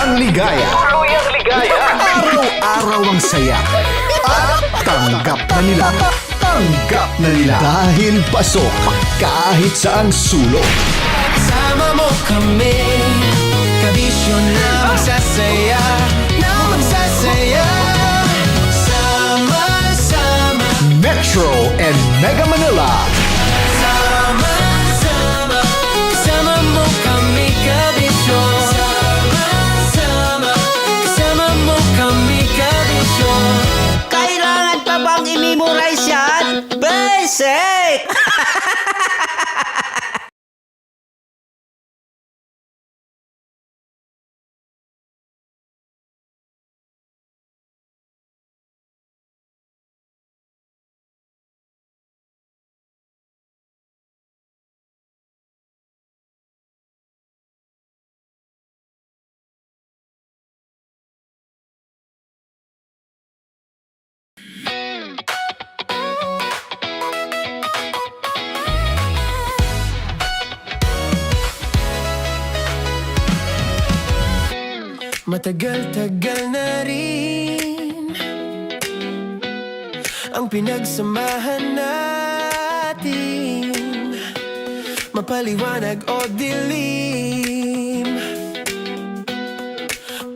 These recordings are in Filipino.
Tuluyang ligaya. Tuluyang ligaya. Araw-araw ang saya. At tanggap na nila. Tanggap na nila. Dahil pasok kahit saang sulok. Sama mo kami, kabisyo na magsasaya, na magsasaya. Sama-sama, Metro and Mega Manila. sama-sama, kasama mo kami, kabisyo. Sama-sama, kasama mo kami, kabisyo. Kailangan pa bang i-memorize yan? Basic! Matagal-tagal na rin ang pinagsamahan natin, mapaliwanag o dilim,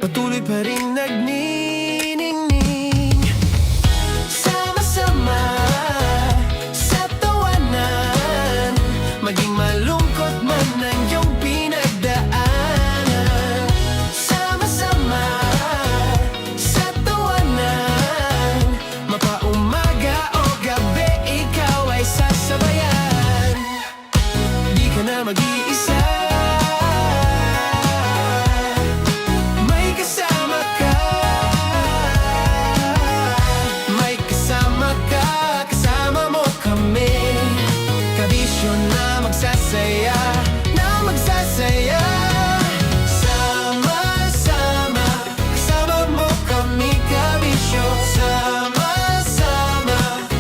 patuloy pa rin nagniningning. Sama-sama sa tawanan, maging malungkot man ang iyong pinagdaanan. Sama-sama sa tawanan, mapaumaga o gabi, ikaw ay sasabayan. Di ka na mag-iisa, may kasama ka. May kasama ka, kasama mo kami, kabisyo na magsasaya, na magsasaya. Sama-sama, kasama mo kami, kabisyo. Sama-sama,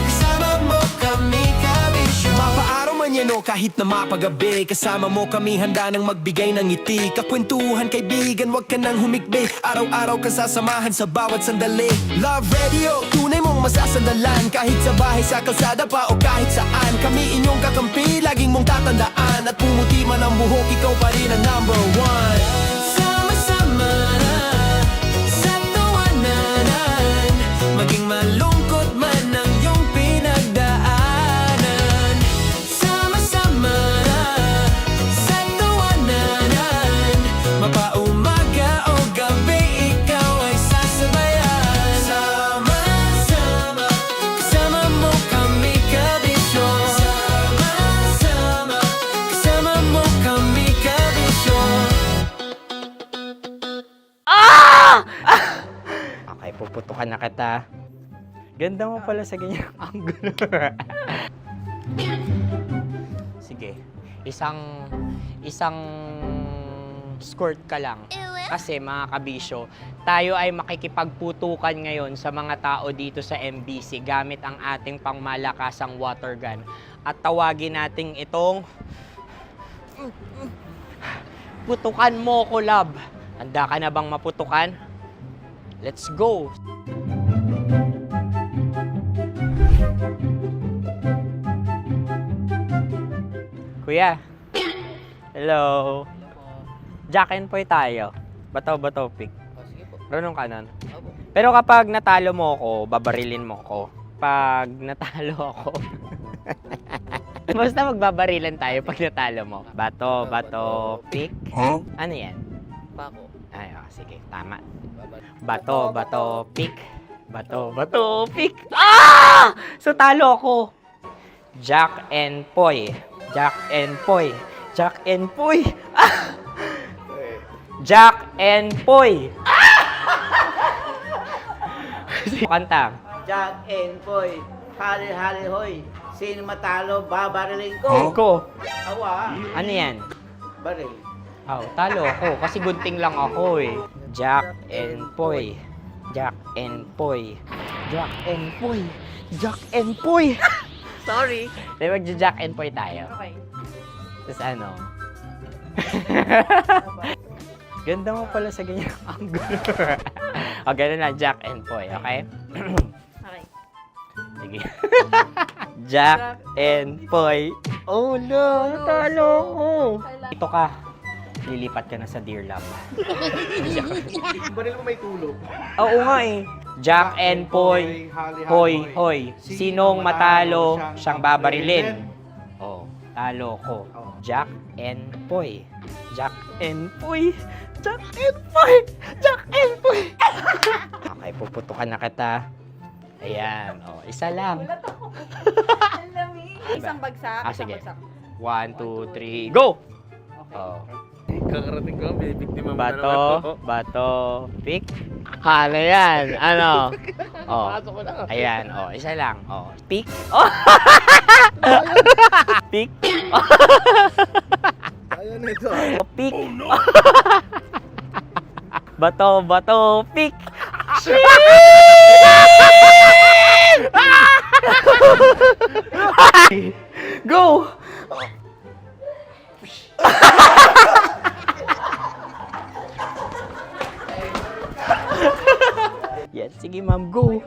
kasama mo kami, kabisyo. Mapaaraw man yan o kahit na mapagabi, kasama mo kami, handa nang magbigay ng ngiti. Kakwentuhan, kaibigan, wag ka nang humikbi. Araw-araw ka sasamahan sa bawat sandali. Love Radio, tunay mong masasandalan. Kahit sa bahay, sa kalsada pa o kahit saan, kami inyong kakampi, laging mong tatandaan. At pumuti man ang buhok, ikaw pa rin ang number one. Sama-sama na sa tawanan, maging malungkot man ang iyong pinagdaanan. Sama-sama na sa tawanan, mapaumaga o gabi, ikaw ay sasabayan. Sama-sama, kasama mo kami, kabisyo. Sama-sama, kasama mo kami, kabisyo. Okay, puputukan na kita. Ganda mo pala sa ganyang angulo. Sige, isang skirt ka lang. Kasi mga kabisyo, tayo ay makikipagputukan ngayon sa mga tao dito sa MBC gamit ang ating pangmalakasang water gun. At tawagin natin itong putukan mo ko, love. Handa ka na bang maputukan? Let's go! Kuya. Hello. Jack and Poy tayo. Bato-bato pick. Runong kanan. Pero kapag natalo mo ako, babarilin mo ako. Pag natalo ako, basta magbabarilan tayo pag natalo mo. Bato, pick. Huh? Ano yan? Pako. Ay, oh, sige, tama. Bato, pick. Bato, pick. Ah! So, talo ako. Jack and Poy. Jack and Poy. Jack and Poy. Ah! Jack and Poy. Kanta. Jack and Poy, hali-hali hoy. Sino matalo, babariling ko. Ko. Awa, Ano yan? baril. Oh, talo ako kasi gunting lang ako eh. Jack and Poy. Jack and Poy. Jack and Poy. Jack and Poy. Sorry. Di magja-Jack and Poy tayo. Okay. Tapos ano? Ganda mo pala sa ganyan angulo. O, ganun lang, Jack and Poy, okay? Okay. Sige. Jack and Poy. Oh no, natalo ko. Ito ka. Lilipat ka na sa Dear Lab. Baril mo may tulog. Oo nga eh. Jack and Poy. Hoy, hoy. Sinong matalo, siyang babarilin. Oh, talo ko. Jack and Poy. Jack and Poy. Jack and Poy. Jack and Poy. Okay, puputukan na kita. Ayan. Oh, isa lang. Isang bagsak. Ah, isang sige. bagsak. 1, 2, 3, go! Oh. Kakarating ko, may biktima mo na Bato, naman to. bato, pick. Ano yan? Ano? Oh. Pasok ko na. Ayan, oh, isa lang. Oh, pick. Oh. Pick. Ayun na ito. Oh, pick. Bato, bato, pick. Go! Yan, sige ma'am, go.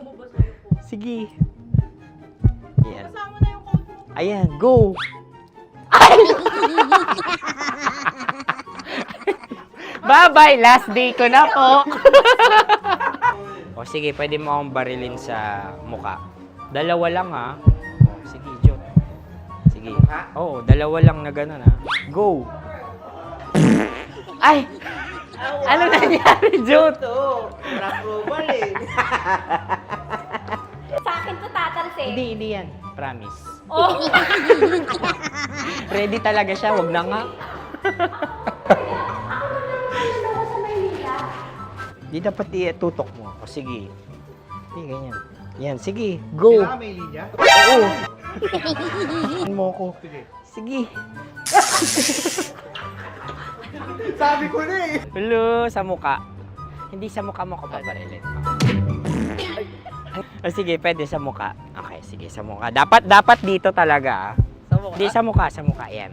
Sige. Yan. Kasama na yung code mo. Ayan, go. Ay! Bye-bye, last day ko na po. O sige, pwede mo akong barilin sa muka. Dalawa lang ha. O, sige, Jot. Sige. Oo, dalawa lang na gano'n ha. Go. Ay! Ano nangyari, Jot? Ito, approval eh. Sa akin to tatalse. Hindi yan. Promise. Oh! Ready talaga siya, wag na nga. Di dapat itutok mo. O sige. Hindi, ganyan. Yan, sige. Go. Kailangan may linya? Oo. mo ko. Sige. Sige. Sabi ko na eh. Hello, sa muka. Hindi sa muka mo ko babarilin. O sige, pwede sa muka. Okay, sige, sa muka. Dapat dito talaga. Sa mukha? Hindi, sa muka. Yan.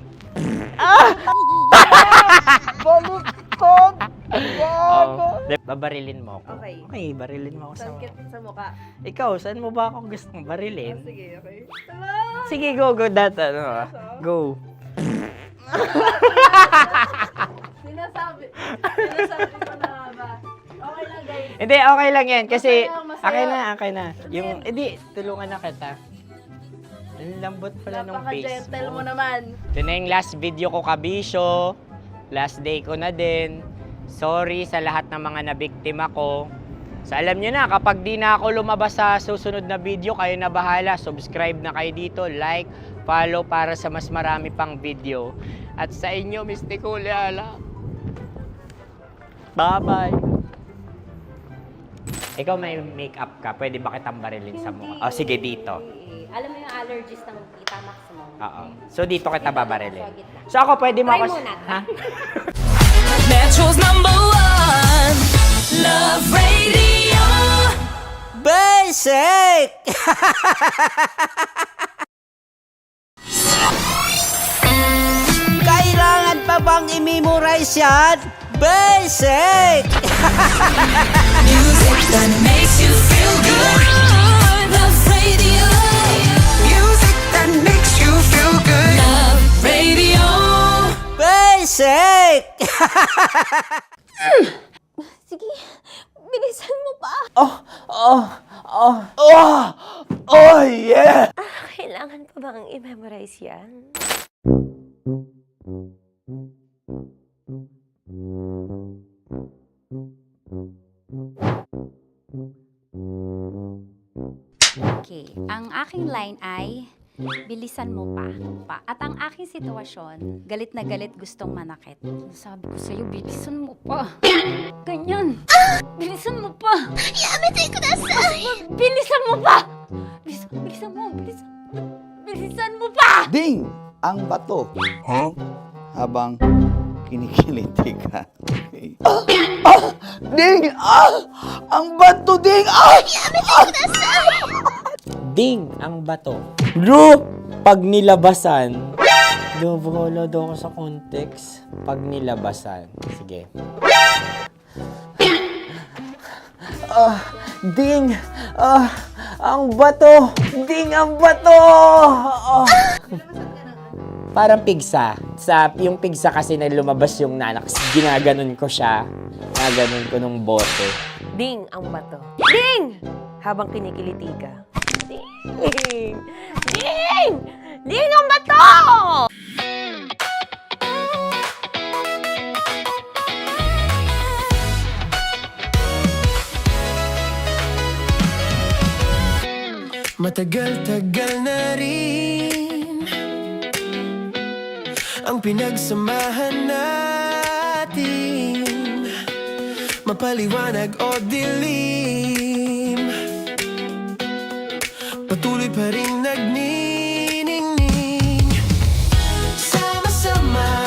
Baluktot! Oh, babarilin mo ako. Okay. Okay, barilin mo ako sa Sakit sa mukha. Ikaw, saan mo ba ako gustong barilin? Sige, okay. Sige, go, that, go. Sinasabi ko na ba? Okay lang, guys. Hindi, okay lang yan, kasi, Masaya. okay na. Yung, hindi, tulungan na kita. Ang lambot pala ng face Napaka-gentle mo. mo naman. Ito na yung last video ko, kabisyo. Last day ko na din. Sorry sa lahat ng mga nabiktima ko. So alam nyo na, kapag di na ako lumabas sa susunod na video, kayo na bahala. Subscribe na kayo dito, like, follow para sa mas marami pang video. At sa inyo, Mistiko Leala. Bye-bye. Ikaw may makeup ka, pwede ba kitang barilin sa mukha? Oh, sige, dito. Alam mo yung allergies ng Tita Max mo? Oo. So dito kita Dito babarilin. sa gitna. So ako, pwede mo Try ako... muna. Ha? Metro's #1 Love Radio. Basic! Kailangan pa bang i-memorize yan? Basic! Music that makes you feel good. Love Radio. Music that makes you feel good. Love Radio. Basic! Sige, bilisan mo pa. Oh yeah! Kailangan pa bang i-memorize yan? Okay, ang aking line ay, bilisan mo pa. At ang aking sitwasyon, galit na galit gustong manakit. Sabi ko sa'yo, bilisan mo pa. Ganyan. Bilisan mo pa. Yamitay ko na bilisan mo pa. Bilisan mo pa. Ding! Ang bato. Habang kinikiliti ka. Okay. Ding! Ang bato, Ding! Ding ang bato. Bro! Pag nilabasan. Wala daw ako sa context. Pag nilabasan. Sige. Ding! Ang bato! Ding, ang bato! Parang pigsa. Yung pigsa kasi na lumabas yung nanak, ginaganon ko siya. Ginaganon ko nung bote. Ding ang bato. Ding! Habang kinikiliti ka. Ding! Ding! Ding ang bato! Matagal-tagal na rin ang pinagsamahan natin, mapaliwanag o dilim, patuloy pa rin nagniningning. Sama-sama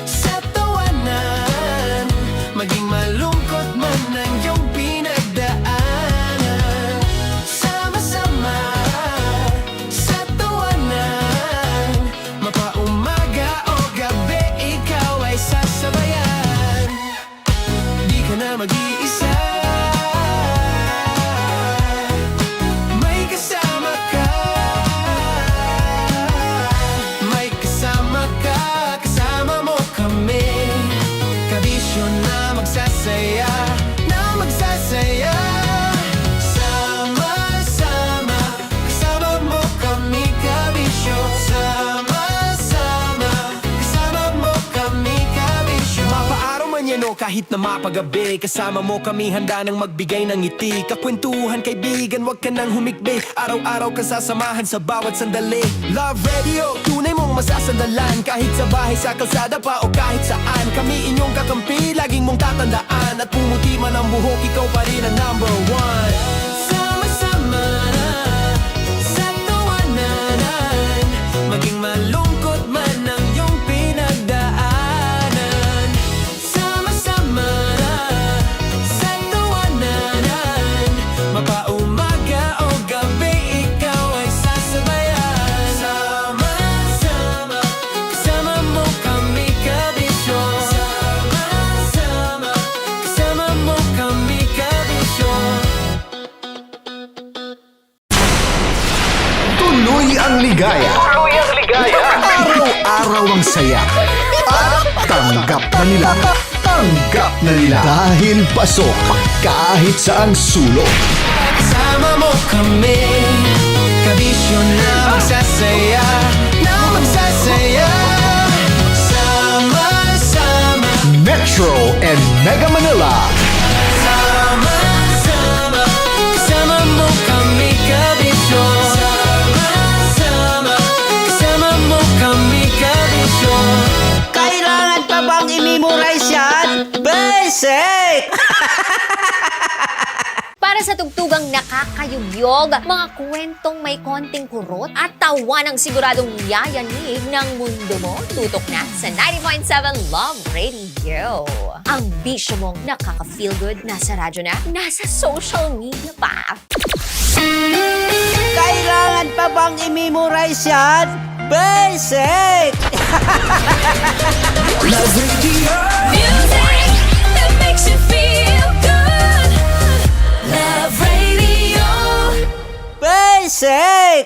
sa tawanan, maging malungkot man ang iyong pinagdaanan. Sama-sama sa tawanan, mapaumaga o gabi, ikaw ay sasabayan. Di ka na mag-iisa, may kasama ka. May kasama ka, kasama mo kami. Kabisyo na magsasaya, na magsasaya. Sama-sama, kasama mo kami, kabisyo. Sama-sama, kasama mo kami, kabisyo. Mapaaraw man yan o kahit na mapagabi, kasama mo kami, handa nang magbigay ng ngiti. Kakwentuhan, kaibigan, wag ka nang humikbi. Araw-araw ka sasamahan sa bawat sandali. Love Radio, tunay mong masasandalan. Kahit sa bahay, sa kalsada pa o kahit saan, kami inyong kakampi, laging mong tatandaan. At pumuti man ang buhok, ikaw pa rin ang number one. Sama-sama sa tawanan, maging malungkot man ang iyong pinagdaanan. Sama-sama sa tawanan, mapaumaga o gabi, ikaw ay sasabayan. Sama-sama, kasama mo kami, kabisyo. Sama-sama, kasama mo kami, kabisyo. Tuloy ang ligaya. Araw-araw ang saya. At tanggap na nila. Tanggap na nila. Dahil pasok kahit saan sulok. Kasama mo kami, kabisyo na magsasaya, na magsasaya. Sama-sama, Metro and Mega Manila. sama-sama, kasama mo kami, kabisyo. Sama-sama, kasama mo kami, kabisyo. Kailangan pa bang i-memorize yan? Basic! Para sa tugtugang nakakayugyog, mga kwentong may konting kurot at tawa ng siguradong yayanig ng mundo mo, tutok na sa 90.7 Love Radio. Ang bisyo mong nakaka-feel good, nasa radyo na, nasa social media pa. Kailangan pa bang i-memorize yan? Basic! Music that makes you feel good. Love Radio. Basic!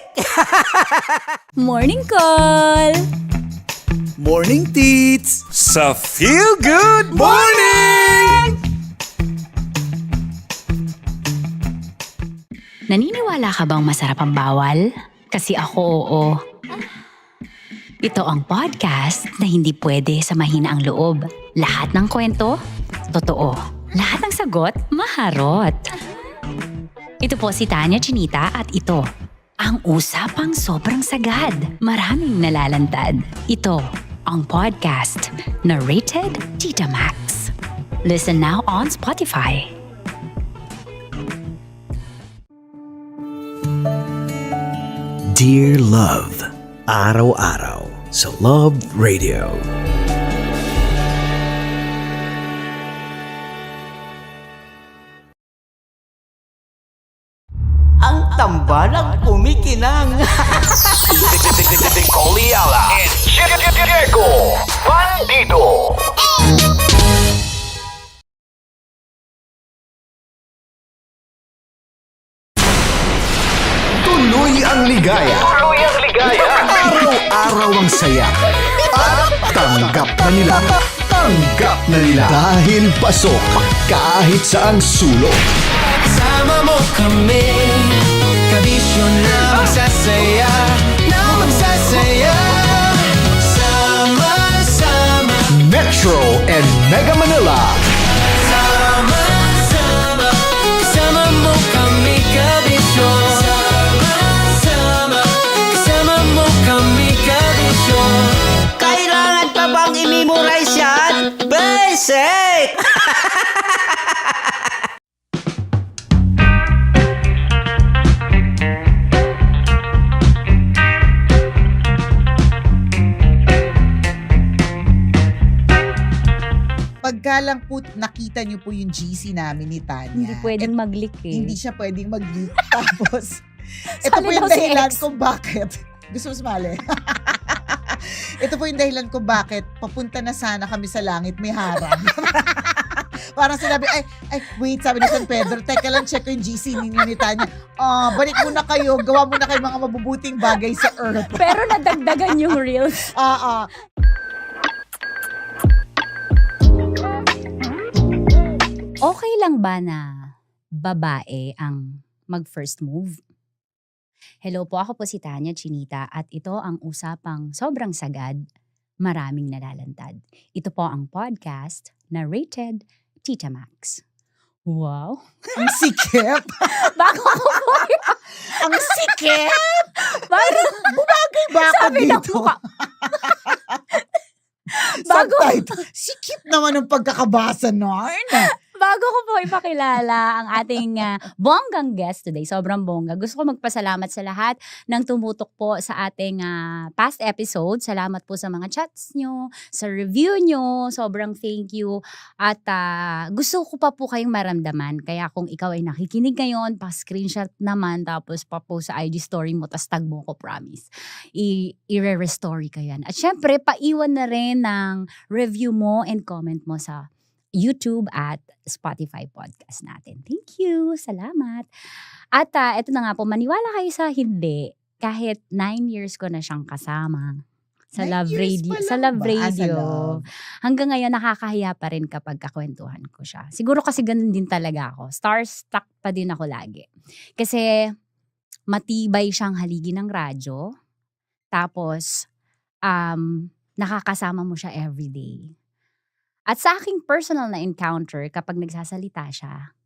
Morning call! Morning, Tits! Sa Feel Good Morning! Naniniwala ka bang masarap ang bawal? Kasi ako oo. Ito ang podcast na hindi pwede sa mahina ang loob. Lahat ng kwento, totoo. Lahat ng sagot, maharot. Ito po si Tanya Chinita at ito, ang usapang sobrang sagad. Maraming nalalantad. Ito, ang podcast na rated Tita Max. Listen now on Spotify. Dear Love. Araw-araw sa Love Radio. Ang tambalang kumikinang. Nicole Ayala and Diego Bandido. ang saya. At tanggap na nila. Tanggap na nila. Dahil pasok kahit saang sulok. Sama mo kami, kabisyo na magsasaya, na magsasaya. Sama-sama, Metro and Mega Manila. sama-sama, kasama mo kami, kabisyo. Sama-sama, kasama mo kami, kabisyo. Kailangan pa bang i-memorize yan? Basic! Pagka lang po nakita niyo po yung GC namin ni Tanya. Hindi pwedeng mag-leak eh. Hindi siya pwedeng mag-leak. Tapos, ito po Sali yung daw si dahilan ex. kung bakit. Gusto mo sumali? Ito po yung dahilan kung bakit papunta na sana kami sa langit, may harang. Parang sinabi, wait, sabi ni San Pedro, teka lang, check ko yung GC ninyo ni Tanya. Balik muna kayo, gawa muna kayo mga mabubuting bagay sa earth. Pero nadagdagan yung reels. Okay lang ba na babae ang mag-first move? Hello po, ako po si Tanya Chinita at ito ang usapang sobrang sagad, maraming nalalantad. Ito po ang podcast na rated Tita Max. Wow! Ang sikip. Bago ako po Ang sikip. bago, Bumagay ba ako sabi ng dito? mukha. Bago, Subtitle. Sikip naman ang pagkakabasa nun. bago ko po ipakilala ang ating bonggang guest today, sobrang bongga. Gusto ko magpasalamat sa lahat ng tumutok po sa ating past episode. Salamat po sa mga chats nyo, sa review nyo. Sobrang thank you. At gusto ko pa po kayong maramdaman. Kaya kung ikaw ay nakikinig ngayon, pa-screenshot naman, tapos pa-post sa IG story mo, tas tag mo ko, promise. I-re-story ka yan. At syempre, paiwan na rin ng review mo and comment mo sa YouTube at Spotify podcast natin. Thank you. Salamat. At ito na nga po, maniwala kayo sa hindi. Kahit 9 years ko na siyang kasama sa 9 Love years Radio. pa Sa lang Love ba? Sa Radio. Love. Hanggang ngayon, nakakahiya pa rin kapag kakwentuhan ko siya. Siguro kasi ganun din talaga ako. Starstruck pa din ako lagi. Kasi matibay siyang haligi ng radyo. Tapos, nakakasama mo siya everyday. At sa aking personal na encounter, kapag nagsasalita siya,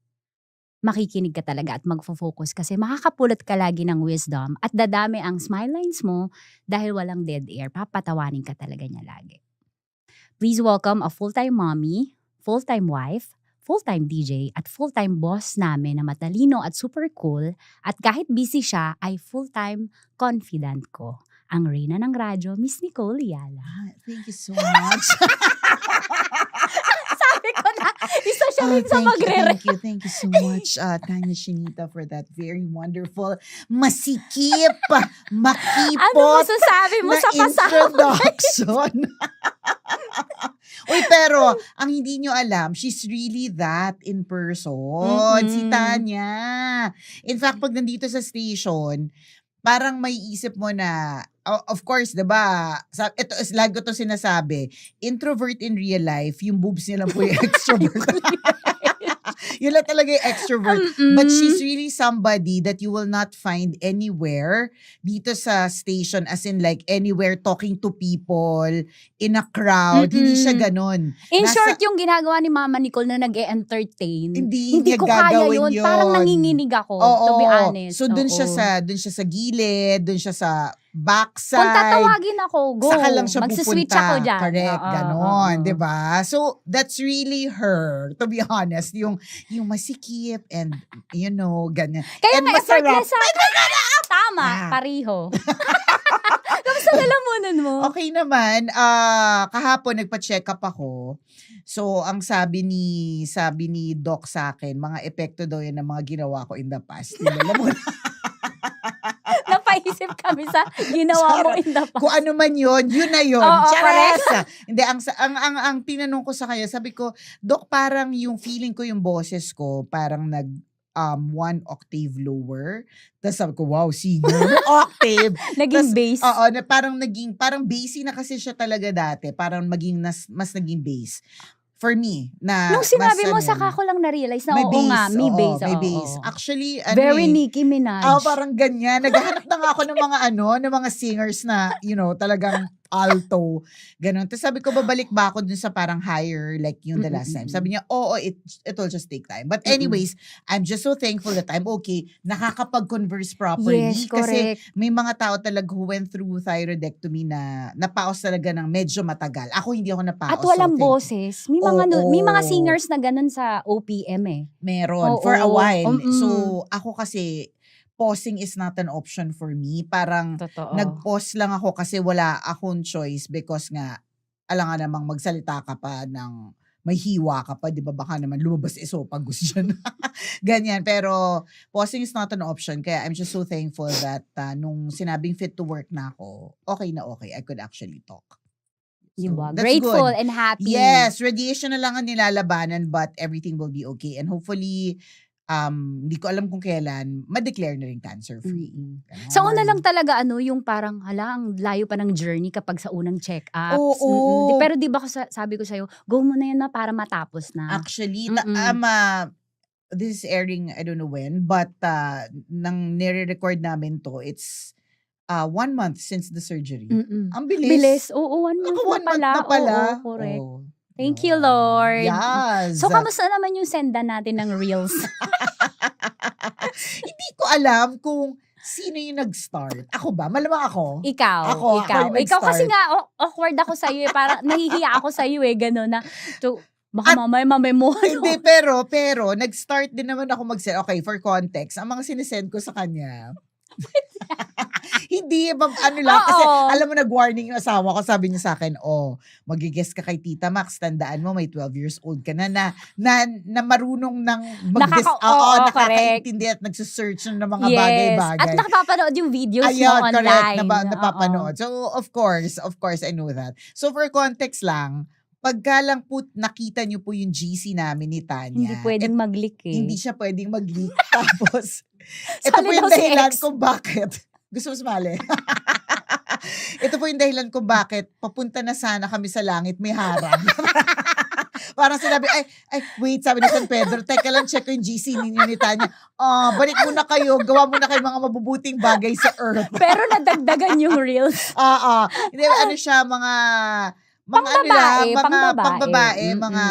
makikinig ka talaga at magfo-focus kasi makakapulot ka lagi ng wisdom at dadami ang smile lines mo dahil walang dead air. Papatawanin ka talaga niya lagi. Please welcome a full-time mommy, full-time wife, full-time DJ at full-time boss namin na matalino at super cool at kahit busy siya ay full-time confidant ko. Ang reyna ng radyo, Miss Nicole Yala. Thank you so much. Sabi ko na, isa siya rin sa magre-re. Thank you so much, Tanya Chinita, for that very wonderful, masikip, makipot, Ano masasabi mo na sa kasama? introduction. Uy, pero, ang hindi nyo alam, she's really that in person. Si Tanya. In fact, pag nandito sa station, parang may isip mo na, of course, diba, ito, lagi ko to sinasabi, introvert in real life, yung boobs niya lang po yung extrovert. Yun lang talaga yung extrovert. But she's really somebody that you will not find anywhere dito sa station, as in like anywhere talking to people, in a crowd. Hindi siya ganon. In short, yung ginagawa ni Mama Nicole na nag-e-entertain, Hindi ko kaya gagawin yun. Parang nanginginig ako, to be honest. So dun siya Oo. sa gilid, dun siya sa backside. Kung tatawagin ako, go. Saka lang siya Magsiswitch pupunta. ako dyan. Correct, Oo, ganon, oo. 'di ba? So that's really her, to be honest, yung masikip and ganyan. Kaya and nga effortless sa... Tama, Ah. pariho. Kamusta lalamunan mo? Okay naman, kahapon nagpa-check up ako. So ang sabi ni doc sa akin, mga epekto daw yan ng mga ginawa ko in the past. Alam mo, Napaisip kami sa ginawa mo in the past. kung ano man yun na yun. Oo, Chares! Hindi, ang tinanong ko sa kanya, sabi ko, Dok, parang yung feeling ko, yung boses ko, parang one octave lower. Tapos sabi ko, wow, singer. Octave. Naging Tas, bass. Oo, na parang bassy na kasi siya talaga dati. Parang mas naging bass. For me, na Nung sinabi mo, mas, saka ko lang na-realize na may oo bass. nga, may oo, bass. may oo, bass. oo. Actually, Very Nicki Minaj. parang ganyan. Naghahanap na nga ako ng mga singers na, talagang alto. Ganon. Tapos sabi ko, babalik ba ako dun sa parang higher, like yung the last time. Sabi niya, oo, it will just take time. But anyways, I'm just so thankful that I'm okay. Nakakapag-converse properly. Yes, Kasi correct. may mga tao talaga who went through thyroidectomy na napaos talaga ng medyo matagal. Ako hindi ako napaos. At walang so boses. May mga, Oo. may mga singers na ganun sa OPM eh. meron Oo. for a while. Mm-mm. So, ako kasi, pausing is not an option for me. Parang, Totoo. nag-pause lang ako kasi wala akong choice because nga, alam nga namang magsalita ka pa ng may hiwa ka pa, di ba? Baka naman lumabas esophagus dyan. Ganyan. Pero, pausing is not an option. Kaya I'm just so thankful that nung sinabing fit to work na ako, okay na okay. I could actually talk. Diba? that's Grateful good. and happy. Yes, radiation na lang ang nilalabanan but everything will be okay. And hopefully, hindi ko alam kung kailan, ma-declare na rin cancer-free. Ganon. Sa una lang talaga, yung parang, ang layo pa ng journey kapag sa unang check-ups. Oo. Pero di ba sabi ko sa'yo, go mo na yan na para matapos na. Actually, Mm-mm. this is airing, I don't know when, but nang nire-record namin to, it's 1 month since the surgery. Mm-mm. Ang bilis. Bilis. Oo, 1 month Ako, 1 na month pala. na pala. Oo, correct. Oh, Thank you, Lord. Yes. So, kamusta naman yung senda natin ng reels? Hindi ko alam kung sino yung nag-start. Ako ba? Malamang ako. Ikaw. Ako yung Ikaw kasi nag-start. nga, awkward ako sa'yo eh. Parang nahihiya ako sa'yo eh. Gano'n na. Baka mamay mo. Hindi, pero, nag-start din naman ako mag-send. Okay, for context, ang mga sinesend ko sa kanya, hindi, ano lang, kasi Oo. alam mo, nag-warning yung asawa ko, sabi niya sa akin, mag-guess ka kay Tita Max, tandaan mo, may 12 years old ka na marunong nang mag-guess, nakakaintindi at nagsusearch ng mga bagay-bagay. At nakapapanood yung videos mo Ayun, online. correct, napapanood. So, of course, I know that. So, for context lang, pagka lang po nakita niyo po yung GC namin ni Tanya. Hindi pwedeng mag-leak eh. Hindi siya pwedeng mag-leak. Tapos, ito Sali po yung daw si dahilan ex. kung bakit. Gusto mo sumali? Ito po yung dahilan kung bakit papunta na sana kami sa langit, may harang. Parang sinabi, wait, sabi ni San Pedro, teka lang, check ko yung GC ninyo ni Tanya. Balik muna kayo, gawa muna kayo mga mabubuting bagay sa earth. Pero nadagdagan yung reels. Hindi, ano siya, mga Pangbabae, pangbabae, Mm-mm. mga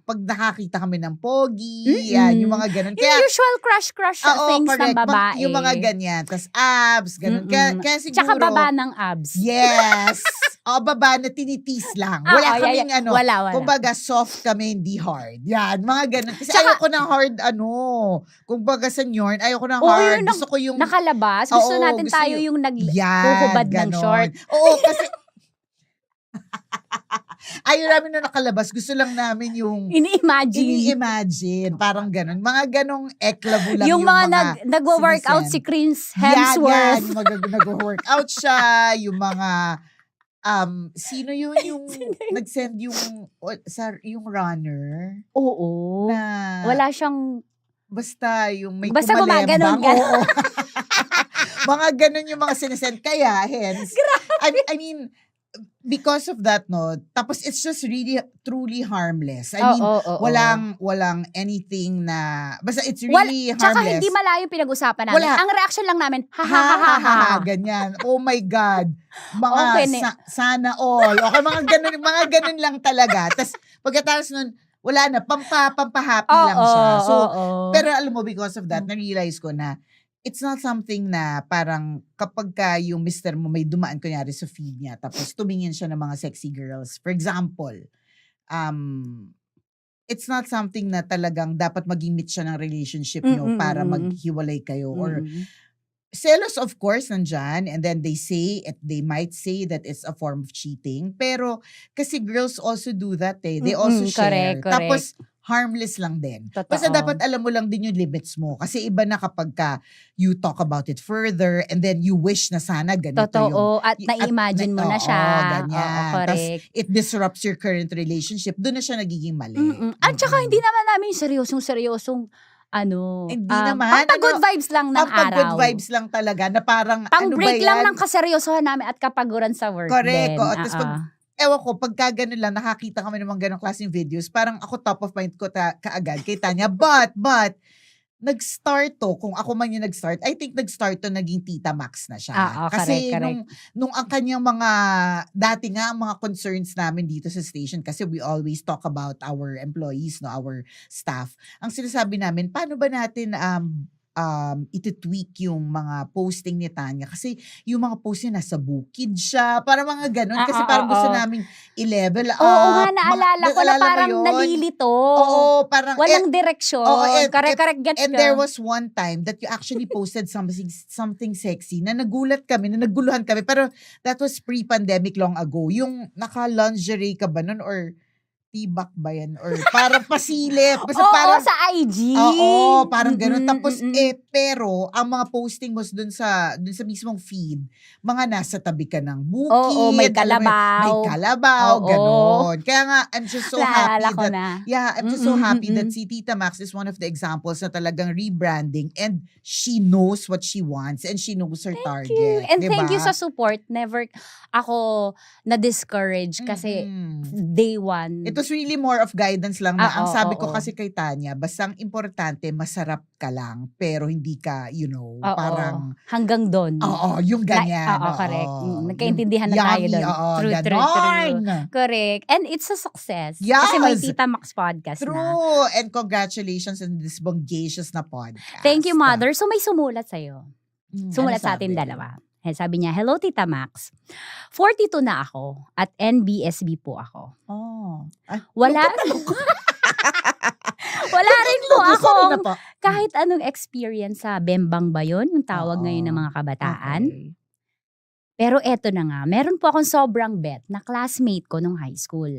pag nakakita kami ng pogi, yan, yung mga ganun. Yung usual crush things correct. ng babae. Yung mga ganyan. Tapos abs, ganun. Kaya siguro. Tsaka baba ng abs. Yes. Baba na tinitis lang. Wala kaming Wala. Kumbaga soft kami, hindi hard. Yan, mga ganun. Kasi Tsaka- ayoko ng hard, kumbaga sa Nyorn, ayoko ng Oo, hard. yung Gusto ko yung, Nakalabas. Gusto Oo, natin gusto tayo yung- yung yan, naghuhubad ng ganon. short. Oo, kasi, ayaw namin na nakalabas. Gusto lang namin yung, ini-imagine. Parang ganun. Mga ganong eklabo lang Yung mga nagwo-workout si sinesend. Chris Yan, Hemsworth. yung mga nag-workout siya, yung mga, sino yun yung nag-send yung runner? Oo. Na, Wala siyang basta yung may Basta kumalembang. gumaganon, Oo. Mga ganon yung mga sinesend. Kaya, hence, I mean, because of that, tapos it's just really, truly harmless. I mean, walang anything na, basta it's really harmless. Tsaka hindi malayo pinag-usapan namin. Wala. Ang reaction lang namin, ha ha ha ha ha. Ganyan. Oh my God. Mga Okay, sana all. Okay, mga ganun lang talaga. Tapos, pagkatapos nun, wala na, pampahappy lang siya. So, pero alam mo, because of that, na-realize ko na, it's not something na parang kapag ka yung mister mo may dumaan kunyari sa feed niya tapos tumingin siya ng mga sexy girls. For example, it's not something na talagang dapat maging meet siya ng relationship nyo para maghiwalay kayo. Or selos, of course, nandyan. And then they might say that it's a form of cheating. Pero kasi girls also do that eh. They also share. Correct. Tapos, harmless lang din. Totoo. Basta dapat alam mo lang din yung limits mo. Kasi iba na kapag ka you talk about it further and then you wish na sana ganito yung... Totoo. At na-imagine mo na siya. Ganyan. Oo, correct. Tas it disrupts your current relationship. Doon na siya nagiging mali. At saka hindi naman namin seryosong Hindi naman. Pampa-good vibes lang ng Good araw. vibes lang talaga na parang Pang-break ano ba lang yan? ng kaseryosohan namin at kapaguran sa work Correct. din. Oo. Tapos ewan ko, pagka ganun lang, nakakita kami ng mga ganong klaseng videos, parang ako top of mind ko kaagad kay Tanya. But, nag-start to, kung ako man yung nag-start, I think nag-start to naging Tita Max na siya. Kasi correct. nung ang kanyang dati nga ang mga concerns namin dito sa station, kasi we always talk about our employees, no, our staff. Ang sinasabi namin, paano ba natin iti-tweak yung mga posting ni Tanya? Kasi yung mga post niya nasa bukid siya, para mga ganun. Kasi parang gusto namin i-level up. Oo nga, naalala ko na naalala mo parang yun? nalilito. Oo, parang Walang direksyon. Correct, gets and ka. there was one time that you actually posted something sexy na naguluhan kami. Pero that was pre-pandemic long ago. Yung naka-lingerie ka ba nun or tibak ba yan? Or parang pasilip. Basta parang, sa IG. Oo, parang gano'n. Mm-mm, Tapos, mm-mm. pero, ang mga posting mo dun sa mismong feed, mga nasa tabi ka ng bukid. Oo, may alam mo yun, kalabaw. May kalabaw, Oo. gano'n. Kaya nga, I'm just so happy Naalala ko that, na. I'm just so happy that si Tita Max is one of the examples na talagang rebranding and she knows what she wants and she knows her target. And diba? thank you sa support. Never ako na-discourage kasi day one. It was really more of guidance lang na ang sabi ko oo. kasi kay Tanya, basta ang importante, masarap ka lang, pero hindi ka, parang, hanggang doon. oo, yung ganyan. Oo, correct. oo. Nagkaintindihan na Yung tayo yummy, doon. oo, True. ganon. Correct. And it's a success. Yes. Kasi may Tita Max podcast na. True. And congratulations on this bongacious na podcast. Thank you, Mother. So may sumulat sa'yo. Sumulat Ano sa atin sabi? dalawa. Sabi niya, hello Tita Max. 42 na ako at NBSB po ako. Oh. Ay, Wala wala rin po sorry akong na po. kahit anong experience sa Bembang ba yun, yung tawag ngayon ng mga kabataan. Okay. Pero eto na nga, meron po akong sobrang bet na classmate ko nung high school.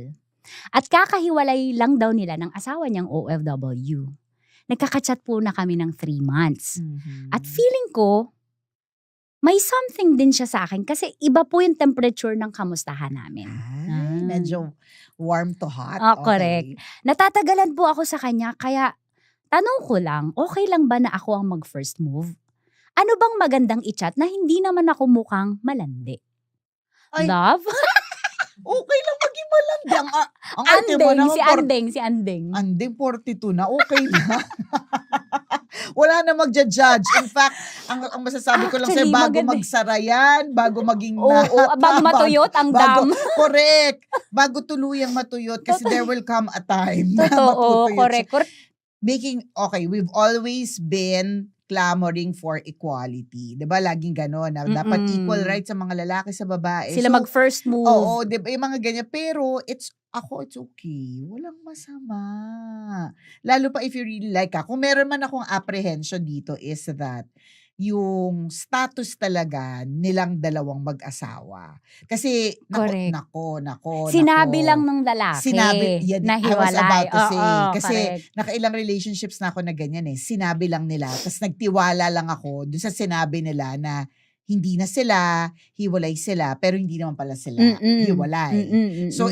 At kakahiwalay lang daw nila ng asawa niyang OFW. Nagkakachat po na kami ng 3 months. Mhm. At feeling ko, may something din siya sa akin kasi iba po yung temperature ng kamustahan namin. Ay, medyo warm to hot. Correct. Natatagalan po ako sa kanya kaya tanong ko lang, okay lang ba na ako ang mag-first move? Ano bang magandang i-chat na hindi naman ako mukhang malandi? Ay. Love? Okay lang maging malandi. Ang arte mo Andeng, naman, si Andeng. Andeng 42 na, okay na. Wala na magja-judge. In fact, ang masasabi ko lang sa'yo, Actually, bago maganda. magsara yan, bago maging Bago matuyot ang dam. Correct. Bago tuluyang matuyot kasi there will come a time na Totoo, matutuyot siya. correct. We've always been clamoring for equality. 'Di ba? Laging gano'n na dapat equal rights sa mga lalaki sa babae. Sila So, mag-first move. Oo, 'di ba? Yung mga ganyan. Pero it's okay. Walang masama. Lalo pa if you really like ka. Kung meron man akong apprehension dito is that yung status talaga nilang dalawang mag-asawa. Kasi, Correct. nako. Sinabi lang ng lalaki Yan, na I was hiwalay. about to say. Oo, Kasi correct. nakailang relationships na ako na ganyan eh. Sinabi lang nila. Tapos nagtiwala lang ako dun sa sinabi nila na hindi na sila, hiwalay sila, pero hindi naman pala sila hiwalay. So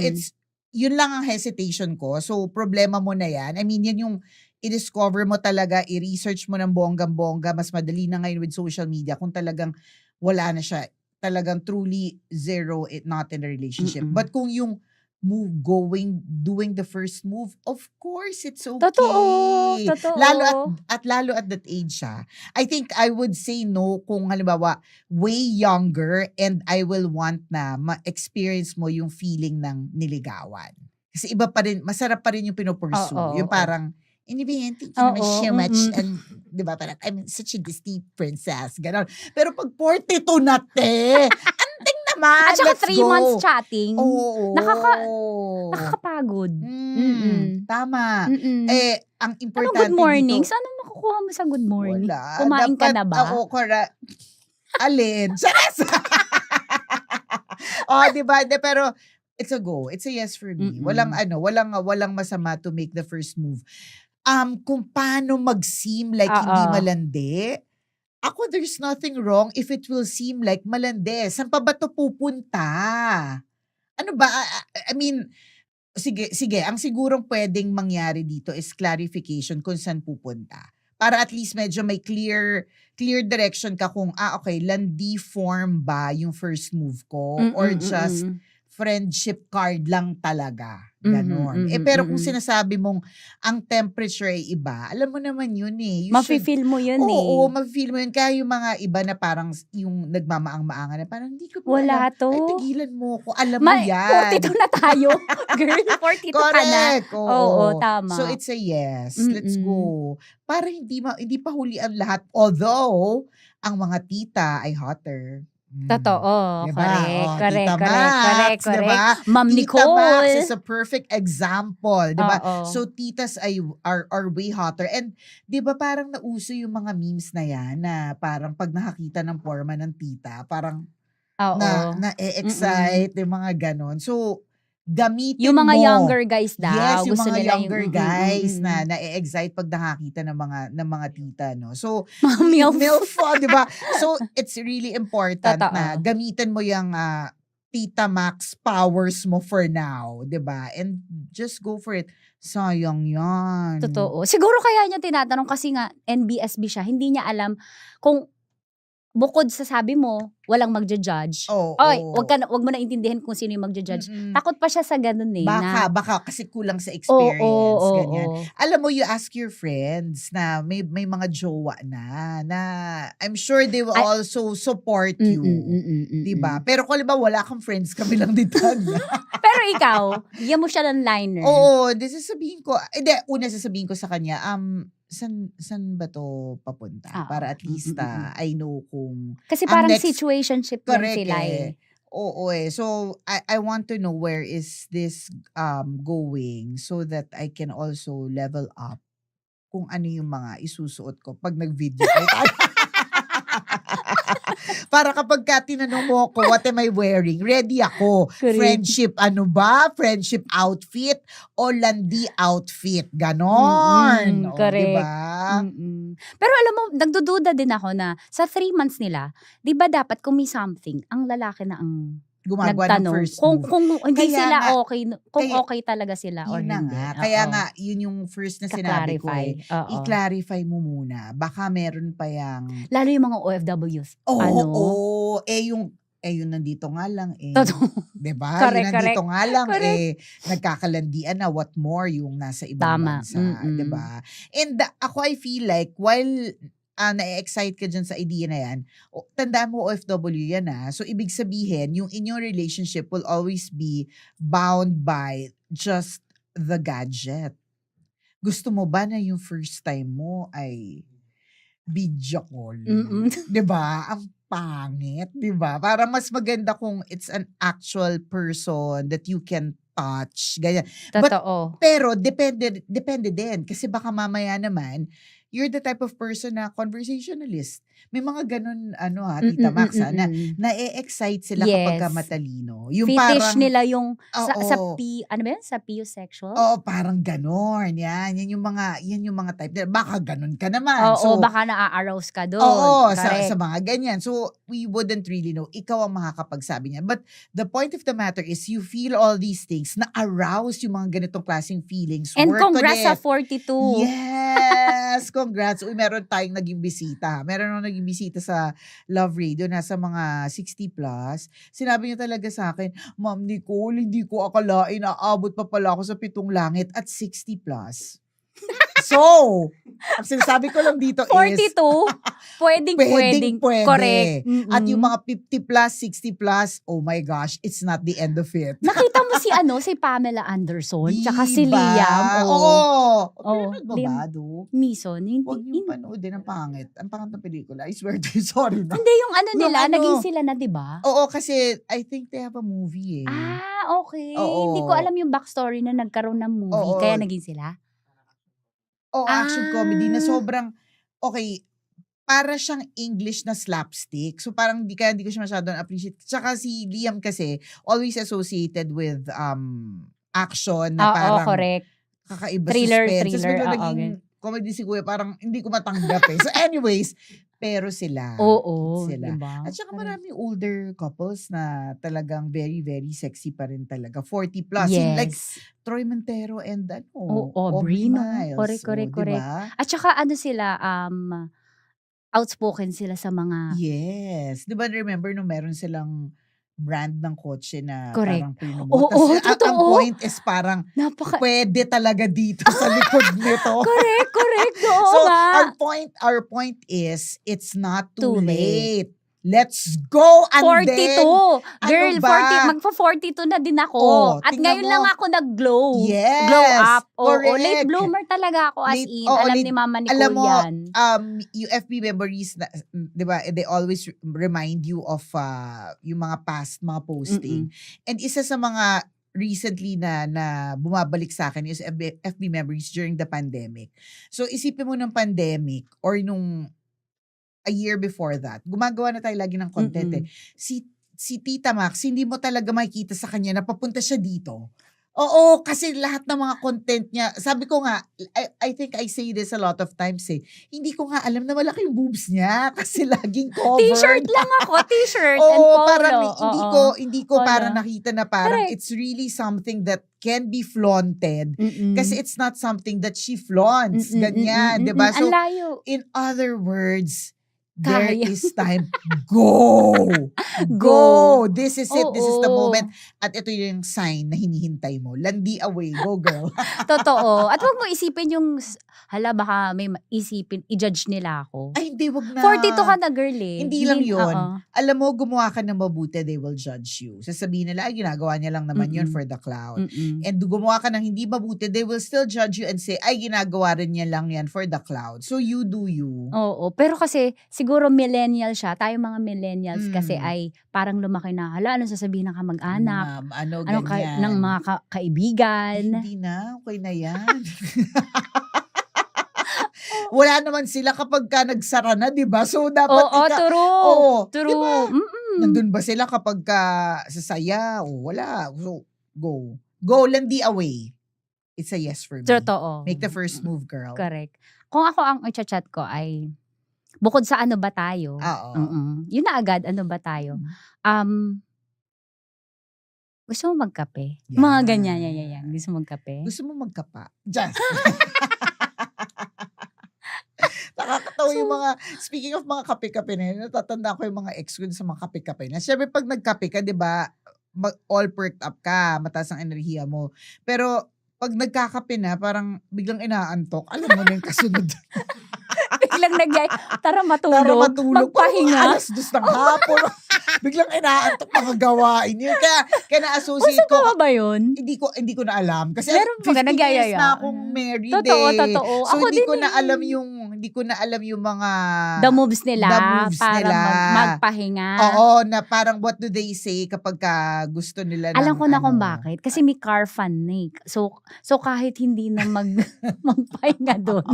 yun lang ang hesitation ko. So problema mo na yan. I mean, yan yung i-discover mo talaga, i-research mo ng bonggang-bongga. Mas madali na ngayon with social media kung talagang wala na siya. Talagang truly zero, not in a relationship. But kung yung doing the first move, of course, it's okay. Totoo. Lalo at that age siya. I think I would say no kung halimbawa way younger and I will want na ma-experience mo yung feeling ng niligawan. Kasi iba pa rin, masarap pa rin yung pinopursue. Yung parang, anyway, thank you naman so much. And, di ba, parang, I'm such a Disney princess. Ganon. Pero pag 42 na, anding naman, At saka let's 3 go. months chatting. Oo. Nakakapagod. Tama. Ang Ano importante good morning? dito, Ano makukuha mo sa good morning? wala. Kumain ka Dapat, na ba? Oo, correct. Alin? Charas! Di ba? Pero, it's a go. It's a yes for me. Walang masama to make the first move. Kung paano mag-seem like hindi malandi, ako, there's nothing wrong if it will seem like malandi. Saan pa ba to pupunta? Ano ba? I mean, sige. Ang sigurong pwedeng mangyari dito is clarification kung saan pupunta. Para at least medyo may clear direction ka kung, okay, landi form ba yung first move ko or just friendship card lang talaga. Ganon. Pero kung sinasabi mong ang temperature ay iba, alam mo naman yun eh. Mafe-feel mo yun eh. Oo, mafe-feel mo yun. Kaya yung mga iba na parang yung nagmamaang-maangan na parang hindi ko pa Wala alam. to. Ay, tigilan mo ko. Alam mo yan. 42 na tayo. Girl, 42 ka na. Correct. Oo, tama. So it's a yes. Let's go. Para hindi pa huli ang lahat. Although, ang mga tita ay hotter. Totoo. Diba? Correct. Tita Max, diba? Ma'am Tita Max Nicole. is a perfect example, 'di ba? Oo. So titas are way hotter. And 'di ba parang nauso yung mga memes na 'yan na parang pag nakakita ng forma ng tita, parang Oo. na-excite yung mga ganon. So gamitin Yung mga mo. younger guys daw. Yes, yung gusto mga nila younger guys na na-excite pag nakakita ng mga tita, no? So, MILF, di ba? So, it's really important Totoo. na gamitin mo yung Tita Max powers mo for now, di ba? And just go for it. Sayang yan. Totoo. Siguro kaya niya tinatanong kasi nga NBSB siya. Hindi niya alam kung bukod sa sabi mo, walang magja-judge. Oy, wag mo na intindihin kung sino yung magja-judge. Takot pa siya sa ganun eh. Baka kasi kulang sa experience. Ganyan. Oo. Alam mo, you ask your friends na may mga jowa na I'm sure they will also support you. Diba? Pero kung alam ba, wala kang friends, kami lang dito. Pero ikaw, bigyan mo siya ng liner. Oo, sasabihin ko, una sasabihin ko sa kanya, san ba to papunta? Para at least I know kung kasi parang next, situationship lang correct sila eh. Oo eh. So, I want to know where is this going so that I can also level up kung ano yung mga isusuot ko pag nag-video tayo. Para kapag tinanong mo ako, what am I wearing? Ready ako. Correct. Friendship, ano ba? Friendship outfit o landi outfit? Ganon. Correct. Diba? Pero alam mo, nagdududa din ako na sa 3 months nila, di ba dapat kung may something, ang lalaki na ang Gumagawa ng nagtanong. first Kung move. hindi Kaya sila nga, okay, kung okay talaga sila or Yun na hindi. nga. Kaya Oo. nga, yun yung first na sinabi ko eh. Oo. I-clarify mo muna. Baka meron pa yang... Lalo yung mga OFWs. Yung nandito nga lang eh. Totoo. Diba? Correct, Yung nandito nga lang correct. nagkakalandian na what more yung nasa ibang Tama. bansa. Diba? And ako I feel like while na-excite ka dyan sa idea na yan, tandaan mo OFW yan So ibig sabihin, yung inyong relationship will always be bound by just the gadget. Gusto mo ba na yung first time mo ay video call? Diba? Ang pangit, diba? Para mas maganda kung it's an actual person that you can touch. Ganyan. Totoo. Pero depende din. Kasi baka mamaya naman, you're the type of person na conversationalist. May mga ganun, Tita Max, na na-excite sila kapag ka matalino. Yung fetish parang, nila yung sa Oo. sa P-sexual? Oo, parang ganon. Yan yung mga type. Baka ganon ka naman. Oo, baka na-arouse ka doon. Oo, Correct. sa mga ganyan. So, we wouldn't really know. Ikaw ang makakapagsabi niyan. But the point of the matter is, you feel all these things, na-arouse yung mga ganitong klaseng feelings. And Work on congrats it. sa 42. Yes! Congrats. Uy, meron tayong naging bisita. Meron naging bisita sa Love Radio, nasa mga 60 plus. Sinabi niya talaga sa akin, Ma'am Nicole, hindi ko akalain, aabot pa pala ako sa 7 langit at 60 plus. So, ang sinasabi ko lang dito 42, pwedeng. pwede. Correct. At yung mga 50 plus, 60 plus, oh my gosh, it's not the end of it. Nakita mo si Pamela Anderson, tsaka si Diba? Liam. Oo. Oo. Pinanood mo Liam. ba, Do? Mason, Huwag yung panood din ang pangit. Ang pangit ng pelikula. I swear to you, sorry na. Hindi yung nila, Nung naging sila na, di ba? Oo, kasi I think they have a movie eh. Okay. Oo. Hindi ko alam yung backstory na nagkaroon ng movie, Oo. kaya naging sila. Action comedy na sobrang, okay, para siyang English na slapstick. So parang hindi ko siya masyadong appreciate. Tsaka si Liam kasi, always associated with action na Oo, parang correct. kakaiba Thriller. suspense. Tapos bigla Oo, naging comedy si Kuya, parang hindi ko matanggap eh. So anyways, pero sila. Oo, Sila. diba? At saka maraming older couples na talagang very, very sexy pa rin talaga. 40 plus. Yung like Troy Montero and Aubrey, no? Miles. Correct. Diba? At saka sila, outspoken sila sa mga... Yes. Di ba remember nung meron silang brand ng kotse na Correct. parang pinomote? Oo, Tas ang totoo. point is parang Napaka... pwede talaga dito sa likod nito. correct. Oo So nga. our point is it's not Too too late. Let's go and 42. then Girl, ano ba? 40, magpa-42 na din ako. Oh, At tingnan ngayon mo. lang ako nag-glow. Yes, Glow up. Oo, correct. late bloomer talaga ako as Late- in. oo, Alam late- ni Mama Nicole alam mo, yan. UFB memories, na, di ba, they always remind you of yung mga past, mga posting. And isa sa mga recently na bumabalik sa akin is FB memories during the pandemic. So isipin mo ng pandemic or nung a year before that, gumagawa na tayo lagi ng content eh. Si Tita Max, hindi mo talaga makikita sa kanya na papunta siya dito. Oo, kasi lahat ng mga content niya, sabi ko nga, I think I say this a lot of times eh, hindi ko nga alam na malaki yung boobs niya kasi laging covered. T-shirt lang ako, t-shirt and Oo, polo. parang Oo. hindi ko Polo. parang nakita na parang Correct. it's really something that can be flaunted Mm-mm. kasi it's not something that she flaunts. Mm-mm, Ganyan, mm-mm, 'di ba? Ang So layo. in other words, there Kaya. is time. Go! Go! This is it. This is the Oo. moment. At ito yung sign na hinihintay mo. Landi away. Go, girl. Totoo. At wag mo isipin yung, hala baka may isipin, i-judge nila ako. Ay, hindi, wag na. 42 ka na girl eh. Hindi lang yun. oo. Alam mo, gumawa ka ng mabuti, they will judge you. Sasabihin nila, ay, ginagawa niya lang naman yun Mm-mm. for the cloud. Mm-mm. And gumawa ka ng hindi mabuti, they will still judge you and say, ay, ginagawa rin niya lang yan for the cloud. So, you do you. Oo. Pero kasi, siguro millennial siya. Tayo mga millennials kasi Mm. ay parang lumaki na, hala, ano sasabihin ng kamag-anak? Ano, Ano ganyan. ng mga kaibigan? Hindi na, okay na yan. Wala naman sila kapag ka nagsara na, di ba? So, dapat Oo, true. di ba? Mm-mm. Nandun ba sila kapag ka sasaya? O wala. So, go. Go, landi away. It's a yes for me. Totoo. Make the first move, girl. Correct. Kung ako ang i-chat ko ay, bukod sa ano ba tayo? Oo. Yun na agad, ano ba tayo? Gusto mo magkape? Yan. Mga ganyan, yan. Gusto mo magkape? Gusto mo magkapa? Just. Nakakatawa yung mga, speaking of mga kape-kape na yun, natatanda ko yung mga ex ko sa mga kape-kape na. Siyempre, pag nagkape ka, di ba, all perked up ka, mataas ang enerhiya mo. Pero, pag nagkakape na, parang biglang inaantok. Alam mo na yung kasunod. Biglang tara matulog. Tara matulog. Magpahinga. Alas 2 ng hapon. Biglang inaantok mga gawain yun. Kaya na-associate Uso ko. pa ba yun? Hindi ko na alam. Kasi Meron pa 15 ka, years nagyayaya? na akong married Totoo. So, Ako hindi din ko na eh. alam yung mga The moves nila. the moves para nila. magpahinga. Oo, na parang what do they say kapag ka gusto nila ng Alam ko na kung ano. bakit. Kasi may car fan eh. So kahit hindi na magpahinga doon.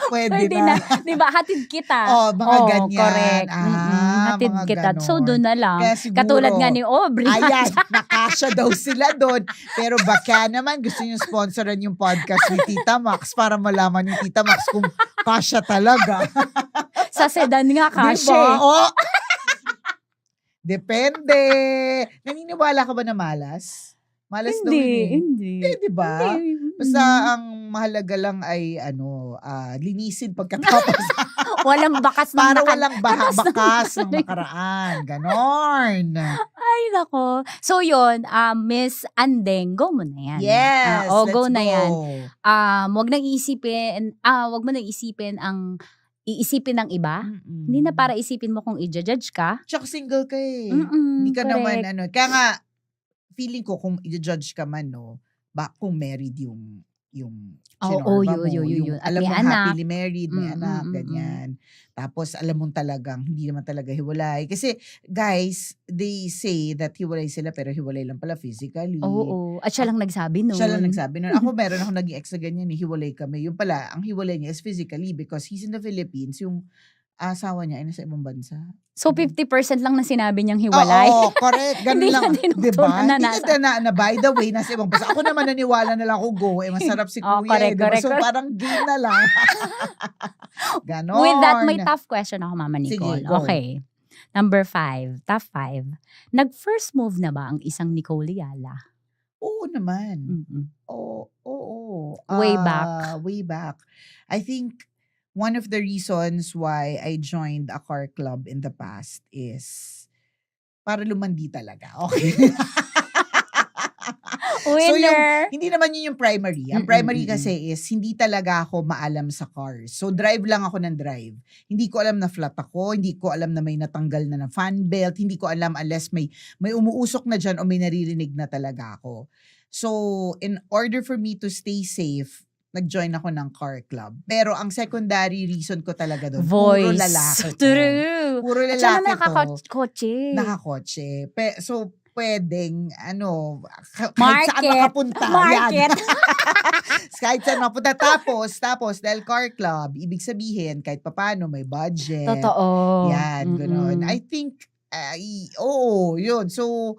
Pwede Pwede na. na. Di ba? Hatid kita. Oh, mga ganyan. Correct. mga Hatid kita. So doon na lang. Kaya siguro, Katulad nga ni Aubrey. Ayan, nakasya daw sila doon. Pero baka naman gusto nyo sponsoran yung podcast ni Tita Max para malaman ni Tita Max kung kasya talaga. Sa sedan nga kasi. Diba? Oh! Depende. Naniniwala ka ba na malas? Malas daw yun eh. Hindi. Diba? Basta ang mahalaga lang ay linisin pagkatapos. Walang bakas ng Para naka- walang bakas ng nakaraan. Ganon. Ay, nako. So, yun, Miss Andeng, go mo na yan. Yes, go let's na yan. go. Wag mo nang iisipin ng iba. Mm-mm. Hindi na para isipin mo kung i-judge ka. Tsaka single ka eh. Mm-mm, Hindi ka naman correct. Kaya nga, feeling ko kung i-judge ka man, no, kung married yung Oo, sinorma mo, yun. At alam may mo, anak. happily married, may anak, ganyan. Tapos, alam mong talagang, hindi naman talaga hiwalay. Kasi, guys, they say that hiwalay sila, pero hiwalay lang pala physically. Oo. At siya lang nagsabi nun. Siya lang nagsabi nun. Ako, meron ako naging ex na ganyan, hiwalay kami. Yung pala, ang hiwalay niya is physically because he's in the Philippines. Yung asawa niya ay nasa ibang bansa. So, 50% lang na sinabi niyang hiwalay. Oo, correct. Ganun Hindi lang. na tinutunan Diba? na Hindi nasa- na, by the way, nasa ibang bansa. Ako naman naniwala na lang ako, go. Masarap si Oh, kuya. correct, Diba? correct, So, correct. parang game na lang. Ganon. With that, may tough question ako, Mama Sige, Nicole. go. Okay. Number 5, top 5. Nag-first move na ba ang isang Nicole Yala? Oo naman. Mm-mm. Oo. Way back. Way back. I think one of the reasons why I joined a car club in the past is para lumandi talaga. Okay. Winner! Hindi naman yun yung primary. Ang primary kasi is hindi talaga ako maalam sa cars. So drive lang ako ng drive. Hindi ko alam na flat ako, hindi ko alam na may natanggal na fan belt, hindi ko alam unless may umuusok na dyan o may naririnig na talaga ako. So in order for me to stay safe, nag-join ako ng car club. Pero ang secondary reason ko talaga doon, puro Voice. lalaki ko. True. Puro At saka lalaki ko. nakakotse. Nakakotse. So, pwedeng, kahit Market. saan makapunta. Market. Yan. Kahit saan mapunta. Tapos, dahil car club, ibig sabihin, kahit papano, may budget. Totoo. Yan, gano'n. I think, yun. So,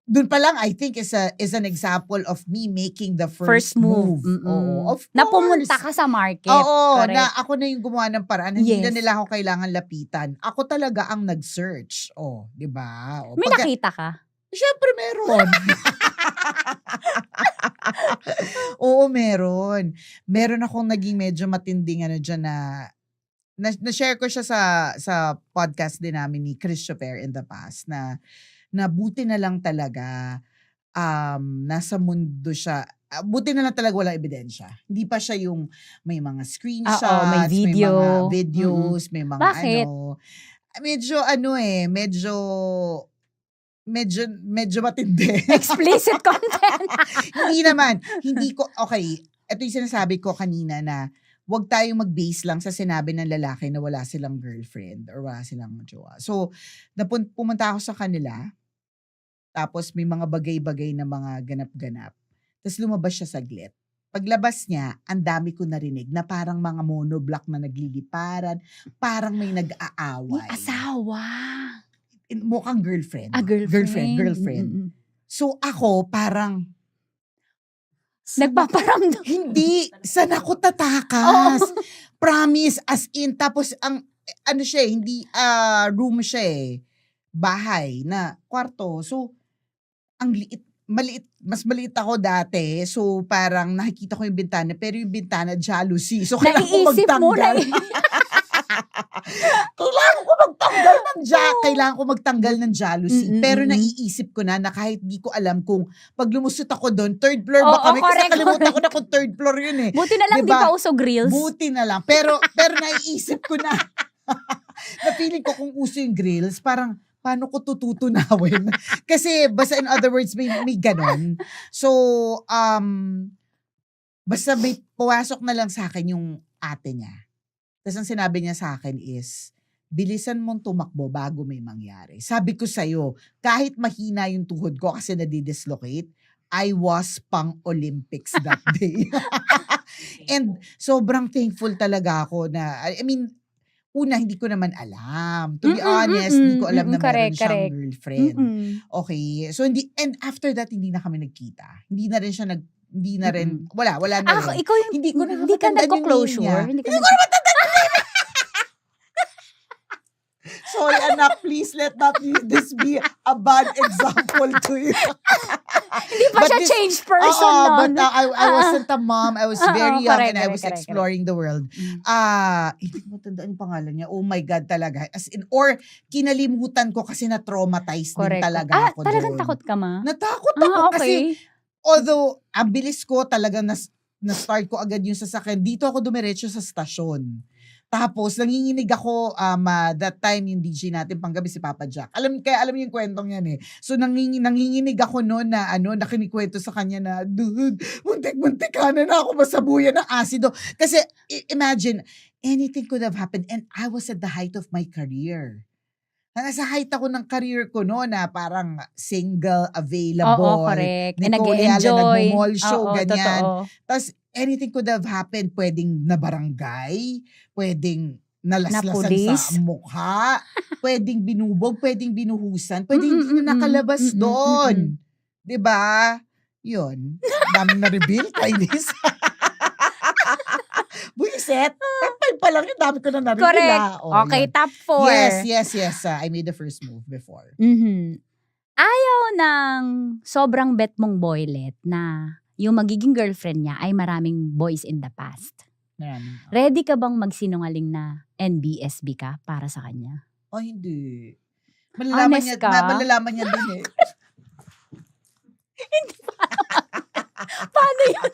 dun pa lang, I think, is an example of me making the first move. Oo, of course. Na pumunta ka sa market. Oo, Correct. na ako na yung gumawa ng paraan. Hindi na Yes. nila ako kailangan lapitan. Ako talaga ang nag-search. Oh, di ba? Oh, May nakita ka? Siyempre meron. Oo, meron. Meron akong naging medyo matinding dyan na-share ko siya sa podcast din namin ni Chris Chaper in the past na buti na lang talaga nasa mundo siya. Buti na lang talaga walang ebidensya. Hindi pa siya yung may mga screenshots, may video. may mga videos, may mga Bakit? medyo matindi. Explicit content. Hindi naman. Okay. Ito yung sinasabi ko kanina na huwag tayong mag-base lang sa sinabi ng lalaki na wala silang girlfriend or wala silang jowa. So, pumunta ako sa kanila. Tapos may mga bagay-bagay na mga ganap-ganap. Tapos lumabas siya saglit. Paglabas niya, ang dami ko narinig na parang mga monoblock na nagliliparan, parang may nag-aaway. May asawa. Mukhang girlfriend. Girlfriend. Girlfriend. So ako parang Nagpaparamdam. hindi, saan ako tatakas? Promise, as in, tapos ang, siya hindi, room siya bahay na kwarto. So, ang mas maliit ako dati. So, parang nakikita ko yung bintana, pero yung bintana, jealousy. So, kailangan ko Naiisip mo na magtanggal. Kailangan ko magtanggal ng jealousy. Pero naiisip ko na kahit di ko alam kung pag lumusot ako doon, third floor ba Oo, kami? Kasi correct, nakalimutan ko na kung third floor yun eh. Buti na lang Diba? di pa uso grills. Buti na lang. Pero naiisip ko na, na feeling ko kung uso yung grills, parang, paano ko tututunawin? Kasi, basta in other words, may ganon. So, basta may puwasok na lang sa akin yung ate niya. Tapos ang sinabi niya sa akin is, bilisan mong tumakbo bago may mangyari. Sabi ko sa'yo, kahit mahina yung tuhod ko kasi nadidislocate, I was pang Olympics that day. And sobrang thankful talaga ako na, una, hindi ko naman alam. To be honest, hindi ko alam na meron siyang girlfriend. Okay. So, and after that, hindi na kami nagkita. Hindi na rin siya wala na rin. Ikaw yung, Hindi ko na hindi ka matandaan yung nagko-closure. name niya. Hindi ko na matandaan yung name. Sorry, anak, please let not this be a bad example to you. Hindi pa siya changed person But nun. I wasn't a mom. I was very young correct, and I was correct. exploring the world. Hindi ko matandaan yung pangalan niya. Oh my God, talaga. As in, or kinalimutan ko kasi na-traumatized din talaga ako talagang doon. takot ka ma? Natakot ako kasi Okay. although ang bilis ko talaga na-start ko agad yung sasakyan, dito ako dumiretso sa stasyon. Tapos, nanginginig ako, that time yung DJ natin panggabi si Papa Jack. Alam mo yung kwentong yan eh. So, nanginginig ako noon na, nakinikwento sa kanya na, dude, muntik-muntik ka na ako masabuyan ng asido. Kasi, imagine, anything could have happened and I was at the height of my career. Nasa height ako ng career ko no na parang single, available. Oo, correct. Nicole Yala, Nag-e-enjoy. nagmo-mall show, Oo, ganyan. totoo. Tapos, anything could have happened. Pwedeng na barangay, pwedeng nalaslasan pulis? sa mukha, pwedeng binubog, pwedeng binuhusan, pwedeng hindi na nakalabas doon. 'Di ba? 'Yun. Dami na reveal, Kainis. Buiset. Top 5 pa lang yun, dami ko na na-reveal. Correct. Okay, yun. top 4. Yes. I made the first move before. Ayaw ng sobrang bet mong boylet na yung magiging girlfriend niya ay maraming boys in the past. Maraming. Ready ka bang magsinungaling na NBSB ka para sa kanya? Oh, hindi. Malalaman Honest niya, ka? malalaman niya din eh. Paano yun?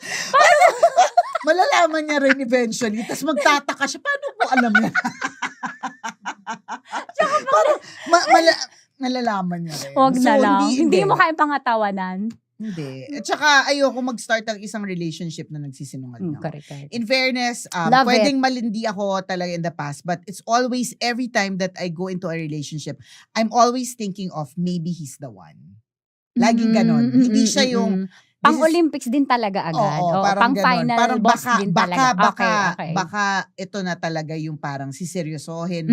Malalaman niya rin eventually. Tapos magtataka siya, paano mo alam yan? Parang, malalaman niya rin. Huwag na lang. Hindi hindi. mo kaya pangatawanan. Hindi. At saka, ayoko mag-start ng isang relationship na nagsisinungaling ako. Correct. In fairness, Love pwedeng malindi ako talaga in the past, but it's always, every time that I go into a relationship, I'm always thinking of maybe he's the one. Laging ganon. Hindi siya yung, Pang-Olympics din talaga agad. Oo, Oo, parang pang-final ganon. Parang boss din talaga. Okay. baka ito na talaga yung parang siseryosohin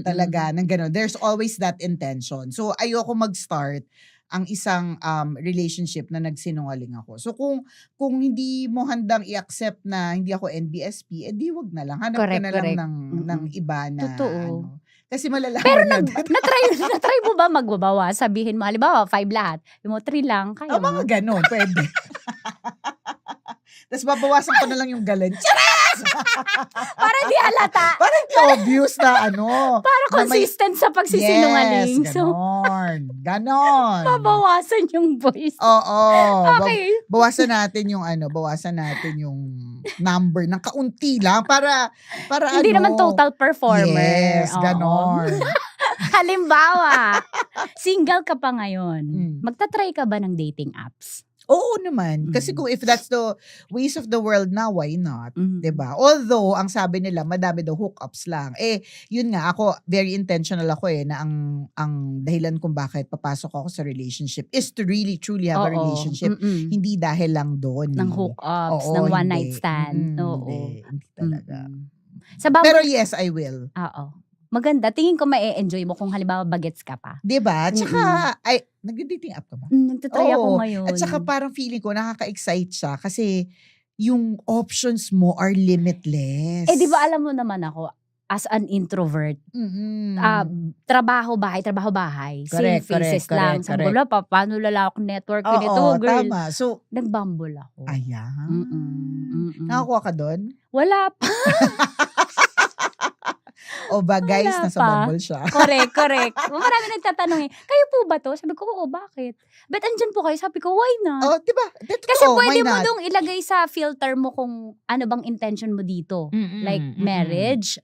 talaga ng ganon. There's always that intention. So, ayoko mag-start ang isang relationship na nagsinungaling ako. So, kung hindi mo handang i-accept na hindi ako NBSP, edi wag na lang. Hanap ka na lang ng iba na. Totoo. Kasi malalaman Pero na din. na-try mo ba magbabawa? Sabihin mo, halimbawa, 5 lahat. Yung mo, 3 lang. Kaya mo. Mga ganon, pwede. Tapos babawasan ko na lang yung galan. Charas! Para di halata. Parang di obvious na ano. Para consistent sa pagsisinungaling. Yes, ganon. Babawasan yung voice. Oo. Okay. Bawasan natin yung number ng kaunti lang para Hindi naman total performer. Yes, Oo. ganon. Halimbawa, single ka pa ngayon. Mm. Magta-try ka ba ng dating apps? Oo naman. Kasi kung if that's the ways of the world now, why not? Mhm. 'Di ba? Although, ang sabi nila, madami daw hookups lang. Yun nga, ako, very intentional ako na ang dahilan kung bakit papasok ako sa relationship is to really, truly have a relationship. Hindi dahil lang doon. Ng hookups, Oo, ng one hindi. night stand. Oo. Hindi talaga. Sa Bumble, Pero yes, I will. oo. Maganda. Tingin ko ma-enjoy mo kung halimbawa bagets ka pa. 'Di ba? Tsaka, nag-dating app ka ba? Nagtatry ako Oo. ngayon. At saka parang feeling ko, nakaka-excite siya kasi yung options mo are limitless. Di ba alam mo naman ako, as an introvert, trabaho, bahay. Same faces lang. Sabi ko, wala pa, paano lalaki network ko nito, Oo, girl? tama. So, Nag-Bumble ako. ayan. Nakakuha Nakakuha ka doon? Wala pa. O ba, guys, Wala nasa pa. Bumble siya. Correct. Marami nagtatanong kayo po ba to? Sabi ko, oo, bakit? But andyan po kayo? Sabi ko, why not? Oh, di ba? Kasi pwede mo dong ilagay sa filter mo kung ano bang intention mo dito. Like marriage,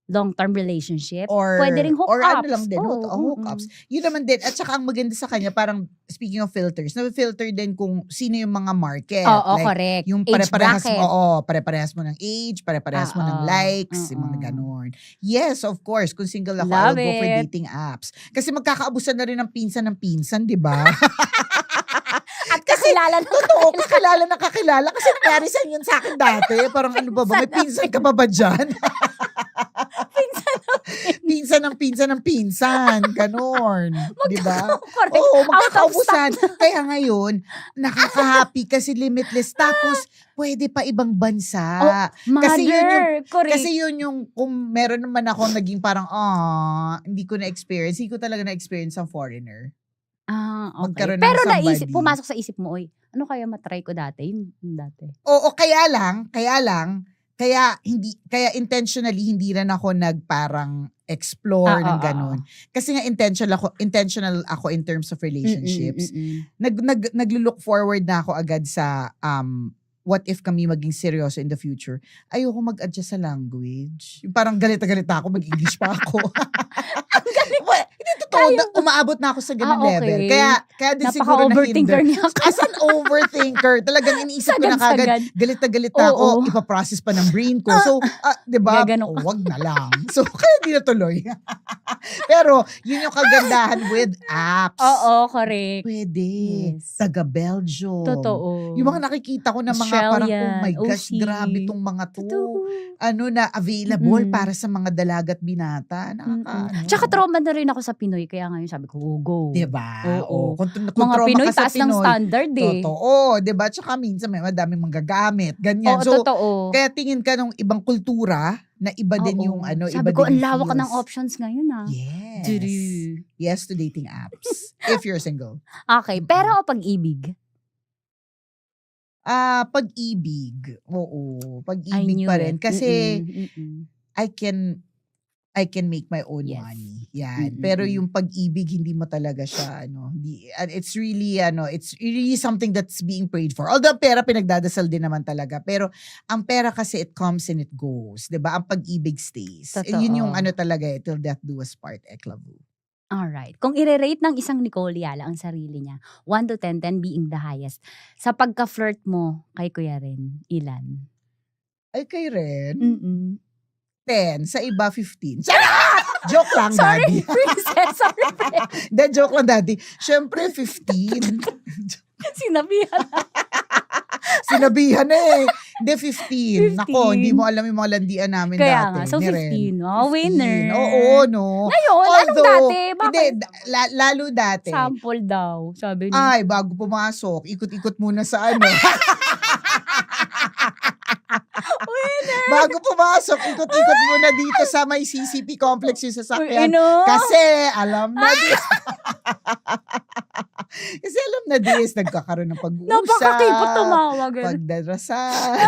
long-term relationship, Or, pwede ring hookups. Or ano lang din, Oo, hookups. Yun naman din. At saka ang maganda sa kanya, parang speaking of filters, na-filter din kung sino yung mga market. Oo, like, correct. yung Age pare-parehas bracket. mo, pare-parehas mo ng age, pare-parehas mo ng likes, yung Oo. mga ganon. Yes, of course. Kung single ako, Love I'll go for it. dating apps. Kasi magkakaabusan na rin ng pinsan, di ba? At kakilala na Totoo, kakilala. Kasi nangyari sa inyo sa akin dati. Parang ano ba may pinsan ka pa ba dyan? Pinsan ng pinsan. Ganon. Di ba? Correct. Oo, Out of magkakaubusan. Kaya ngayon, nakaka-happy kasi limitless. Tapos, pwede pa ibang bansa. Mother, correct. Kasi yun yung, kung meron naman ako naging parang, hindi ko na-experience. Hindi ko talaga na-experience ang foreigner. Okay. Magkaroon ng Pero somebody. pumasok sa isip mo, ano kaya matry ko dati? Yung dati. Oo, kaya intentionally hindi rin ako nagparang explore ng ganun. Kasi nga intentional ako in terms of relationships. Naglo-look forward na ako agad sa what if kami maging seryoso in the future. Ayoko mag-adjust sa language. Yung parang galit ako, mag-English pa ako. Hindi totoo, umaabot na ako sa ganung level. Kaya din siguro Napaka-overthinker niya ako. As an overthinker, talagang iniisip ko na kagad, galit na ako, ipaprocess pa ng brain ko. So, di ba? Wag na lang. So, kaya di natuloy. Pero, yun yung kagandahan with apps. Oo, correct. Pwede. Yes. Taga-Belgium. Totoo. Yung mga nakikita ko na mga parang, oh Australian, my gosh, OC. grabe tong mga to. Totoo. Na available Mm-mm. para sa mga dalaga at binata. Tsaka trauma na rin ako sa Pinoy, kaya ngayon sabi ko, go. Diba? Oo. Kung Mga trauma Pinoy, ka sa taas ng Pinoy, standard eh. totoo. Diba? Tsaka minsan may madaming manggagamit. Ganyan. Oo, So, totoo. kaya tingin ka ng ibang kultura na iba din yung Oo. iba Sabi ko, din ang yung lawak feels. ng options ngayon ah. Yes. Duru. Yes to dating apps. If you're single. Okay, pero o pag-ibig? Pag-ibig. Oo. I Pag-ibig knew pa rin. it. Kasi Mm-mm. I can make my own Yes. money. Yan. Mm-mm. Pero yung pag-ibig, hindi mo talaga siya, it's really something that's being prayed for. Although pera, pinagdadasal din naman talaga. Pero ang pera kasi, it comes and it goes. 'Di ba? Ang pag-ibig stays. Totoo. Yun yung talaga, till death do us part, eklavu. Alright. Kung i-rate ng isang Nicole Yala ang sarili niya, 1 to 10, 10 being the highest, sa pagka-flirt mo kay Kuya Ren, ilan? Ay, kay Ren, Mm-mm. 10. Sa iba, 15. Charot! Joke lang, Sorry, Daddy. princess. Sorry, Hindi, joke lang, Daddy. Siyempre, 15. sinabihan. Sinabihan na eh. Hindi, 15. 15. Nako, hindi mo alam yung mga landian namin Kaya dati. nga, so ni Ren. 15. Oh, winner. Oo, no. Ngayon, anong dati? Hindi, Bakit? lalo dati. Sample daw, sabi niya. Ay, bago pumasok, ikot-ikot muna sa Bago pumasok, ikot-ikot muna dito sa may CCP complex yung sasakyan. Kasi, alam na this. Kasi alam na this, nagkakaroon ng pag-uusap. Napakakipot tumawag. Pagdarasal.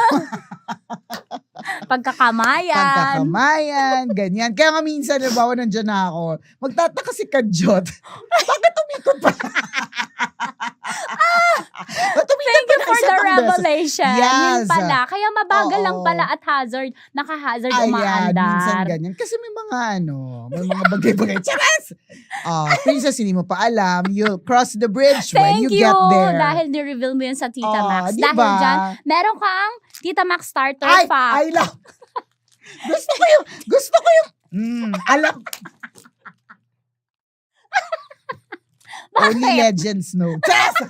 Pagkakamayan. Ganyan. Kaya nga minsan, nabawa nandiyan na ako, magtataka si Kadjot. Bakit umikot pa? Thank you for the revelation. Yes. Yun pala. Kaya mabagal lang Oo. pala at hazard. Naka-hazard Ayan, umaandar. minsan ganyan. Kasi may mga bagay-bagay. Charas! Princess, hindi mo pa alam. You'll cross the bridge when Thank you get there. Dahil ni-reveal mo yun sa Tita Max. diba? Dahil dyan, meron kang Tita Max starter fact. I love. Gusto ko yung, alam. Only legends know. Charas!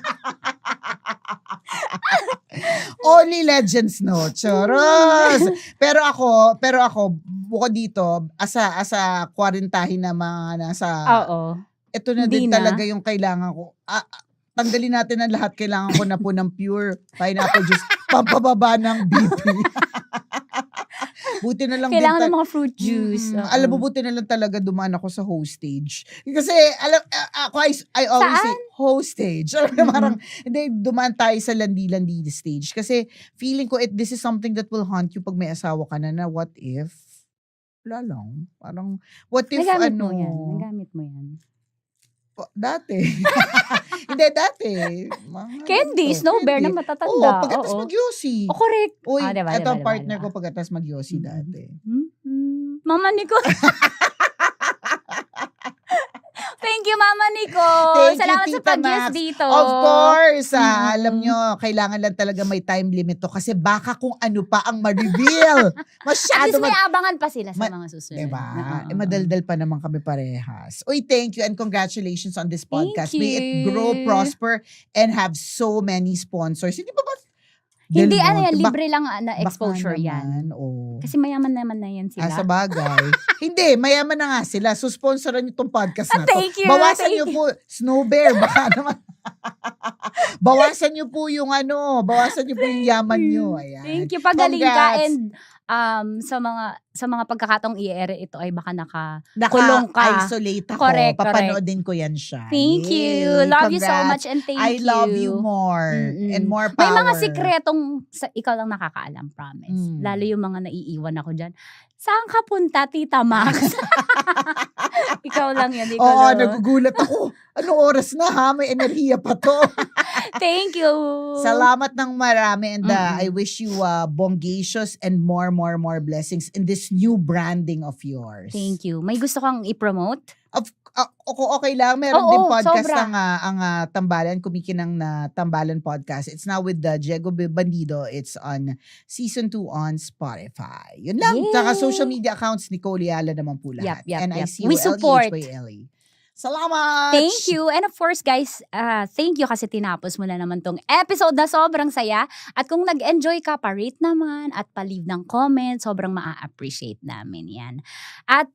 Only legends know. Choros! Pero ako, bukod dito, asa kwarintahin na mga nasa, Oo. ito na Hindi din na. talaga yung kailangan ko. Tanggalin natin ang lahat. Kailangan ko na po ng pure pineapple juice. Pampababa ng BP. Buti na lang Kailangan din ng mga fruit juice. Oo. alam mo, buti na lang talaga dumaan ako sa hostage. Kasi, I always say, hostage. Parang, hindi, dumaan tayo sa landi-landi stage. Kasi, feeling ko, this is something that will haunt you pag may asawa ka na what if, wala lang. Parang, what if, Nagamit mo yan. Dati. Hindi, dati. Candy, Snow Bear na matatanda. Oo, pagkatas mag-yosi. Correct. Uy, diba, ito ang diba, partner diba. ko pagkatas mag-yosi dati. Mama Nicole. Thank you, Mama Nicole. Thank you, Salamat sa Tita pag-guest Max. dito. Of course. Alam nyo, kailangan lang talaga may time limit to kasi baka kung ano pa ang ma-reveal. At Masyado least may abangan pa sila sa mga susunod. Diba? Madaldal pa naman kami parehas. Uy, thank you and congratulations on this podcast. Thank May it you. grow, prosper, and have so many sponsors. Hindi ba Hindi, Del Monte, libre lang na baka exposure yan. naman, oo. Kasi mayaman naman na yan sila. Sa bagay. Hindi, mayaman na nga sila. So, sponsoran nyo itong podcast na to. Thank you. Bawasan nyo po, Snow Bear, baka naman. Bawasan nyo po yung yaman nyo. Ayan. Thank you. Pagaling ka Congrats. and sa mga pagkakataong i-air ito ay baka nakakulong ka. Naka-isolate ako. Correct, Papanoodin ko yan siya. Thank you. Yay. Love you so Congrats. much and thank you. I love you more. And more power. May mga sikretong ikaw lang nakakaalam, promise. Mm. Lalo yung mga naiiwan ako dyan. Saan ka punta, Tita Max? Ikaw lang yan. Ikaw Oo, lang. nagugulat ako. Anong oras na ha? May enerhiya pa to. Thank you. Salamat ng marami and I wish you bongacious and more blessings in this new branding of yours. Thank you. May gusto kang i-promote? Okay lang. Meron Oo, din podcast sobra. ang Tambalan, Kumikinang na Tambalan podcast. It's now with Diego Bandido. It's on season 2 on Spotify. Yun lang. Yay! Saka social media accounts, Nicole Yala naman po lahat. Yep. NICOLEHYLE. We support. Salamat! Thank you. And of course, guys, thank you kasi tinapos mo na naman tong episode na sobrang saya. At kung nag-enjoy ka, pa-rate naman at pa-leave ng comment. Sobrang maa-appreciate namin yan. At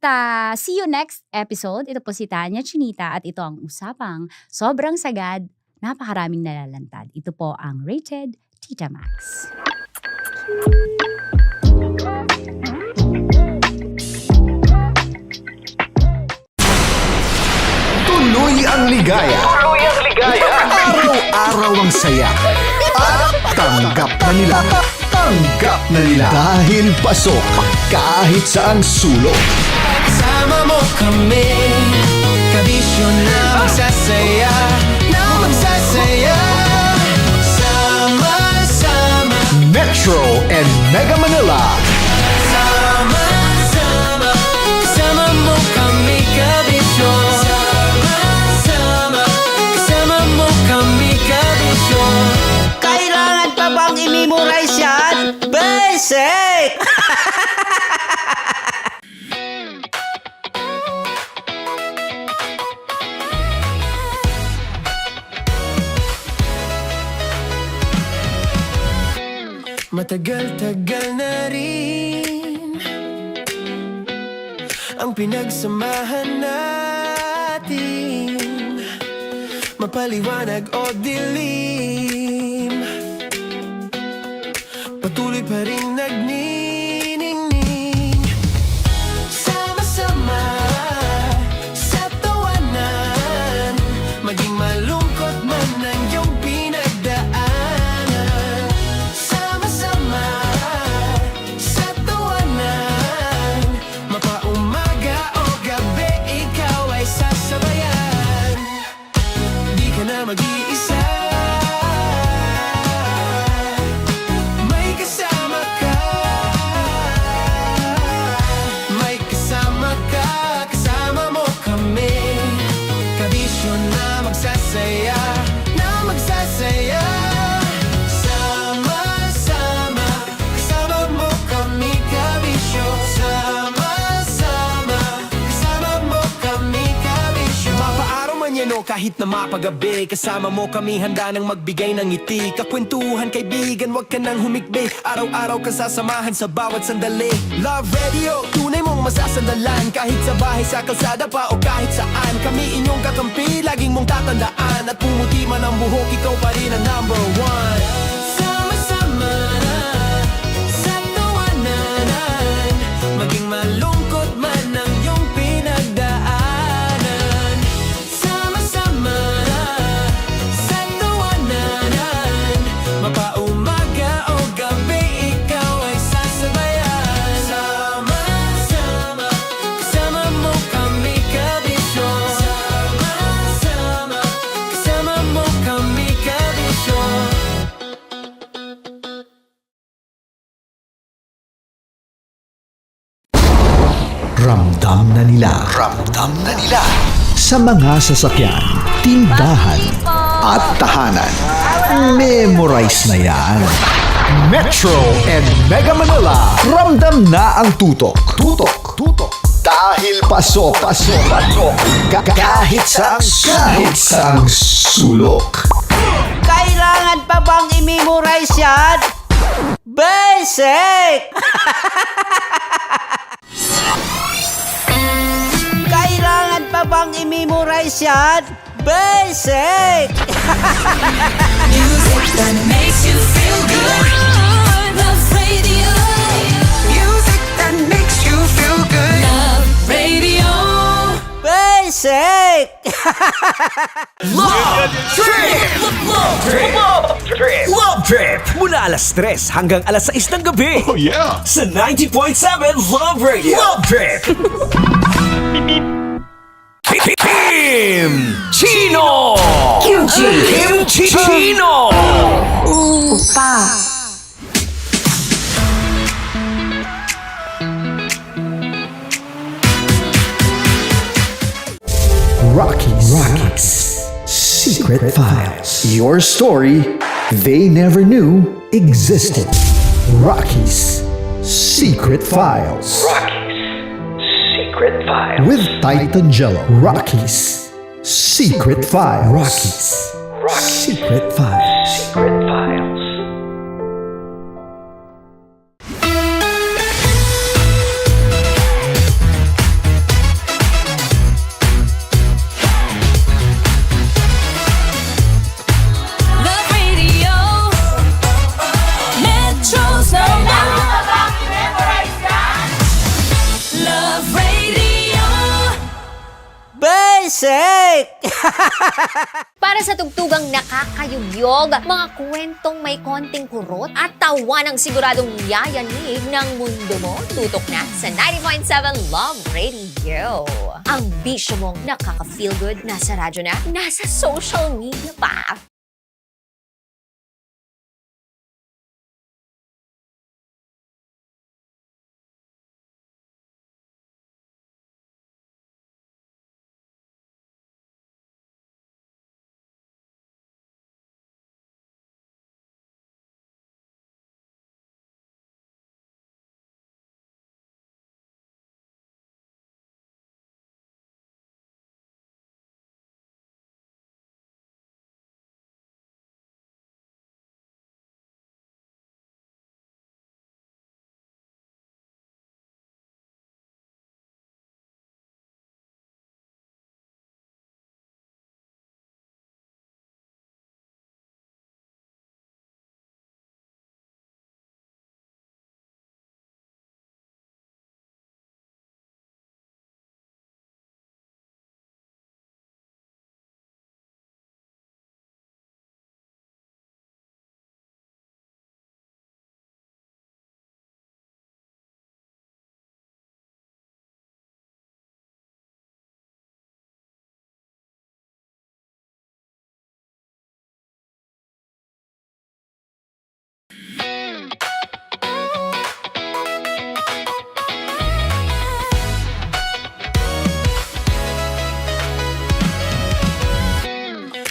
see you next episode. Ito po si Tanya Chinita at ito ang usapang sobrang sagad, napakaraming nalalantad. Ito po ang Rated Tita Max. Tuloy ang ligaya. Araw-araw ang saya. At tanggap na nila. Tanggap na nila. Dahil pasok kahit saang sulok. Sama mo kami, kabisyo na magsasaya, na magsasaya. Sama-sama, Metro and Mega Manila. sama-sama, kasama mo kami, kabisyo. Sama-sama, kasama mo kami, kabisyo. Kailangan pa bang i-memorize yan? Basic! Matagal-tagal na rin ang pinagsamahan natin, mapaliwanag o dilim, patuloy pa rin nagniningning. Sama-sama sa tawanan, maging malungkot man ang iyong pinagdaanan. Sama-sama sa tawanan, mapaumaga o gabi, ikaw ay sasabayan. Di ka na mag-iisa, may kasama ka. May kasama ka, kasama mo kami, kabisyo na magsasaya, na magsasaya. Sama-sama, kasama mo kami, kabisyo. Sama-sama, kasama mo kami, kabisyo. Mapaaraw man yan o kahit na mapagabi, kasama mo kami, handa nang magbigay ng ngiti. Kakwentuhan, kaibigan, wag ka nang humikbi. Araw-araw ka sasamahan sa bawat sandali. Love Radio, tunay mong masasandalan. Kahit sa bahay, sa kalsada pa o kahit saan, kami inyong kakampi, laging mong tatandaan. At pumuti man ang buhok, ikaw pa rin ang number one. Sama-sama sa tawanan, maging malungkot man ang iyong pinagdaanan. Sama-sama sa tawanan, mapaumaga o gabi, ikaw ay sasabayan. Sama-sama, kasama mo kami, kabisyo. Sama-sama, kasama mo kami, kabisyo. Ramdam na nila. Ramdam na nila. Sa mga sasakyan, tindahan, at tahanan. Memorize na yan. Metro and Mega Manila. Ramdam na ang tutok. Tutok. Tutok. Dahil pasok. Pasok. Pasok. Kahit saang sulok. Kailangan pa bang i-memorize yan? Basic! Kailangan pa bang i-memorize yan? Basic! Music that makes you feel good. Love Radio. Music that makes you feel good. Love Radio. Basic! Love Trip! Love Trip! Love Trip! Mula alas 3 hanggang alas 6 ng gabi. Oh yeah! Sa 90.7 Love Radio. Love Trip! Kim Chino! Kim Chino! Rockies. Secret Files. Your story they never knew existed. Rockies. Secret Files. Secret Files. With Titan Jello. Rockies. Secret Files. Rockies Secret Files. Love Radio. Metro's number. Love Radio. Basic! Para sa tugtugang nakakayugyog, mga kwentong may konting kurot at tawa ng siguradong yayanig ng mundo mo, tutok na sa 90.7 Love Radio. Ang bisyo mong nakaka-feel good, nasa radyo na, nasa social media pa.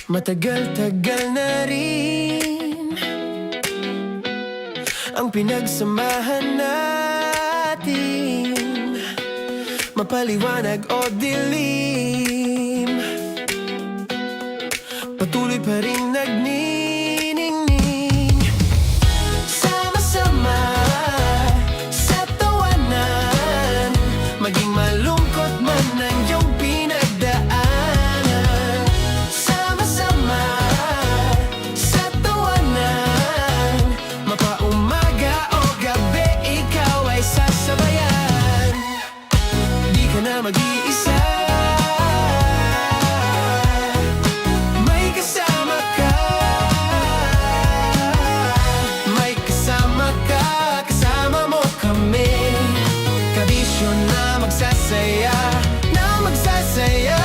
Matagal-tagal na rin ang pinagsamahan natin, mapaliwanag o dilim, patuloy pa rin nagniningning. Sama-sama sa tawanan, maging malungkot man ang iyong pinagdaanan. Sama-sama sa tawanan, mapaumaga o gabi, ikaw ay sasabayan. Di ka na mag-iisa, may kasama ka. May kasama ka, kasama mo kami. Kabisyo na magsasaya, na magsasaya.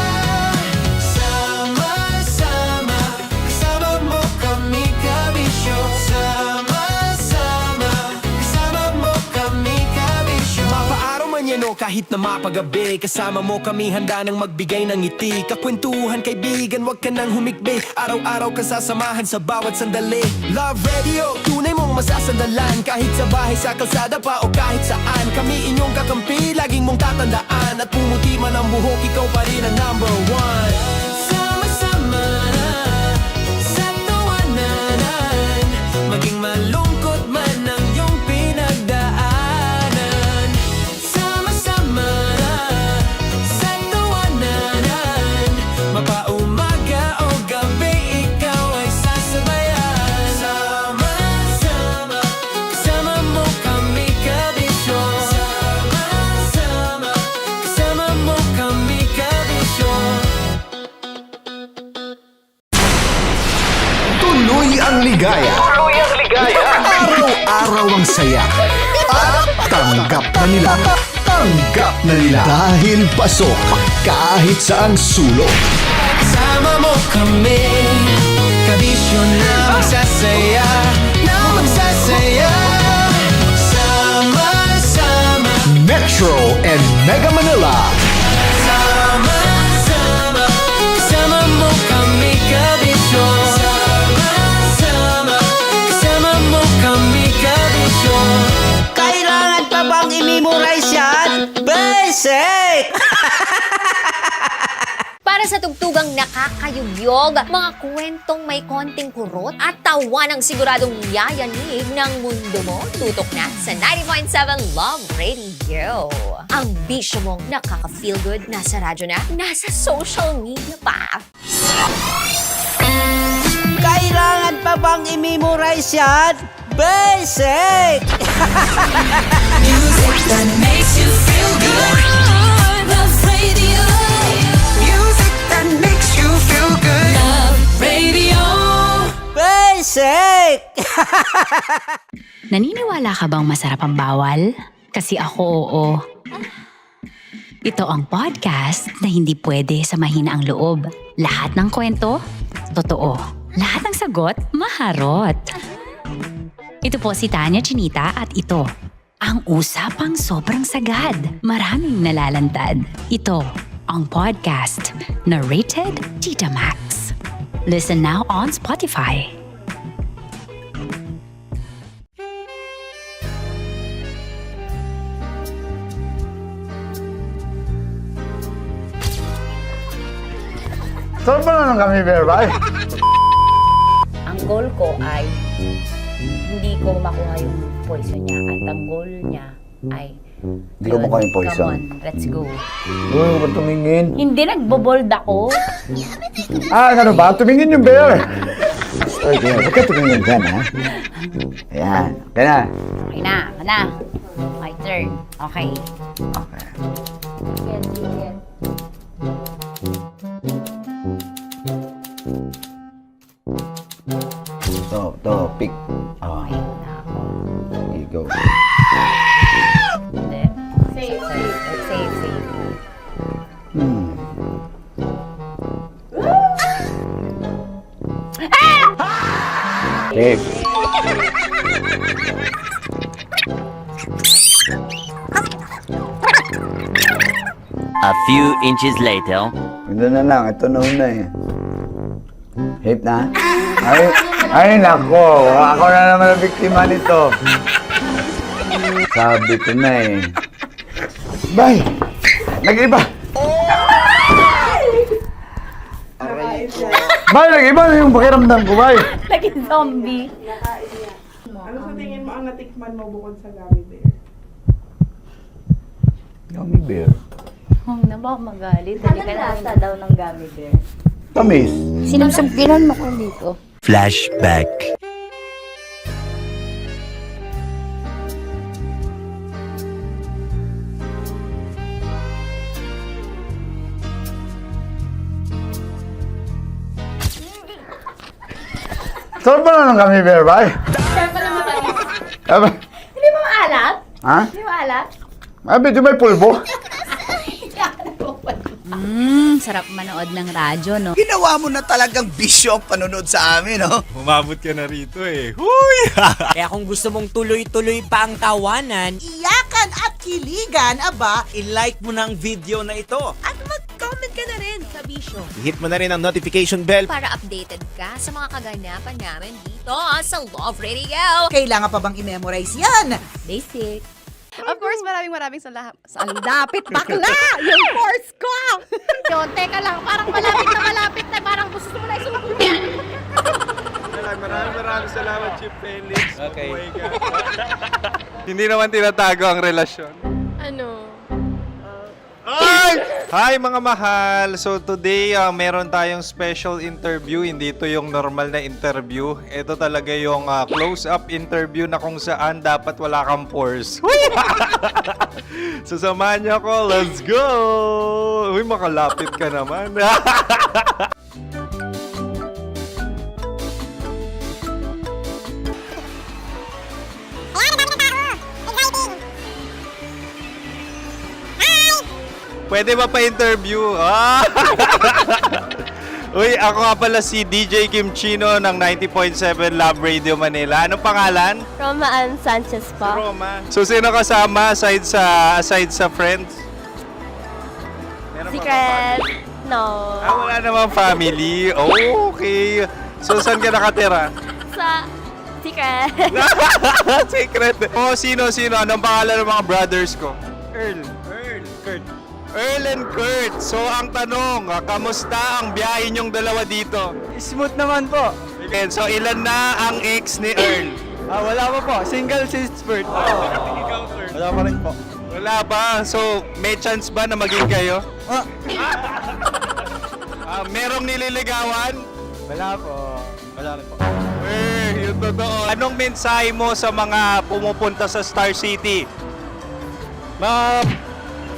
Sama-sama, kasama mo kami, kabisyo. Sama-sama, kasama mo kami, kabisyo. Mapaaraw man yan o kahit na mapagabi, kasama mo kami, handa nang magbigay ng ngiti. Kakwentuhan, kaibigan, wag ka nang humikbi. Araw-araw ka sasamahan sa bawat sandali. Love Radio, tunay mong masasandalan. Kahit sa bahay, sa kalsada pa o kahit saan, kami inyong kakampi, laging mong tatandaan. At pumuti man ang buhok, ikaw pa rin ang number one. Sama-sama sa tawanan, maging malungkot man ang iyong pinagdaanan. Sama-sama sa tawanan, mapaumaga o gabi, ikaw ay sasabayan. Sama-sama, kasama mo kami, kabisyo. Sama-sama, kasama mo kami, kabisyo. Tuloy ang ligaya. Araw-araw ang saya. At tanggap na nila. Tanggap na nila. Dahil pasok kahit saang sulok. Kasama mo kami, kabisyo na magsasaya, na magsasaya. Sama-sama, Metro and Mega Manila. sama-sama, kasama mo kami, kabisyo. Sama-sama, kasama mo kami, kabisyo. Kailangan pa bang i-memorize yan? Basic! Para Para sa tugtugang nakakayugyog, mga kwentong may konting kurot at tawa ng siguradong yayanig ng mundo mo, tutok na sa 90.7 Love Radio. Ang bisyo mong nakaka-feel good, nasa radyo na, nasa social media pa. Kailangan pa bang i-memorize yan? Basic! Music that makes you feel good. Love Radio. Music that makes you feel good. Love Radio. Basic! Naniniwala ka bang masarap ang bawal? Kasi ako oo. Ito ang podcast na hindi pwede sa mahina ang loob. Lahat ng kwento, totoo. Lahat ng sagot, maharot. Ito po si Tanya Chinita at ito, ang usapang sobrang sagad. Maraming nalalantad. Ito, ang podcast na Rated Tita Max. Listen now on Spotify. Saan ba na kami, Berbay? Ang goal ko ay hindi ko makuha yung poison niya at ang goal niya ay Hindi ko makuha yung poison. Come on, let's go. Uy, huwag ka tumingin. Hindi nagbobold ako. Ano ba? Tumingin yung bear. Oy, bear, huwag ka tumingin dyan, ha? Ayan, okay na. Okay na, okay na. My turn. Okay. Okay. Again, again. To, pick. Oh, Okay na ako. here you go. Hindi. Save, save. Let's save, save. Save. A few inches later. Ito na lang, ito na una eh. Hip na? Ay, nako. Ako na naman ang biktima nito. Sabi ko na eh. Bay! Nag-iba! Bay, nag-iba na yung pakiramdam ko, bay! Naging zombie. Ano sa tingin mo ang natikman mo bukod sa gummy bear? Gummy bear. Huwag na ba magalit? Hindi ka lasa daw ng gummy bear. Tamis. Sinusumpinan mo ko dito. Flashback. Saan ba na ng gummy bear, bay? Hindi mo maalat? Ha? Hindi mo maalat? Abi, di may pulbo? Sarap manood ng radyo, no? Ginawa mo na talagang bisyo ang panonood sa amin, no? Umabot ka na rito eh. Huy! Kaya kung gusto mong tuloy-tuloy pa ang tawanan, Iyakan at kiligan, aba, I-like mo na ang video na ito. At mag-comment ka na rin sa bisyo I-hit mo na rin ang notification bell. para updated ka sa mga kaganapan namin dito sa Love Radio. kailangan pa bang i-memorize yan? Basic. Of course, maraming salamat. Ang lapit bakla! Yung course ko! Yun, teka lang, parang malapit na, parang gusto mo na isumpin. Maraming salamat, Chief Felix. Okay. Oh my God. Hindi naman tinatago ang relasyon. Ano? Ay! Hi mga mahal! So today, meron tayong special interview. Hindi ito yung normal na interview. Ito talaga yung close-up interview na kung saan dapat wala kang pores. So samahan niyo ako. Let's go! Uy, makalapit ka naman. Pwede ba pa-interview? Ah! Uy, ako nga pala si DJ Kim Chino ng 90.7 Love Radio Manila. Anong pangalan? Roma Ann Sanchez po. Roma. So, sino kasama aside sa friends? Meron ba Secret. No. wala namang family. Oh, okay. So, saan ka nakatira? Sa secret. Secret. Oh, sino? Anong pangalan ng mga brothers ko? Earl. Kurt. Earl and Kurt. So ang tanong, kamusta ang biyahe niyong dalawa dito? Smooth naman po. And so ilan na ang ex ni Earl? Wala pa po. Single since birth. Wala pa rin po. Wala pa. So may chance ba na maging kayo? Merong nililigawan? Wala po. Wala rin po. Yung totoo. Anong mensahe mo sa mga pumupunta sa Star City?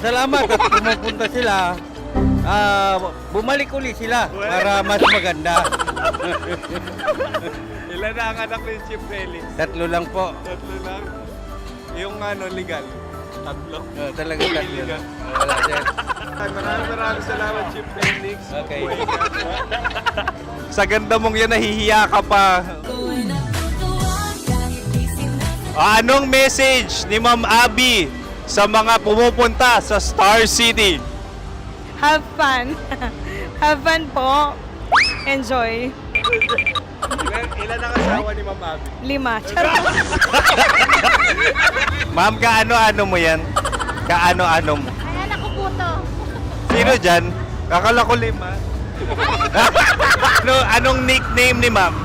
Salamat at pumupunta sila. Bumalik uli sila para mas maganda. Ilan na ang anak ni Chief Felix? 3 lang po. 3 lang? Yung legal? 3? Talaga 3. Wala sir. Maraming salamat, Chief Felix. Okay. Sa ganda mong yan, nahihiya ka pa. Anong message ni Ma'am Abby sa mga pumupunta sa Star City? Have fun. Have fun po. Enjoy. Ilan ang asawa ni Ma'am Abby? 5. Charot. Ma'am, kaano-ano mo yan? Kaano-ano mo? Ay, anak ko po to. Sino dyan? Kakala ko 5. Anong nickname ni Ma'am?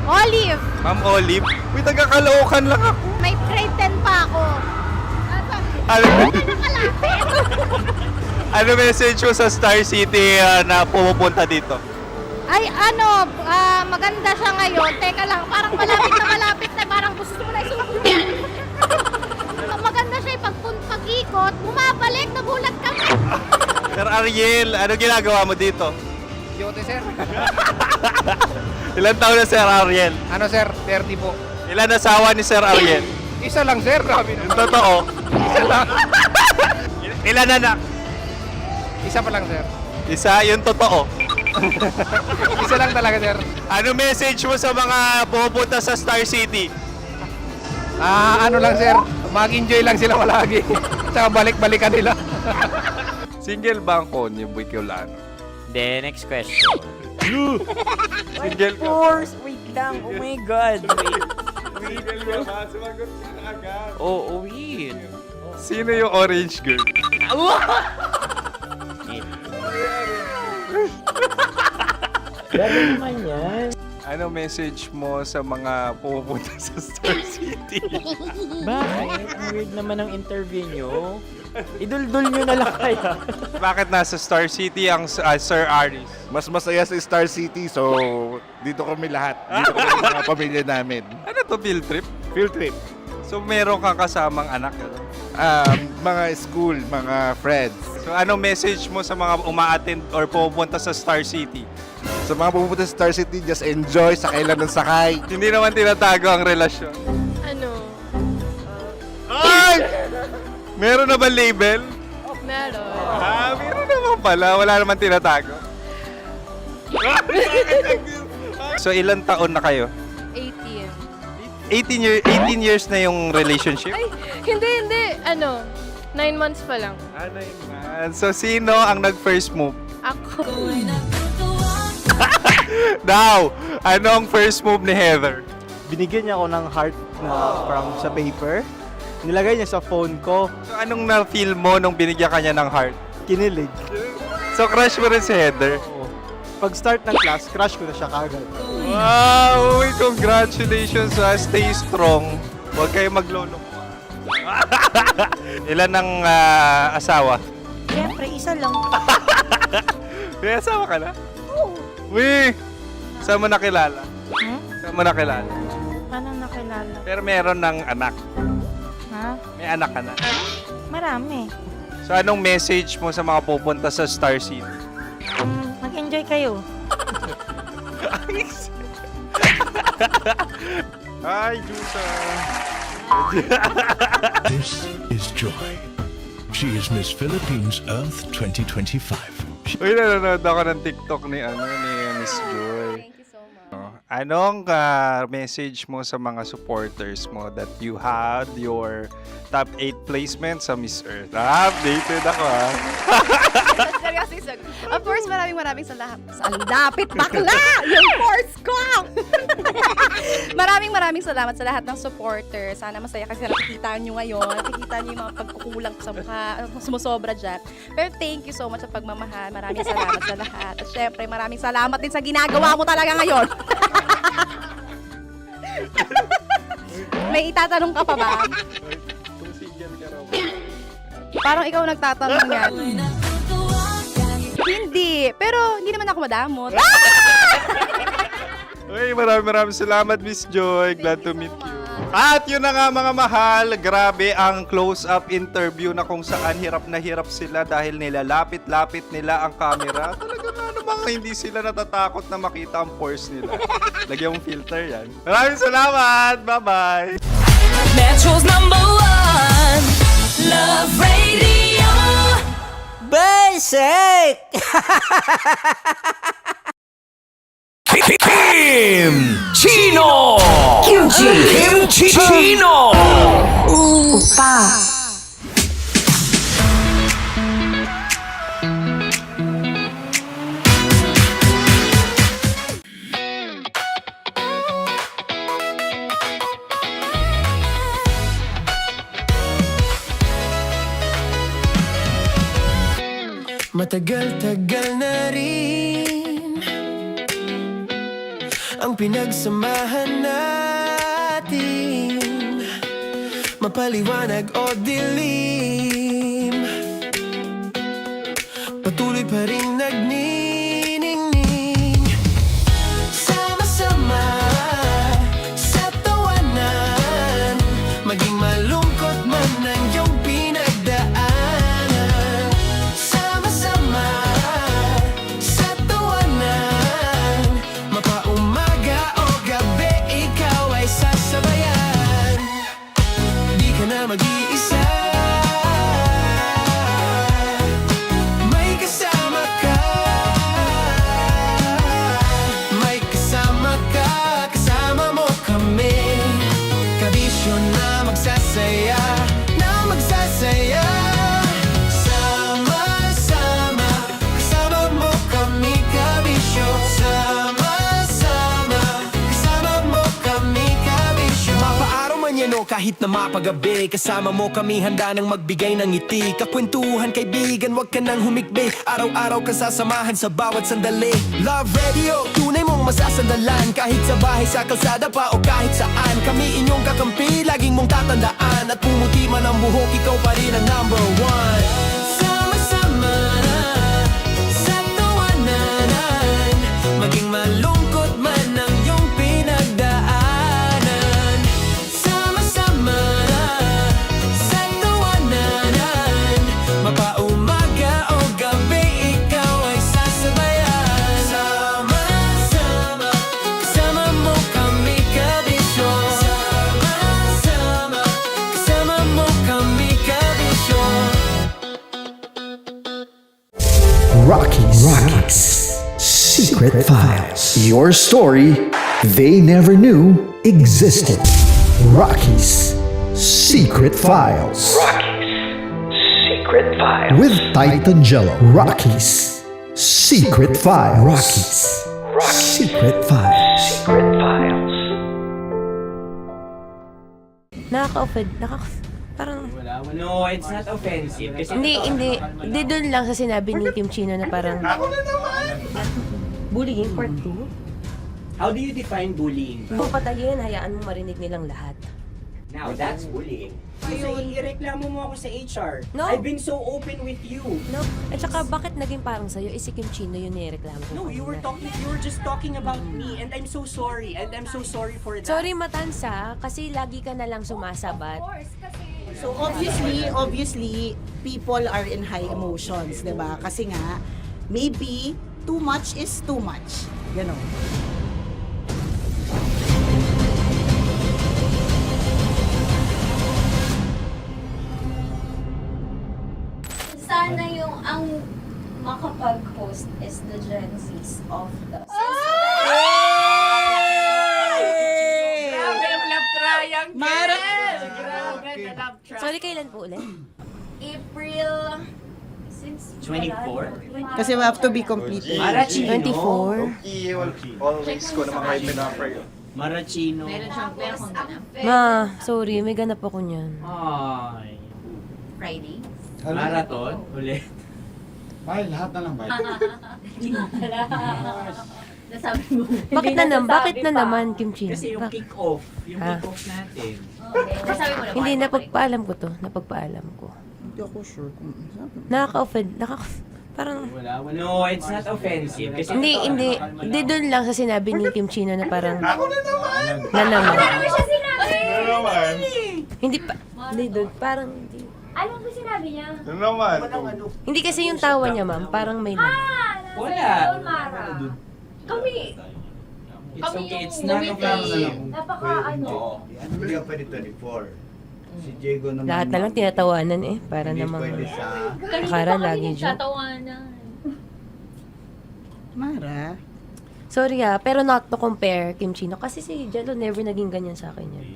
Olive. Ma'am Olive? Uy, taga-Caloocan lang ako. May grade 10 pa ako. Ano, Nakalapit. ano message mo sa Star City na pumupunta dito? Ay, maganda siya ngayon. Teka lang, parang malapit na. Parang gusto mo na isusunod. Maganda siya pag-ikot, bumabalik, nagulat ka. Sir Ariel, ano ginagawa mo dito? Yote sir. Ilan taon na Sir Ariel? Ano sir? 30 po. Ilan asawa ni Sir Ariel? Isa lang sir. Grabe Yung totoo. Isa lang. Ilan anak? Isa pa lang sir. Isa, yung totoo. Isa lang talaga sir. Ano message mo sa mga pumupunta sa Star City? Ano lang sir. Mag-enjoy lang sila palagi. Tsaka balik-balikan nila. Single ba ang Connie Bicolano? Then, next question. Single ka? Wait lang. Oh my God. Single ka ba? Sumagot ka na agad. Oh, wait. Sino yung orange girl? Gano'n naman yan. Ano message mo sa mga pumupunta sa Star City? Bakit? Ang weird naman ang interview nyo. Idul-dul nyo na lang kaya. Bakit nasa Star City ang Sir Aris? Mas masaya sa Star City, so dito kami lahat. Dito kami mga pamilya namin. Ano to, field trip? Field trip. So meron kang kasamang anak? Ano? Mga school, mga friends. So ano message mo sa mga uma-attend or pupunta sa Star City? Sa mga pupunta sa Star City, just enjoy, sakay lang ng sakay. Hindi naman tinatago ang relasyon. Ano? Ay! Meron na ba label? Meron. Meron naman pala. Wala naman tinatago. So ilan taon na kayo? 18. 18 years na yung relationship? Ay, hindi. 9 months pa lang. Ano yun? So sino ang nag-first move? Ako. Now, anong first move ni Heather? Binigyan niya ako ng heart na from sa paper. Nilagay niya sa phone ko. So anong na-feel mo nung binigyan ka niya ng heart? Kinilig. So crush mo rin si Heather? Pag start ng class, crush ko na siya kagad. Wow! Uy, congratulations! Stay strong. Huwag kayo maglolo. Ilan ang asawa? Siyempre, isa lang. May asawa ka na? Oo. Uy! Saan mo nakilala? Saan mo nakilala? Paano nakilala? Pero meron ng anak. Ha? May anak ka na. Marami. So anong message mo sa mga pupunta sa Star City? Mag-enjoy kayo. Hi, Jusa! This is Joy. She is Miss Philippines Earth 2025. Uy, nanonood ako ng TikTok ni Miss Joy. Thank you so much. Anong message mo sa mga supporters mo that you had your top 8 placement sa Miss Earth? Updated ako Seryoso. Of course, maraming salamat. Ang dapit bakla! Yung course ko! maraming salamat sa lahat ng supporters. Sana masaya kasi nakikita nyo ngayon. Nakikita nyo yung mga pagkukulang ko sa mukha. Sumusobra dyan. Pero thank you so much sa pagmamahal. Maraming salamat sa lahat. At syempre, maraming salamat din sa ginagawa mo talaga ngayon. May itatanong ka pa ba? Parang ikaw nagtatanong yan. Hindi. Pero hindi naman ako madamot. Uy, maraming salamat, Miss Joy. Glad to meet you. At yun na nga mga mahal, grabe ang close-up interview na kung saan hirap na hirap sila dahil nilalapit-lapit nila ang camera. Talaga nga namang hindi sila natatakot na makita ang pores nila. Lagyan mong filter yan. Maraming salamat! Bye-bye! Metro's #1 Love Radio. Basic! Kim Chino! Kim Chino! Upa. Matagal-tagal na rin ang pinagsamahan natin, mapaliwanag o dilim, patuloy pa rin nagniningning. Sama-sama sa tawanan, maging malungkot man ang iyong pinagdaanan. Sama-sama sa tawanan, mapaumaga o gabi, ikaw ay sasabayan. Di ka na mag-iisa, may kasama ka. May kasama ka, kasama mo kami. Kabisyo na magsasaya, na magsasaya. Sama-sama, kasama mo kami, kabisyo. Sama-sama, kasama mo kami, kabisyo. Mapaaraw man yan o kahit na mapagabi, kasama mo kami, handa nang magbigay ng ngiti. Kakwentuhan, kaibigan, wag ka nang humikbi. Araw-araw ka sasamahan sa bawat sandali. Love Radio, tunay mong masasandalan. Kahit sa bahay, sa kalsada pa o kahit saan, kami inyong kakampi, laging mong tatandaan. At pumuti man ang buhok, ikaw pa rin ang #1. Sama-sama sa tawanan, maging malungkot man ang iyong pinagdaanan. Sama-sama sa tawanan, mapaumaga o gabi, ikaw ay sasabayan. Sama-sama, kasama mo kami, kabisyo. Sama-sama, kasama mo kami, kabisyo. Rockies. Secret Files. Your story they never knew existed. Rockies. Secret Files. Secret Files. With Titan Jello. Rockies. Secret Files. Rockies. Secret Files. Secret Files. Nakaka-offend. Parang... No, it's not offensive. Hindi doon lang sa sinabi ni Kim Chino na parang... Bullying, part 2. How do you define bullying? Kung patayin, hayaan mo marinig nilang lahat. Now, that's bullying. So, ireklamo mo ako sa HR. No. I've been so open with you. No? At saka, bakit naging parang sa'yo? Si Kim Chino yung nireklamo ko. No, you were just talking about me, and I'm so sorry. And I'm so sorry for that. Sorry, Matansa, kasi lagi ka na lang sumasabat. So obviously, people are in high emotions, 'di ba? Kasi nga maybe too much is too much. Ganon. Sana yung ang makapag-host is the Gen Zs of the Sorry, kailan po ulit? April... Since 24? Kasi we have to be completed. Marachino. 24? Always ko naman kayo pinapray. Marachino. meron akong ganap. Ma, sorry, may ganap ako niyan. Ay. Friday. Marathon? Ulit. Nasabi mo. Bakit na naman, Kim Chin? Kasi yung kick-off. Yung Ah. kick-off natin. Nasabi mo na. Hindi, napagpaalam ko to. Napagpaalam ko. Hindi ako sure kung Nakaka-offend. Parang... Wala. No, it's not offensive. Kasi Hindi doon lang sa sinabi ni Kim Chino na parang... Ako na naman. Hindi doon, parang hindi. Anong ba sinabi niya? Ano naman? Hindi kasi yung tawa niya, ma'am, parang may lang. Wala. Mara. Kami. It's Kami okay. It's yung not ngumiti. offensive. Napaka ano. Hindi ka pwede 24. Si Diego naman. Lahat na lang tinatawanan eh, para Hindi namang... pwede sa... Kanina Akala pa kami lagi joke. nagtatawanan. Mara. Sorry pero not to compare, Kim Chino. Kasi si Jello never naging ganyan sa akin yan.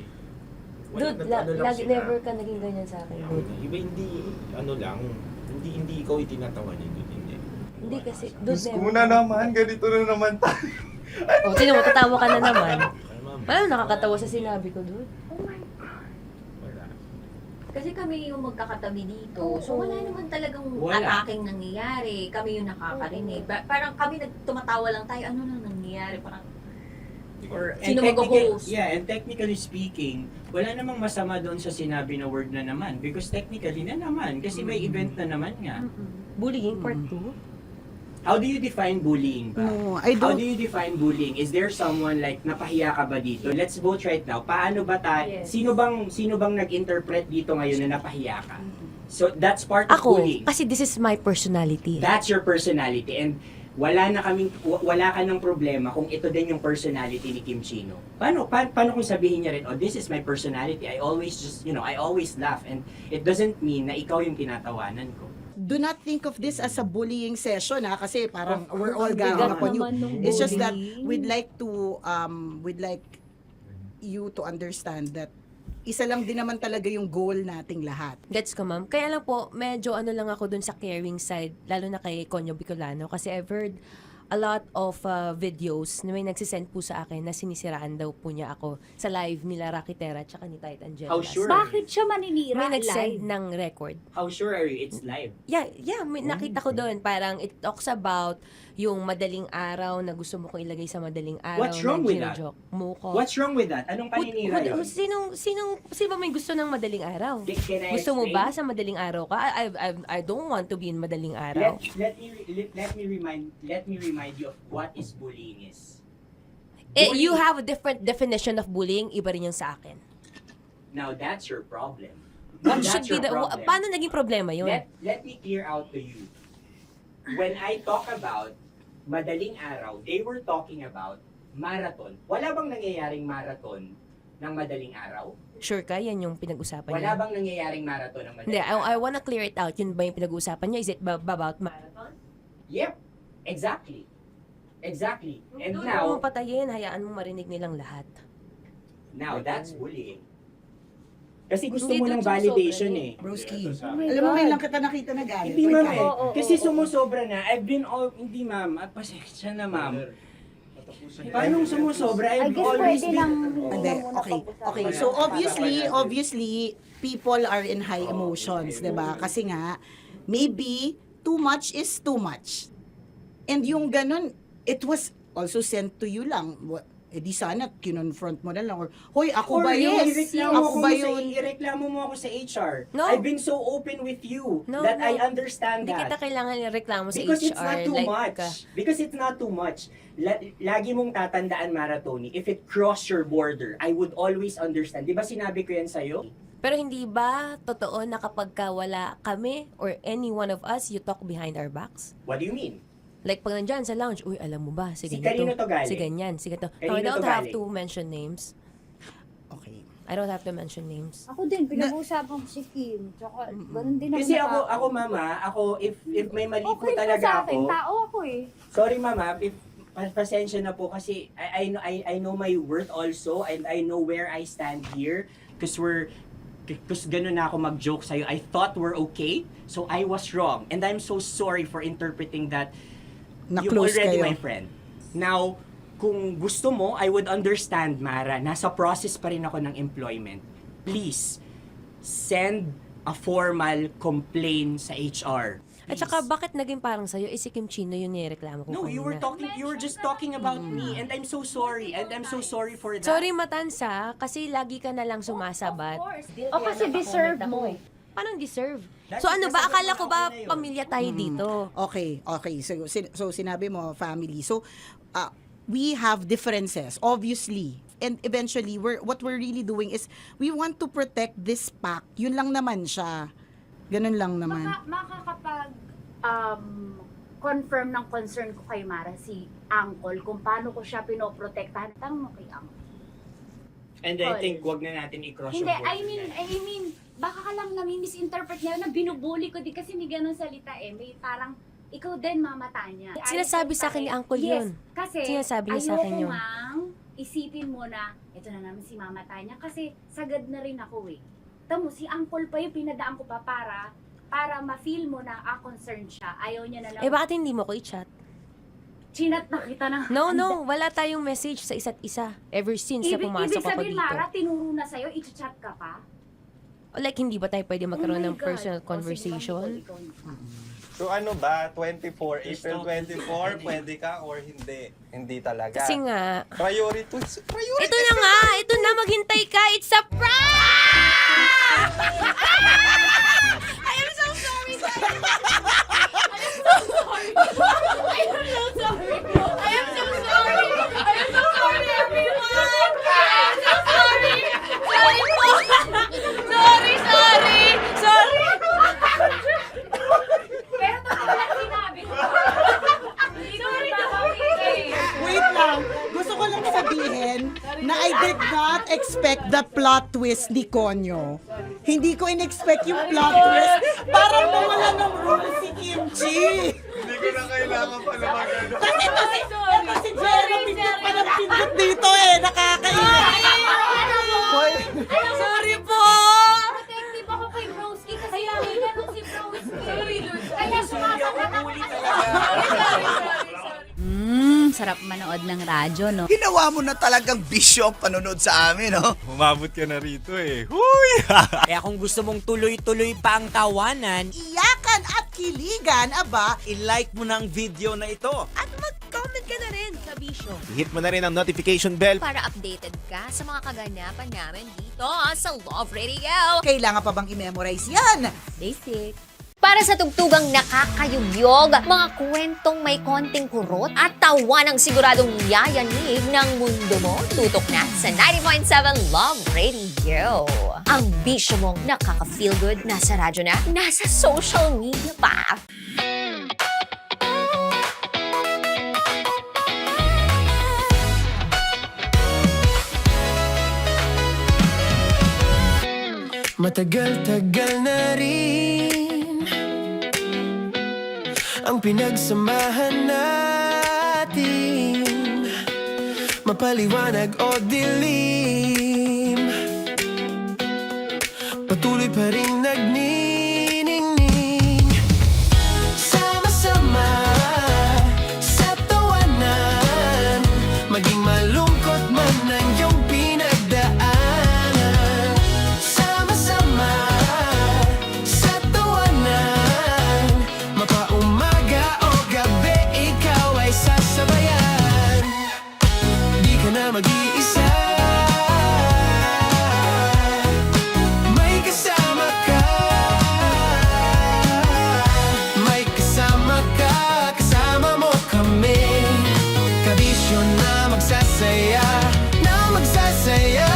Dude, lagi never ka naging ganyan sa akin, dude. Iba hindi, ano lang, hindi ikaw itinatawanan yun, hindi. Hindi kasi, dude, Diyos ko na naman, ganito na naman tayo. O, sino mo, tatawa ka na naman. Paano nakakatawa sa sinabi ko, dude? Kasi kami yung magkakatabi dito. So wala naman talagang Wala. attacking nangyayari. Kami yung nakakarinig. Parang kami tumatawa lang tayo. Ano nang nangyayari? Parang or And sino mag-host? Yeah, and technically speaking, wala namang masama doon sa sinabi na word na naman. Because technically na naman. Kasi may event na naman nga. Bullying, part 2? How do you define bullying ba? No, I How don't. do you define bullying? Is there someone like napahiya ka ba dito? Let's vote right now. Paano ba Yes. sino bang nag-interpret dito ngayon na napahiya ka? So that's part of Ako, bullying. kasi this is my personality. That's your personality and wala ka ng problema kung ito din yung personality ni Kim Chino. Paano kung sabihin niya rin, oh, this is my personality. I always I always laugh and it doesn't mean na ikaw yung tinatawanan ko. Do not think of this as a bullying session kasi parang we're all ganging upon you. It's just that we'd like you to understand that isa lang din naman talaga yung goal nating lahat. Gets ko, ma'am. Kaya lang po, medyo lang ako dun sa caring side, lalo na kay Conyo Bicolano. Kasi I've heard a lot of videos na may nagsisend po sa akin na sinisiraan daw po niya ako sa live nila Rocky Terra at ni Tight Angela. How sure? Bakit siya maninira May nag-send live? ng record. How sure are you it's live? Yeah, may nakita ko doon. Parang it talks about yung madaling araw na gusto mo kong ilagay sa madaling araw. What's wrong na with that? gino-joke mo ko. What's wrong with that? Anong paninira yun? Sino ba may gusto ng madaling araw? Can I Gusto mo explain? ba sa madaling araw ka? I don't want to be in madaling araw. Let me remind you of what is bullying is. You have a different definition of bullying, iba rin yung sa akin. Now that's your problem. What That's should be your the problem. paano naging problema yun? Let me clear out to you. When I talk about madaling araw, they were talking about marathon. Wala bang nangyayaring marathon ng madaling araw? Sure ka, yan yung pinag-usapan Wala niya? bang nangyayaring marathon ng Hindi, madaling araw? I wanna clear it out. Yun ba yung pinag-usapan niya? Is it about marathon? Yep, exactly. Exactly. And Huwag mo now, patayin, hayaan mo marinig nilang lahat. that's bullying. Kasi gusto Hindi, mo doon ng sumusobra validation eh. eh. Broski. Oh my Alam mo, God. ngayon lang kita nakita na galit. Hindi Wait, ma'am kahit- eh. Kasi sumusobra na. Hindi ma'am. Pasensya na ma'am. Paano sumusobra? I I've guess always pwede been... lang. Hindi, okay. So obviously, people are in high emotions, 'di ba? Kasi nga, maybe too much is too much. And yung ganun, it was also sent to you lang. Di sana kinonfront mo na lang or hoy, ako ba yun? Ako ba yun? Ireklamo mo ako sa HR. No. I've been so open with you No, that no. I understand Hindi kita that. kailangan ireklamo sa Because HR. it's not too like, much. Because it's not too much. Lagi mong tatandaan, Maratoni, if it cross your border, I would always understand. Di ba sinabi ko yan sa'yo? Pero hindi ba totoo na kapag wala kami or any one of us, you talk behind our backs? What do you mean? Like pag nandyan sa lounge, uy, alam mo ba, si Si ganito, kanino to galing? si ganyan, si ganito. Kanino I don't to have galing? to mention names. Okay. I don't have to mention names. Ako din, pinag-uusapan ko si Kim. Tsaka, ganun din Kasi naman ako mama, if may mali po Okay ka sa talaga akin, ako. tao ako eh. Sorry mama, if pasensya na po kasi I know my worth also and I know where I stand here because Because ganun na ako mag-joke sa'yo. I thought we're okay, so I was wrong. And I'm so sorry for interpreting that you're Na-close already kayo. my friend. Now, kung gusto mo, I would understand, Mara. Nasa process pa rin ako ng employment. Please, send a formal complaint sa HR. At saka, bakit naging parang sa'yo? Si Kim Chino yung nireklamo ko No, kanina. you were just talking about me, and I'm so sorry. And I'm so sorry for that. Sorry, Matansa, kasi lagi ka na lang sumasabat. O kasi deserve mo. Paano deserve? So ano ba? Akala ko ba pamilya tayo dito? Okay. So sinabi mo, family. So, we have differences, obviously. And eventually, what we're really doing is, we want to protect this pact. Yun lang naman siya. Ganun lang naman. Makakapag confirm ng concern ko kay Mara si Uncle kung paano ko siya pinoprotektahan. Tanong mo kay Uncle. And I think wag na natin i-cross Hindi, yung I mean, baka ka lang nami-misinterpret niya na binubuli ko di kasi hindi ganun salita eh. May parang, ikaw din mamata niya. Sinasabi sa akin ni Uncle yun. Kasi Sinasabi niya sa akin yun. ayoko ngang isipin mo na, ito na naman si mamata niya kasi sagad na rin ako eh. Tamo, si Uncle pa yung pinadaan ko pa para ma-feel mo na concerned siya. Ayaw niya na lang. Eh, bakit hindi mo ko i-chat? Chinat na kita na. No, wala tayong message sa isa't isa. Ever since na pumasok Ibig ako sabihin, dito. Mara, tinuro na sa'yo, i-chat ka pa? Like, hindi ba tayo pwede magkaroon Oh my ng God. personal O, sige, conversation? ikaw. So ano ba, 24, April 24, pwede ka or hindi? Hindi talaga. Kasi nga, Priority. ito na nga! Ito na, maghintay ka! It's a prank! I am so sorry, guys! I am so sorry! I am so sorry! I am so sorry, everyone! I am so sorry! Sorry po! Sorry! Pero totoo lang sinabi ko. Hindi ko Wait lang. Gusto ko lang sabihin na I did not expect the plot twist ni Konyo. Hindi ko in-expect yung plot twist. Parang nawala ng role si Kimchi. Hindi ko na kailangan pala mag-ano. Kasi ito si Jerry, pindot pa ng pindot dito eh. Nakakainis. Sorry po! Protective ako kay Broski kasi nakita nung si Broski. Kaya sumasagot ako. Sarap manood ng radyo, no? Ginawa mo na talagang bisyo ang panonood sa amin, no? Umabot ka na rito eh. Huy! Kaya kung gusto mong tuloy-tuloy pa ang tawanan, Iyakan at kiligan, aba. I-like mo na ang video na ito. At mag-comment ka na rin sa Bisyo. Hit mo na rin ang notification bell. Para updated ka sa mga kaganapan namin dito sa Love Radio. Kailangan pa bang i-memorize yan? Basic. Para sa tugtugang nakakayugyog, mga kwentong may konting kurot at tawa ng siguradong yayanig ng mundo mo, tutok na sa 90.7 Love Radio. Ang bisyo mong nakaka-feel good, nasa radyo na, nasa social media pa. Matagal-tagal na rin ang pinagsamahan natin, mapaliwanag o dilim, patuloy pa rin nagniningning. Sama-sama sa tawanan, maging malungkot man ang iyong pinagdaanan. Sama-sama sa tawanan, mapaumaga o gabi, ikaw ay sasabayan. Di ka na mag-iisa, may kasama ka. May kasama ka, kasama mo kami. Kabisyo na magsasaya, na magsasaya.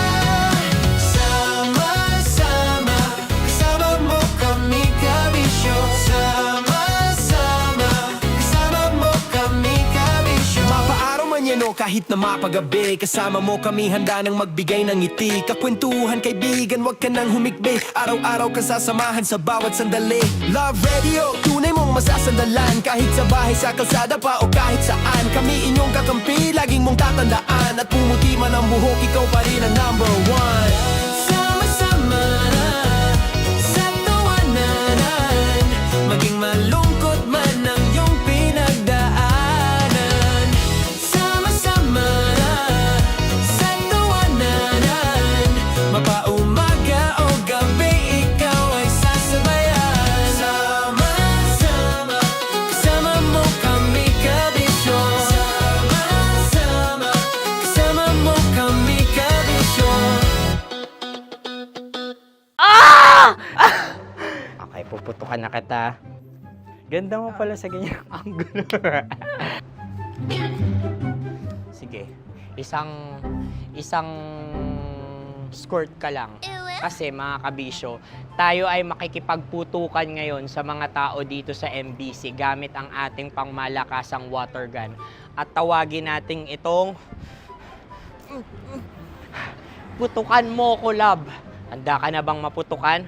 Sama-sama, kasama mo kami, kabisyo. Sama-sama, kasama mo kami, kabisyo. Mapaaraw man yan o kahit na mapagabi, kasama mo kami, handa nang magbigay ng ngiti. Kakwentuhan, kaibigan, wag ka nang humikbi. Araw-araw ka sasamahan sa bawat sandali. Love Radio, tunay mong masasandalan. Kahit sa bahay, sa kalsada pa o kahit saan, kami inyong kakampi, laging mong tatandaan. At pumuti man ang buhok, ikaw pa rin ang number one. Sama-sama na puputukan na kita. Ganda mo pala sa ganyang angulo. Sige, isang skirt ka lang. Kasi mga kabisyo, tayo ay makikipagputukan ngayon sa mga tao dito sa MBC gamit ang ating pangmalakasang water gun. At tawagin natin itong putukan mo ko, love. Handa ka na bang maputukan?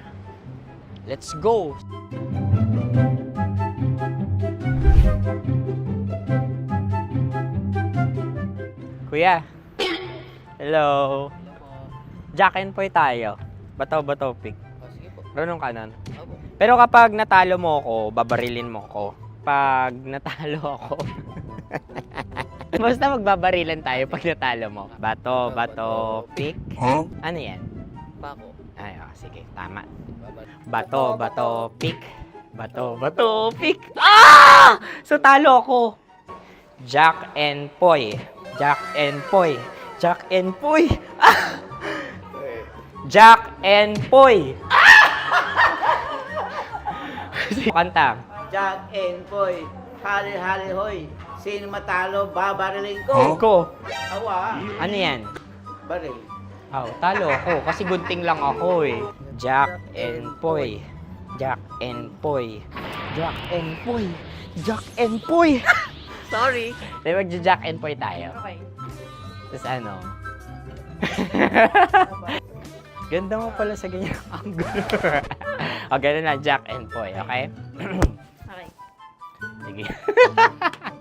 Let's go! Kuya. Hello. Jack and Poy tayo. Bato-bato pick. Runong ka nun. Pero kapag natalo mo ako, babarilin mo ako. Pag natalo ako, basta magbabarilan tayo pag natalo mo. Bato, pick. Huh? Ano yan? Bako. Ay, oh, sige, tama. Bato, pick. Bato, pick. Ah! So, talo ako. Jack and Poy. Jack and Poy. Jack and Poy. Ah! Jack and Poy. Kanta. Jack and Poy, hali-hali hoy. Sino matalo, babariling ko. Ko. Awa. Ano yan? Baril. Oh, talo ako kasi gunting lang ako eh. Jack and Poy. Jack and Poy. Jack and Poy. Jack and Poy. Sorry. Di ba Jack and Poy tayo? Okay. Tapos ano? Ganda mo pala sa ganyang angulo. O, ganun na, Jack and Poy, okay? Okay. Sige.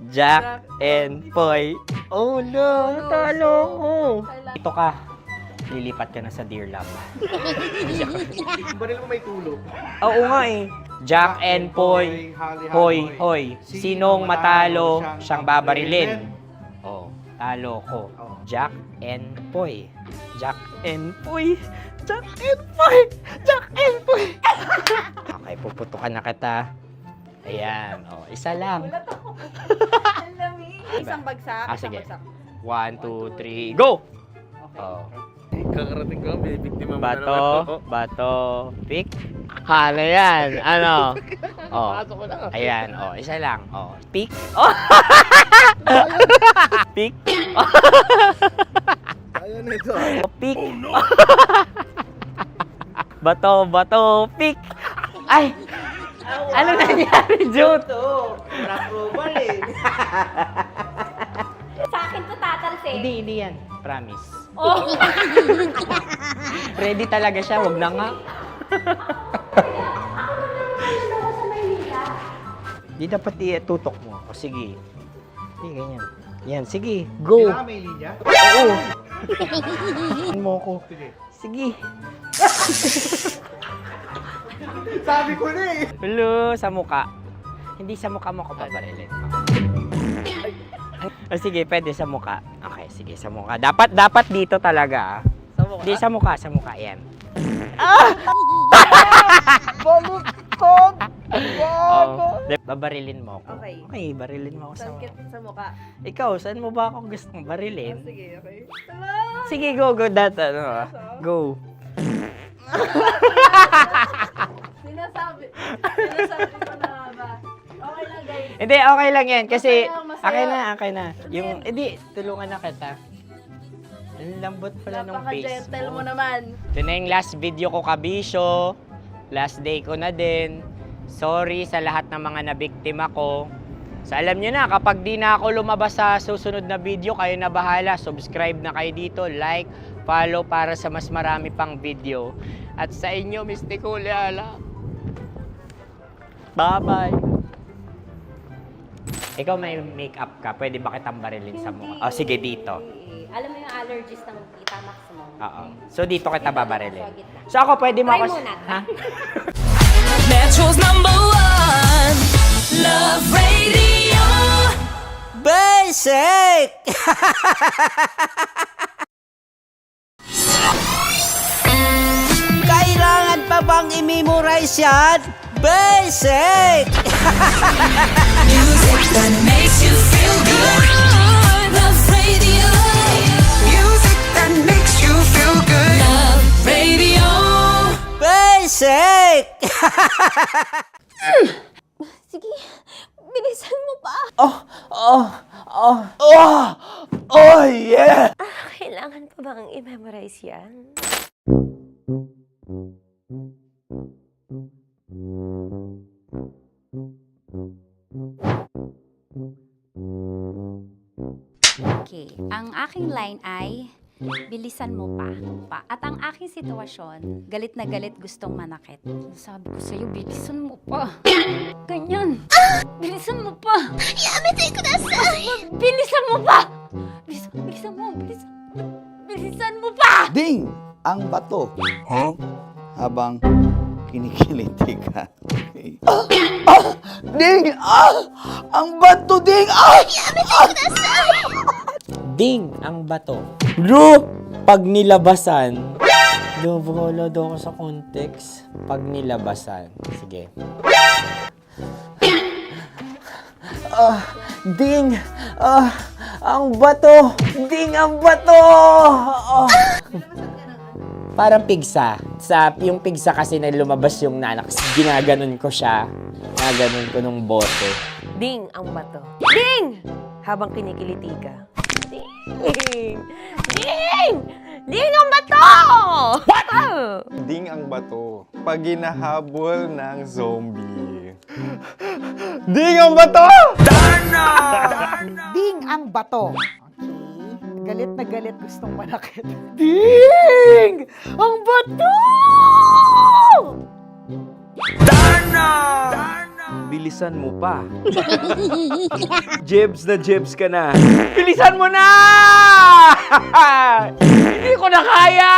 Jack and Poy. Oh, no, talo ko. Ito ka. Lilipat ka na sa Dear Love. Baril mo may tulo. Oo nga eh. Jack and Poy. Hoy, hoy. Sinong matalo, siyang babarilin. Oh, talo ko. Jack and Poy. Jack and Poy. Jack and Poy. Jack and Poy. Okay, puputukan na kita. Ayan. Oh, isa lang. Isang bagsak. Sige. 1, 2, 3, go! Oh. Kakarating ko, binibiktima mo Bato, pick. Ano yan? Ano? Oh. Ayan, oh, isa lang. Oh, pick. Oh. Pick. Ayaw na ito. Pick. Bato, pick. Ay! Ano nangyari, Jude? Approval eh. Sa akin to tatalsik. Hindi yan. Promise. Oh. Ready talaga siya, wag na nga. Di dapat i-tutok mo. O sige. Hindi, ganyan. Yan, sige. Go. Kailangan may linya? Oo. Mo ko. Sige. Sabi ko na eh. Hello, sa muka. Hindi sa muka mo ko babarilin. O sige, pwede sa muka. Okay, sige, sa muka. Dapat dito talaga. Sa mukha? Hindi, sa muka, yan. Ah! Baluktot! Oh, babarilin mo ako. Okay. Okay, barilin mo ako sa Sakit sa mukha. Ikaw, saan mo ba ako gustong barilin? Sige, okay. Sige, go, that, go. Sinasabi ko na ba? Okay lang, guys. Hindi, okay lang yan. Kasi, Masaya. okay na. Yung, hindi, tulungan na kita. Ang lambot pala ng face Napaka-gentle mo mo. naman. Ito na yung last video ko, kabisyo. Last day ko na din. Sorry sa lahat ng mga nabiktima ko. So, alam nyo na, kapag di na ako lumabas sa susunod na video, kayo na bahala. Subscribe na kayo dito, like, follow para sa mas marami pang video. At sa inyo, Mr. Kuliala. Bye-bye. Ikaw may makeup ka, pwede ba kitang barilin sa mukha? Oh, sige, dito. Alam mo yung allergies ng Tita Max mo? Oo. So, dito kita babarilin. So, ako pwede mo Try ako... muna. Ha? Metro's #1 Love Radio. Basic! Kailangan pa bang i-memorize yan? Basic! Music that makes you feel good. Love Radio. Music that makes you feel good. Love Radio. Basic! Sige, bilisan mo pa. Oh, yeah! Kailangan pa bang i-memorize yan? Okay, ang aking line ay bilisan mo pa. At ang aking sitwasyon, galit na galit gustong manakit. Sabi ko sa'yo, bilisan mo pa. Ganyan. Bilisan mo pa. Yamitay ko na sa... Bilisan mo pa! Bilisan mo pa! Ding! Ang bato. Habang kinikiliti ka. Ding! Ang bato, Ding! Ding ang bato. Bro! Pag nilabasan. Wala daw ako sa context. Pag nilabasan. Sige. Ding! Ang bato! Ding ang bato! Parang pigsa. Yung pigsa kasi na lumabas yung nanak. Ginaganon ko siya. Ginaganon ko nung bote. Ding ang bato. Ding! Habang kinikiliti ka. Ding! Ding! Ding ang bato! What? Ding ang bato. Pag hinahabol ng zombie. Ding ang bato! Ding ang bato. Okay. Galit na galit gustong manakit. Ding! Ang bato! Bilisan mo pa. Jebs na jebs ka na. Bilisan mo na! Hindi ko na kaya!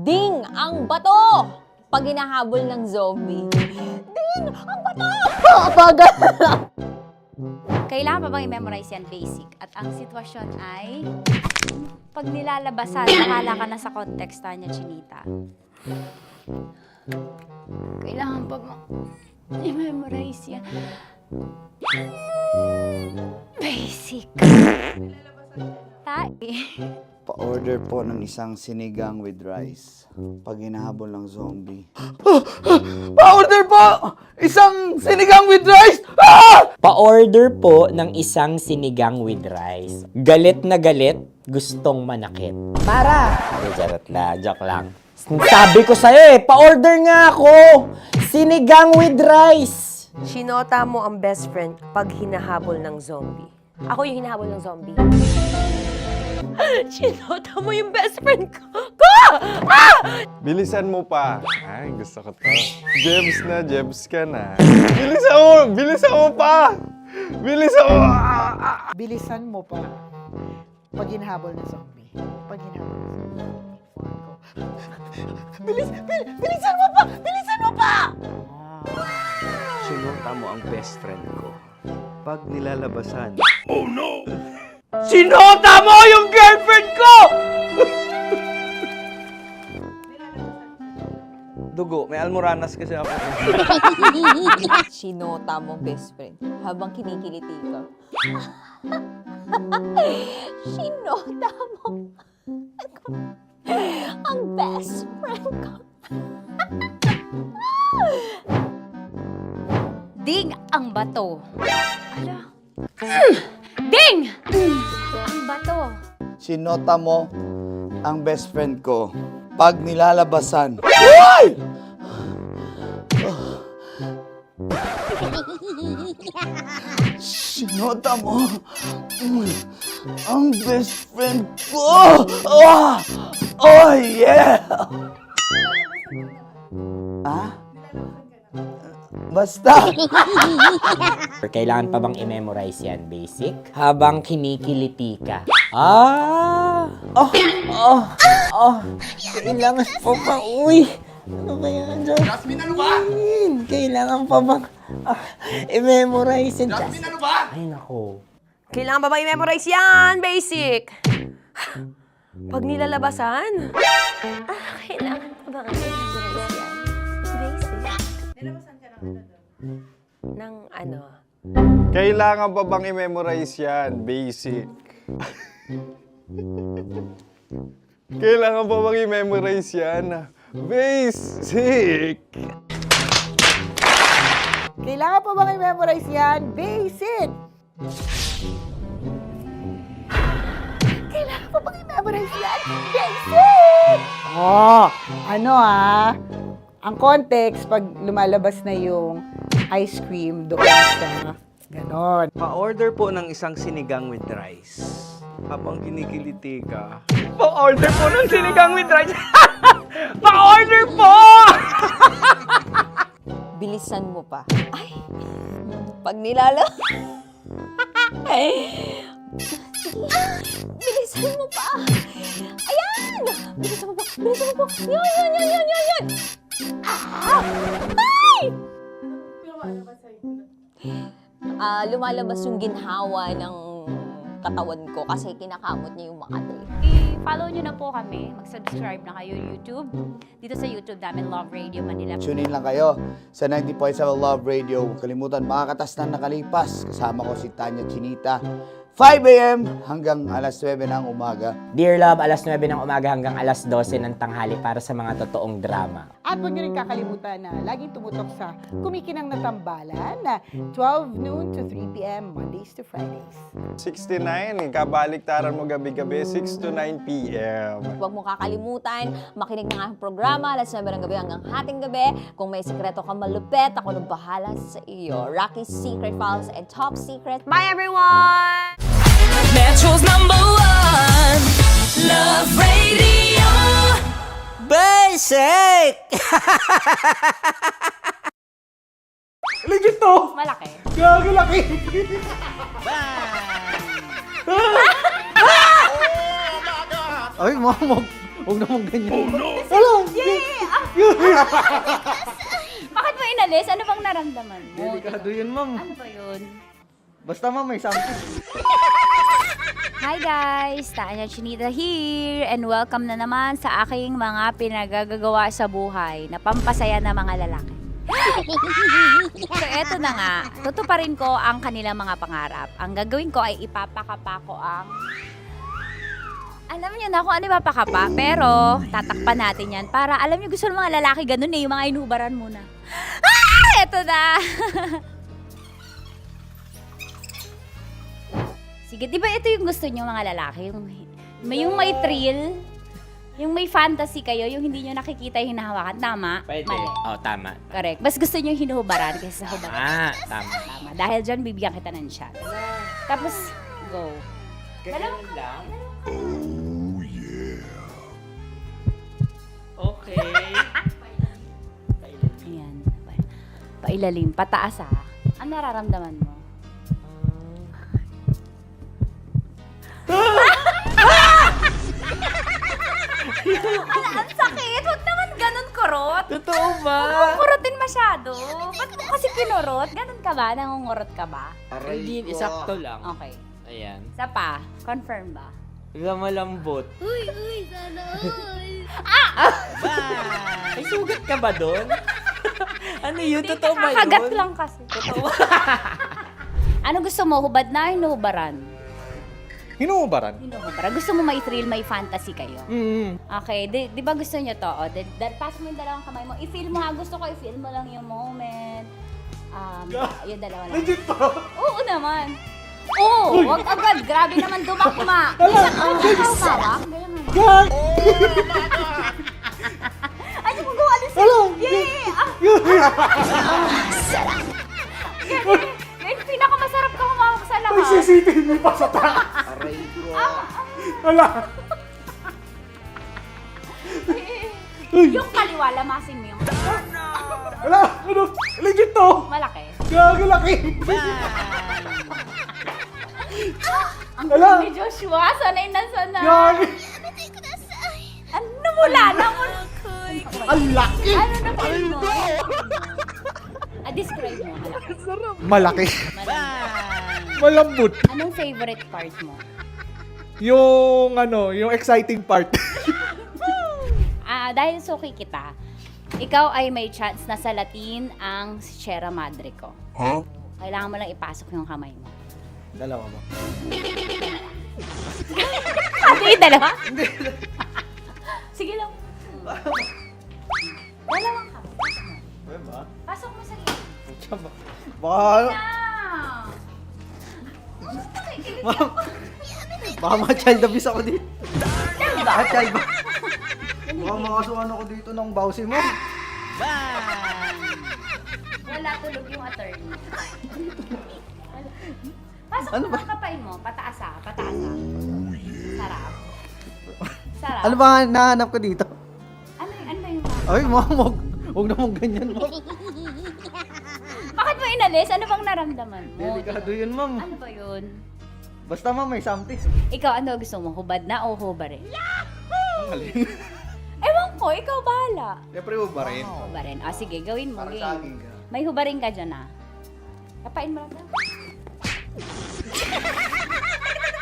Ding ang bato! Pag hinahabol ng zombie. Ding ang bato! Apagal! Kailangan pa bang i-memorize yan basic? At ang sitwasyon ay pag nilalabasan, bahala ka na sa context niya, Chinita. Kailangan pa bang i-memorize yan? Basic. Pa-order po ng isang sinigang with rice. Pag hinahabol ng zombie. Pa-order po! Isang sinigang with rice! Pa-order po ng isang sinigang with rice. Galit na galit, gustong manakit. Para! Charot na, joke lang. Sabi ko sa'yo pa-order nga ako! Sinigang with rice! Sinota mo ang best friend pag hinahabol ng zombie. Ako yung hinahabol ng zombie. Sinota mo yung best friend ko! Bilisan mo pa. Ay, gusto ko to. Jebs na, jebs ka na. Bilisan mo! Bilisan mo pa! Bilisan mo! Bilisan mo pa. Pag hinahabol ng zombie. Pag hinahabol ng zombie. Bilisan mo pa! Bilisan mo pa! Sinunta mo ang best friend ko. Pag nilalabasan. Sinota mo yung girlfriend ko! Dugo, may almoranas kasi ako. Sinota mo best friend habang kinikiliti ka. Sinota mo ang best friend ko. Ding ang bato. Ala. Ding! Ang bato. Sinota mo ang best friend ko. Pag nilalabasan. Uy! Sinota mo ang best friend ko. Oh yeah! Basta. Kailangan pa bang i-memorize yan, basic? Habang kinikiliti ka. Kailangan pa ba? Uy! Ano ba yan, Jasmine, ano ba? Kailangan pa bang i-memorize yan? Jasmine, ano ba? Ay, nako. Kailangan ba i-memorize yan, basic? Pag nilalabasan? Kailangan pa ba i-memorize yan? Basic. Nilalabasan ka ng ano? Kailangan pa bang i-memorize yan? Basic. Kailangan pa bang i-memorize yan? Basic! Kailangan pa bang i-memorize yan? Basic! Kailangan pa bang i-memorize yan? Basic! Oh, ano ang context pag lumalabas na yung ice cream doon sa ganon. Pa-order po ng isang sinigang with rice. Habang kinikiliti ka. Pa-order po ng sinigang with rice! Pa-order po! Bilisan mo pa. Ay! Pag nilala... Bilisan mo pa! Ayan! Bilisan mo pa! Bilisan mo pa! Yan! Ah! Ay! Lumalabas yung ginhawa ng katawan ko kasi kinakamot niya yung Makati. I-follow nyo na po kami. Mag-subscribe na kayo YouTube. Dito sa YouTube namin, Love Radio Manila. Tune in lang kayo sa 90.7 Love Radio. Huwag kalimutan, makakatas na nakalipas. Kasama ko si Tanya Chinita. 5 a.m. hanggang alas 9 ng umaga. Dear Love, alas 9 ng umaga hanggang alas 12 ng tanghali para sa mga totoong drama. At huwag niyo rin kakalimutan na laging tumutok sa Kumikinang na Tambalan na 12 noon to 3 p.m. Mondays to Fridays. 69, kabaliktaran mo gabi-gabi, 6 to 9 p.m. Huwag mo kakalimutan, makinig ng aking programa, alas 9 ng gabi hanggang hating gabi. Kung may sekreto kang malupet, ako nang bahala sa iyo. Rocky's Secret Files and Top Secret. Bye everyone! Metro's #1 Love Radio. Basic! Legit to! Malaki. Gago laki! Ay, mama, huwag naman ganyan. Oh no! Bakit mo inalis? Ano bang naramdaman mo? Delikado yun, ma'am. Ano ba yun? Basta ma'am, may something. Hi guys! Tanya Chinita here and welcome na naman sa aking mga pinagagagawa sa buhay na pampasaya ng mga lalaki. So eto na nga, tutuparin ko ang kanilang mga pangarap. Ang gagawin ko ay ipapakapa ko ang... Alam niyo na kung ano ipapakapa, pero tatakpan natin yan para alam niyo gusto ng mga lalaki ganun yung mga inuhubaran muna. Eto na! Sige, di ba ito yung gusto niyo mga lalaki? Yung may thrill, yung may fantasy kayo, yung hindi niyo nakikita yung hinahawakan. Tama? Pwede. Mali. Oh, tama. Correct. Mas gusto niyo yung hinuhubaran kaysa sa hubaran. Tama. Tama. Dahil dyan, bibigyan kita ng chance. Tapos, go. Ganun lang. Oh, yeah. Okay. Ayan. Pailalim. Pataas Ano nararamdaman mo? Ang sakit! Huwag naman ganun kurot! Totoo ba? Huwag mong kurotin masyado. Ba't mo kasi kinurot? Ganun ka ba? Nangungurot ka ba? Hindi, isakto lang. Okay. Ayan. Isa pa. Confirm ba? Malambot. Uy, sana all. May sugat ka ba doon? Ano yun? Totoo ba yun? Kakagat lang kasi. Totoo. Ano gusto mo? Hubad na? Hinuhubaran? Hinuhubaran? Hinuhubaran. Gusto mo may thrill, may fantasy kayo? Okay. Di ba gusto nyo to? Pass mo yung dalawang kamay mo. I-feel mo ha. Gusto ko i-feel mo lang yung moment. Yung dalawa lang. Legit to! Oo naman. Oo! Wag agad. Grabe naman dumakma. Hawak. God! Ay, mo gawa din sa'yo. Yeah! Yan, pinakamasarap ka humawak sa lahat. May CCTV pa sa taas! Aray ko. Wala! Yung kaliwa, lamasin mo yung Wala! Ano? Legit to! malaki. Gago laki! Ang Wala. galing ni Joshua, sanay na sanay. Gago! Ano mula na mo? Ang laki! Ano na feel mo? Describe mo, Malaki. malaki. Malambot. Anong favorite part mo? Yung yung exciting part. Dahil suki kita, ikaw ay may chance na salatin ang Sierra Madre ko. Huh? Kailangan mo lang ipasok yung kamay mo. Dalawa mo. Ano yung dalawa? Sige lang. Dalawang kamay. Pasok mo sa gilid. Baka, Ah! ma'am, baka ma-child abuse ako dito. Child ba? Baka makasuhan ako dito ng bawsi mo. Wala tulog yung attorney. Pasok Ano mo ba? ang kapay mo. Pataas ah. Pataas ah. Sarap. Sarap. Ano ba nahanap ko dito? Ano ba yung Ay, ma'am, huwag naman ganyan, ma'am. Bakit mo inalis? Ano bang naramdaman mo? Delikado yun, ma'am. Ano ba yun? Basta, ma'am, may something. Ikaw, ano gusto mo? Hubad na o hubarin? Ang galing. Ewan ko, ikaw bahala. Siyempre, ba rin? Hubarin. Ah, sige, gawin mo. Parang Game. saging ka. May hubarin ka dyan ah. Kapain mo lang.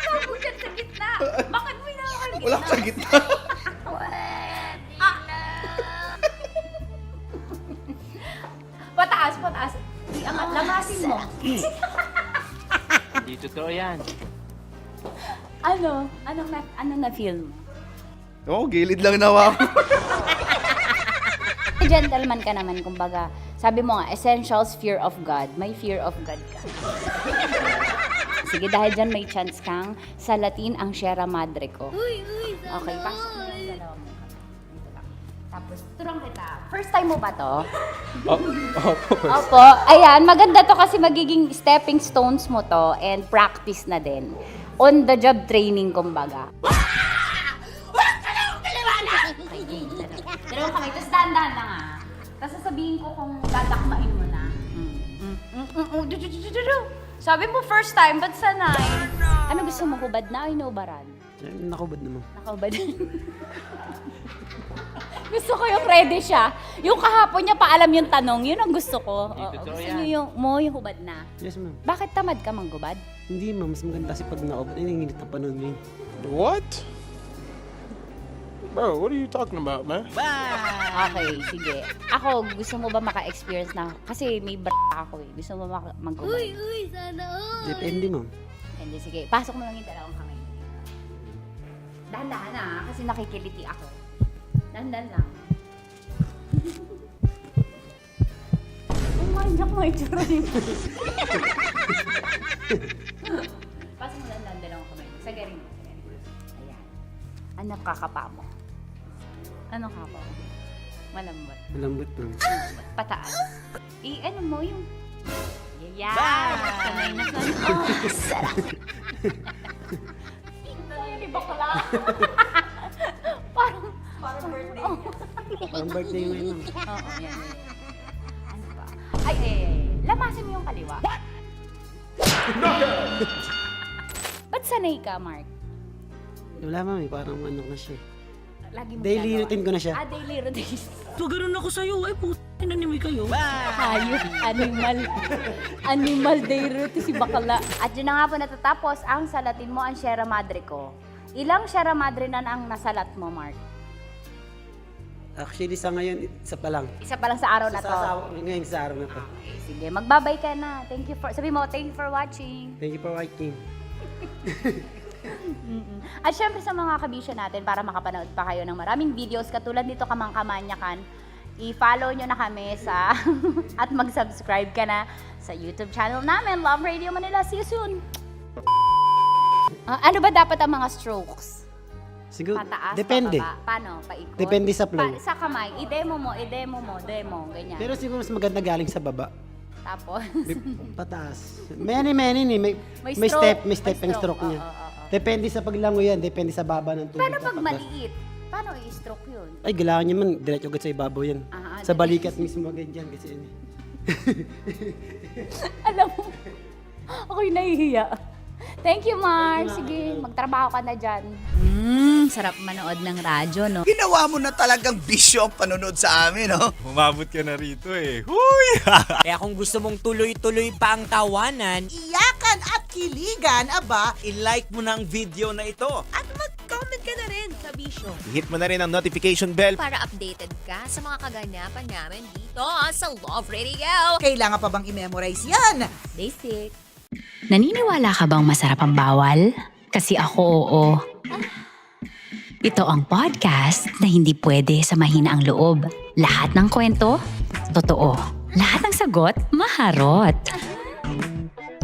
Bakit dyan sa gitna? Bakit mo inaakal gitna? Wala ka sa gitna. Pataas, pataas. Iangat, lamasin mo. Hindi totoo yan. Ano? Anong na-film? Oo, gilid lang nawa ko. Gentleman ka naman, kumbaga. Sabi mo nga, essentials, fear of God. May fear of God ka. Sige, dahil dyan may chance kang salatin ang Sierra Madre ko. Okay, pasok mo yung dalawa mo. Dito lang. Tapos, turang kita. First time mo ba to? Opo. Ayan, maganda to kasi magiging stepping stones mo to and practice na din. On the job training, kumbaga. Dalawang kamay. Tapos dahan-dahan lang ah. Tapos sasabihin ko kung dadakmain mo na. Sabi mo first time, ba't sanay? Ano gusto mo, hubad na o inubaran? Nakubad naman. Nakahubad. Gusto ko yung ready siya. Yung kahapon niya paalam yung tanong, yun ang gusto ko. Totoo Gusto yan. niyo yung hubad na. Yes, ma'am. Bakit tamad ka manggubad? Hindi, ma'am. Mas maganda kasi pag nakubad. Ay, nanginit ang panahon ngayon. What? Bro, what are you talking about, man? Okay, sige. Ako, gusto mo ba maka-experience na? Kasi may ako eh. Gusto mo manggubad? sana all. Depende, ma'am. Hindi, sige. Pasok mo lang yung dalawang kamay. Dahan-dahan na, kasi nakikiliti ako. Dahan-dahan lang. Umanyak mo yung tsura niyo. Pasok mo lang dalawang kamay. Sagarin mo. Ayan. Ano kakapa mo? Ano kakapa mo? Malambot. Malambot, ma'am. Pataas. Ano mo yung... Yeah! Sanay na sanay. Oh, sarap. Sanay ni bakla. Parang birthday. Parang birthday mo yun, ma'am. Oo, yan. Ano ba? Ay, lamasin mo yung kaliwa. Ba't sanay ka, Mark? Wala, ma'am. Parang ano na siya. Lagi mo Daily ginagawa. routine ko na siya. Daily routine. Pag ganun ako sa'yo, ay puto. Nanimay kayo. Hayop, animal day routine si bakla. At yun na nga po natatapos ang salatin mo ang Sierra Madre ko. Ilang Sierra Madre na ang nasalat mo, Mark? Actually, sa ngayon, isa pa lang. Isa pa lang sa araw na to. Ngayon sa araw na to. Okay, sige, magbabay ka na. Sabi mo, thank you for watching. Thank you for watching. At syempre sa mga kabisyo natin, para makapanood pa kayo ng maraming videos katulad nito Kamangkamanyakan, i-follow nyo na kami sa at mag-subscribe ka na sa YouTube channel namin, Love Radio Manila. See you soon! Ano ba dapat ang mga strokes? Siguro, Pataas, depende. pababa? Paano? Paikot? Depende sa flow. Sa kamay, i-demo mo, demo, ganyan. Pero siguro mas maganda galing sa baba. Tapos, Pataas. Many ni. May stroke. may stepping stroke niya. Depende sa paglango yan, depende sa baba ng tubig. paano pag maliit? Paano i-stroke yun? Ay, kailangan niya man, diretso agad sa ibabaw yan. Sa balikat mismo agad yan kasi yun. Alam mo, ako'y nahihiya. Thank you, Mark. Sige, magtrabaho ka na dyan. Sarap manood ng radyo, no? Ginawa mo na talagang bisyo ang panonood sa amin, no? Umabot ka na rito eh. Huy! Kaya kung gusto mong tuloy-tuloy pa ang tawanan, Iyakan at kiligan, aba, i-like mo na ang video na ito. At mag-comment ka na rin sa Bisyo. Hit mo na rin ang notification bell. Para updated ka sa mga kaganapan namin dito sa Love Radio. kailangan pa bang i-memorize yan? Basic. Naniniwala ka bang masarap ang bawal? Kasi ako, oo. Ito ang podcast na hindi pwede sa mahina ang loob. Lahat ng kwento, totoo. Lahat ng sagot, maharot.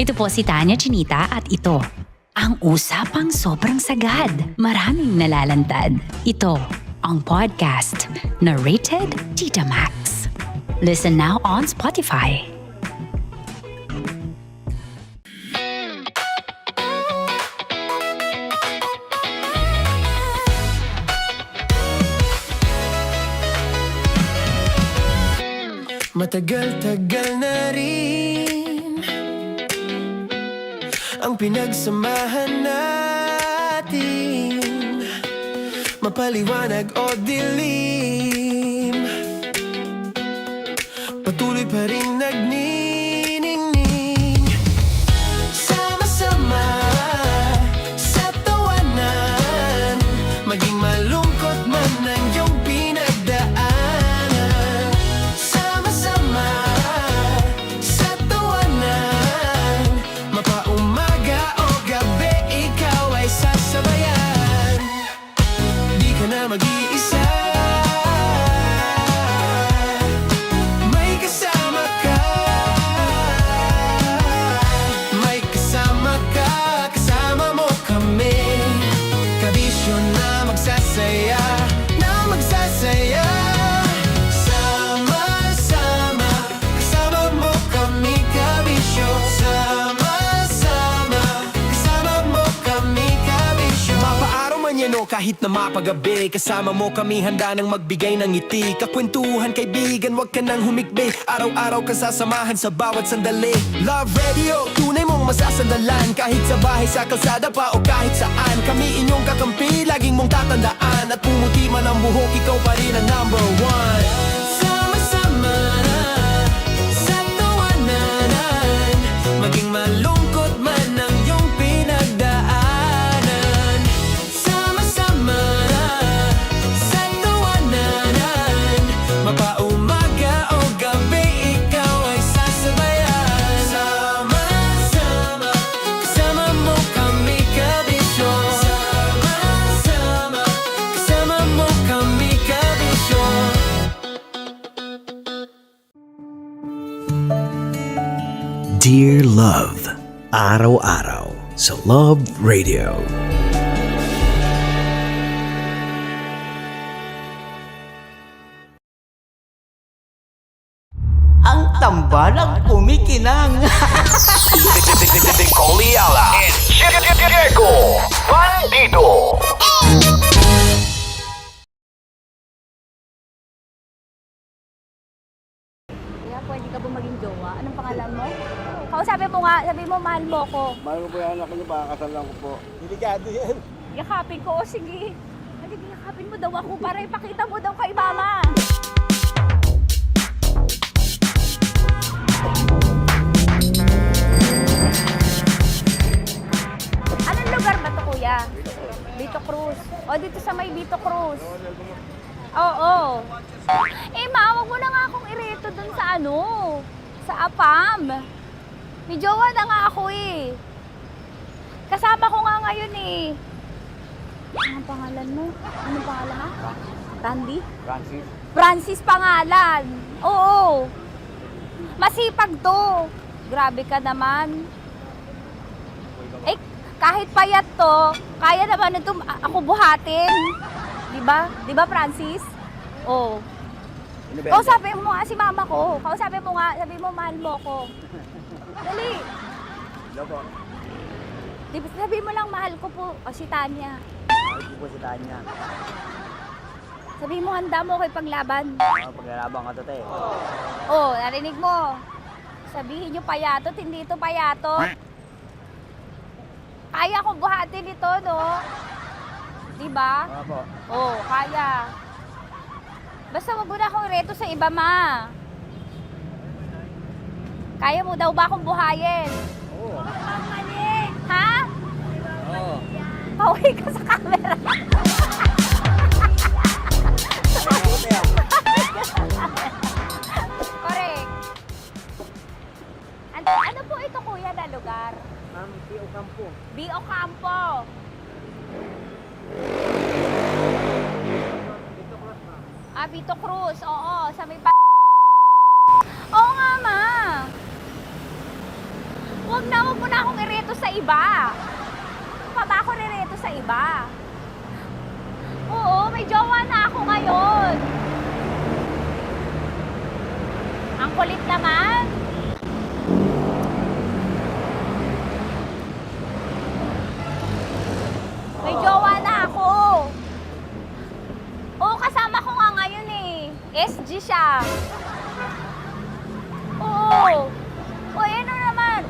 Ito po si Tanya Chinita at ito, ang usapang sobrang sagad. Maraming nalalantad. Ito, ang podcast na rated Tita Max. Listen now on Spotify. Matagal-tagal na rin ang pinagsamahan natin, mapaliwanag o dilim, patuloy pa rin nagniningning. Sama-sama sa tawanan, maging malungkot man ang iyong pinagdaanan. Sama-sama sa tawanan, mapaumaga o gabi, ikaw ay sasabayan. Di ka na mag-iisa, may kasama ka. May kasama ka, kasama mo kami. Kabisyo na magsasaya, na magsasaya. Sama-sama, kasama mo kami, kabisyo. Sama-sama, kasama mo kami, kabisyo. Mapaaraw man yan o kahit na mapagabi, kasama mo kami, handa nang magbigay ng ngiti. Kakwentuhan, kaibigan, wag ka nang humikbi. Araw-araw ka sasamahan sa bawat sandali. Love Radio, tunay mong masasandalan. Kahit sa bahay, sa kalsada pa o kahit saan, kami inyong kakampi, laging mong tatandaan. At pumuti man ang buhok, ikaw pa rin ang number one. Sama-sama sa tawanan, maging malungkot man ang iyong pinagdaanan. Sama-sama sa tawanan, mapaumaga o gabi, ikaw ay sasabayan. Sama-sama, kasama mo kami, kabisyo. Sama-sama, kasama mo kami, kabisyo. Dear Love, araw-araw sa Love Radio. Ang tambalang kumikinang. Nicole Ayala and Diego Bandido. Kaya pwede ka ba maging jowa? Anong pangalan mo? Kausapin mo nga, sabi mo mahal mo ko. Mahal ko po yung anak niyo, pakakasal lang ko po. Delikado yan. Yakapin ko, o sige. Halika, yakapin mo daw ako para ipakita mo daw kay mama. Anong lugar ba to, kuya? Vito Cruz. O, dito sa may Vito Cruz. Oo. Eh, ma, wag mo na nga akong ireto dun sa ano, sa APAM. May jowa na nga ako eh. Kasama ko nga ngayon eh. Anong pangalan mo? Anong pangalan ha? Randy? Francis. Francis pangalan. Oo. Masipag to. Grabe ka naman. Eh, kahit payat to, kaya naman ito ako buhatin. Diba? Diba, Francis? Oo. Kausapin mo nga si mama ko. Kausapin mo nga, sabi mo mahal mo ko. Dali. Hello po. Sabi mo lang mahal ko po. O si Tanya. Mahal ko po si Tanya. Sabi mo handa mo kay paglaban. Paglalabang ka to, te. Oh, narinig mo. Sabihin nyo payatot, hindi ito payatot. Kaya kong buhatin ito, no? Diba? Opo. Oh, kaya. Basta wag mo na akong reto sa iba, ma. Kaya mo daw ba akong buhayin? Oo. Ha? Oo. Pauwi ka sa camera. Correct. Ano po ito, kuya, na lugar? Ma'am, B.O. Campo. B.O. Campo. iba. Pa ba ako rireto sa iba? Oo, may jowa na ako ngayon. Ang kulit naman. May jowa na ako. Oo, kasama ko nga ngayon eh. SG siya. Oo. O, ano naman?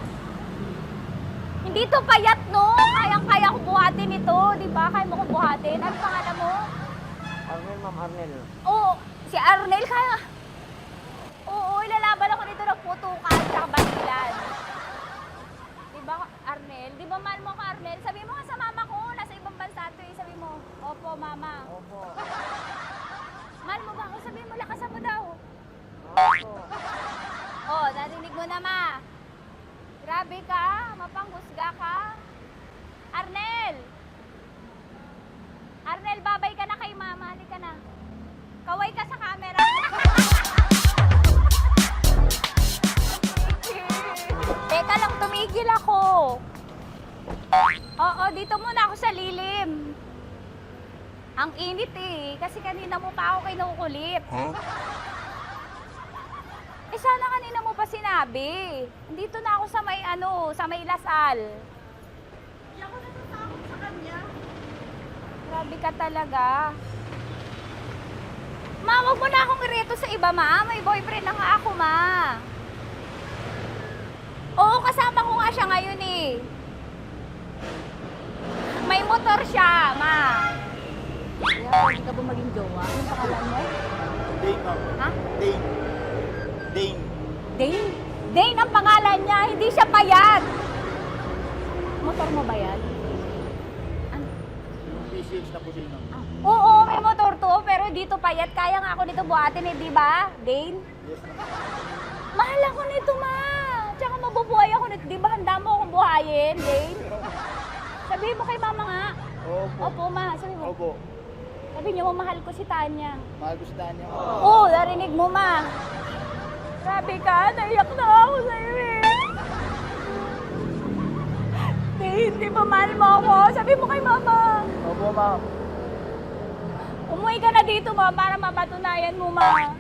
Hindi to payat, no? Kayang-kaya ko buhatin ito, di ba? Kaya mo kong buhatin. Ano pangalan mo? Arnel, Ma'am Arnel. Oo, si Arnel kaya. Oo, ilalaban ako nito ng putukan sa basilan. Di ba, Arnel? Di ba mahal mo ko, Arnel? Sabi mo nga sa mama ko, nasa ibang bansa to eh. Sabi mo, opo, mama. Opo. Mahal mo ba ako? Sabi mo, lakasan mo daw. Opo. Oh, narinig mo na, ma. Grabe ka, mapanghusga ka. Arnel! Arnel, babay ka na kay mama. Halika na. Kaway ka sa camera. Teka lang, tumigil ako. Oo, dito muna ako sa lilim. Ang init eh, kasi kanina mo pa ako kinukulit. Eh sana kanina mo pa sinabi. Dito na ako sa may sa may Lasal. Hindi ako natatakot sa kanya. Grabe ka talaga. Ma, wag mo na akong ireto sa iba, ma. May boyfriend na nga ako, ma. Oo, kasama ko nga siya ngayon eh. May motor siya, ma. Kaya, pwede ka ba maging jowa? Anong pangalan mo? Dane, ma'am. Ha? Dane. Dane. Dane? Dane ang pangalan niya, hindi siya payat. Motor mo ba yan? Ano? Yung PCH na puti, ma'am. Oo, may motor to, pero dito payat. Kaya nga ako nito buhatin eh, di ba? Dane? Yes, ma'am. Mahal ako nito, ma. Tsaka mabubuhay ako nito. Di ba handa mo akong buhayin, Dane? Sabihin mo kay mama nga. Opo. Opo, ma. Sabi mo. Opo. Sabi niyo mo, mahal ko si Tanya. Mahal ko si Tanya. Oo, narinig mo, ma. Grabe ka, naiyak na ako sa'yo eh. Hindi ba mahal mo ako? Sabi mo kay mama. Opo, ma'am. Umuwi ka na dito, ma, para mapatunayan mo, ma.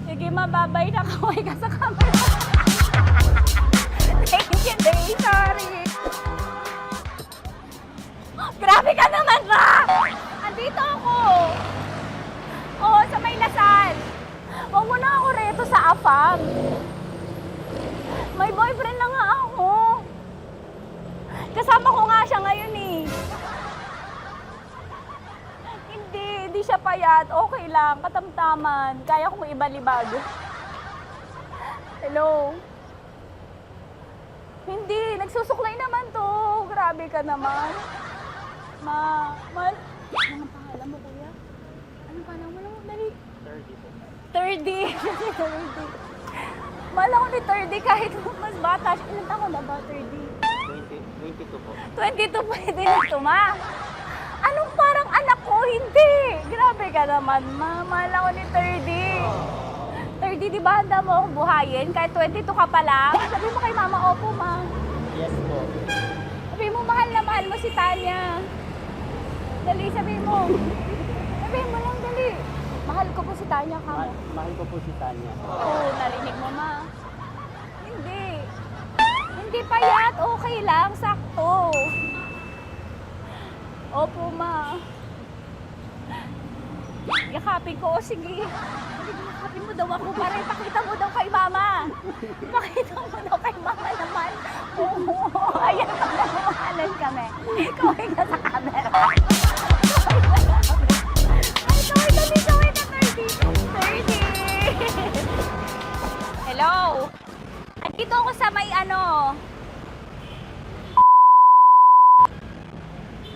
Sige, ma, babay na. Kaway ka sa camera. Thank you, Day. Sorry. Grabe ka naman, ma! Andito ako. Oo, sa may Lasal. Huwag mo na ako reto sa afam. May boyfriend na nga ako. Kasama ko nga siya ngayon eh. Hindi siya payat. Okay lang, katamtaman. Kaya kong ibalibag. Hello? Hindi, nagsusuklay naman to. Grabe ka naman. Ma, mal. Anong pangalan mo, kuya? Anong pangalan mo lang? Dali. 30 po. 30. 30. Mahal ako ni 30 kahit mas bata siya. Ilan taon na ba, 30? 22 po. 22 pwede na ito, ma. Anong parang anak ko? Hindi. Grabe ka naman, ma. Mahal ako ni 30. 30, di ba handa mo akong buhayin? Kahit 22 ka pa lang. Sabi mo kay mama, opo, ma. Yes po. Sabi mo, mahal na mahal mo si Tanya. Dali, sabi mo. Sabi mo lang, dali. Mahal ko po si Tanya ka mo. Mahal ko po si Tanya. Oo, narinig mo, ma. Hindi. Hindi payat. Okay lang, sakto. Opo, ma. Yakapin ko. O, sige. Yakapin mo daw ako para ipakita mo daw kay mama. Ipakita mo daw kay mama naman. Oo, ayan, nagmamahalan kami. Kaway ka sa camera. Ay, kaway ka, 30. 30. Hello. Andito ako sa may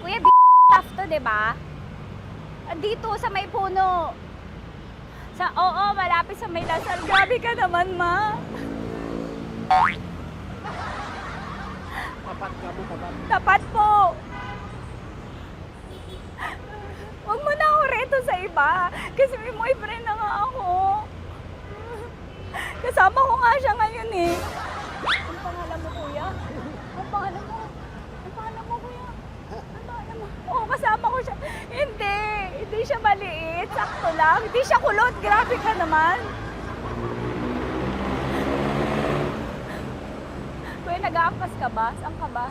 Kuya, tough to, diba? Dito sa may puno. Oo, malapit sa may Lasal. Grabe ka naman, ma. Tapat ka mo, tapat. Tapat po. Huwag mo na ako reto sa iba. Kasi may boyfriend na nga ako. Kasama ko nga siya ngayon eh. Ang pangalan mo, kuya? Ang pangalan mo? Ang pangalan mo, kuya? Ang pangalan mo? Oo, kasama ko siya. Hindi. Hindi siya maliit. Sakto lang. Hindi siya kulot. Grabe ka naman. Kuya, nag-aangkas ka ba? Saan ka ba?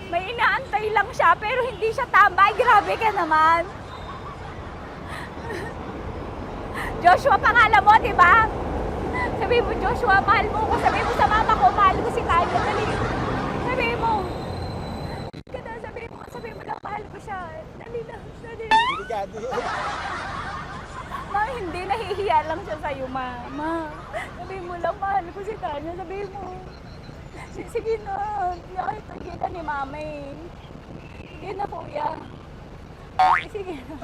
May inaantay lang siya, pero hindi siya tambay. Grabe ka naman. Joshua, pangalan mo, di ba? Sabi mo, Joshua, mahal mo ko. Sabi mo sa mama ko, mahal ko si Tanya. Dali. Sabi mo. Sabi mo lang, mahal ko siya. Dali lang. Ma, hindi. Nahihiya lang siya sa'yo, ma. Sabi mo lang, mahal ko si Tanya. Sabi mo. Sige na. Kahit nakita ni mama eh. Sige na, kuya. Sige na.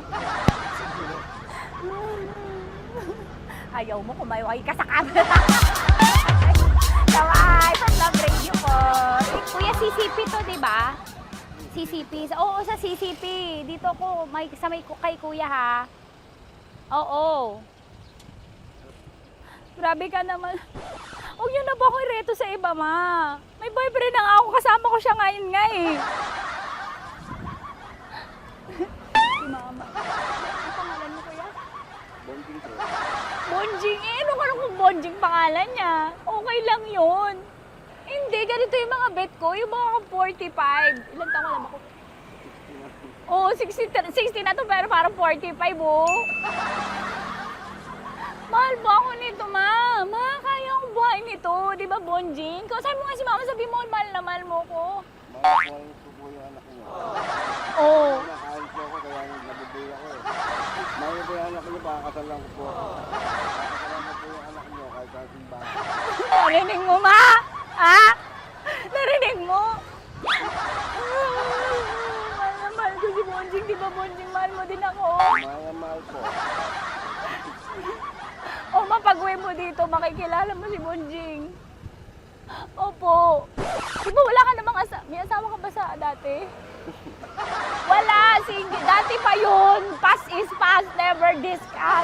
Ayaw mo kumayaway ka sa camera. Kawai, from Love Radio po. Kuya, CCP to, di ba? CCP. Oo, sa CCP. Dito ko, kay kuya ha. Oo. Grabe ka naman. Huwag niyo na ba akong ireto sa iba, ma? May boyfriend na nga ako. Kasama ko siya ngayon nga eh. Si mama. Ang pangalan mo, kuya? Bonjing. Eh, ano ka kung Bonjing pangalan niya? Okay lang yun. Hindi, ganito yung mga bet ko. Yung mga 45. Ilan taon alam ako? Oo, 60 na to, pero parang 45, oh. Mahal mo ako nito, ma. Ma, kaya akong buhay nito. Di ba, Bonjing? Sabi mo nga si mama, sabi mo, mahal na mahal mo ko. Mahal ko po yung anak niyo. Oo. Nakakain po ako, kaya nabibigay ako eh. Mahal po yung anak niyo, pakakasal lang ko po. Pakakasal lang po yung anak niyo, kahit sa simbahan. Narinig mo, ma? Ha? Narinig mo? Mahal na mahal ko si Bonjing. Di ba, Bonjing, mahal mo din ako? Mahal po. O, mapag-uwi mo dito, makikilala mo si Bonjing. Opo. Di ba wala ka namang may asawa ka ba sa dati? Wala, single. Dati pa yun. Past is past, never discuss.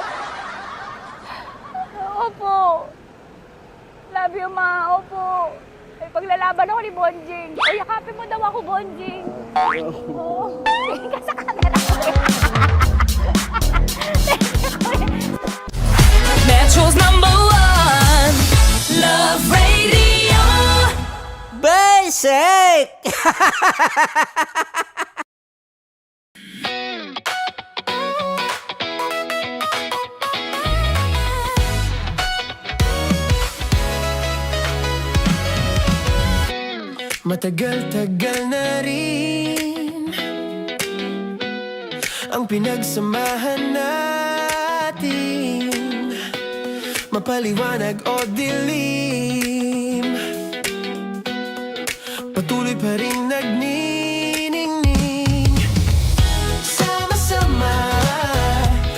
Opo. Love you, ma. Opo. Ay, paglalaban ako ni Bonjing. O, yakapin mo daw ako, Bonjing. Oo. Tingin ka sa camera. Metro's #1 Love Radio. Basic! Matagal-tagal na rin ang pinagsamahan natin, mapaliwanag o dilim, patuloy pa rin nagniningning. Sama-sama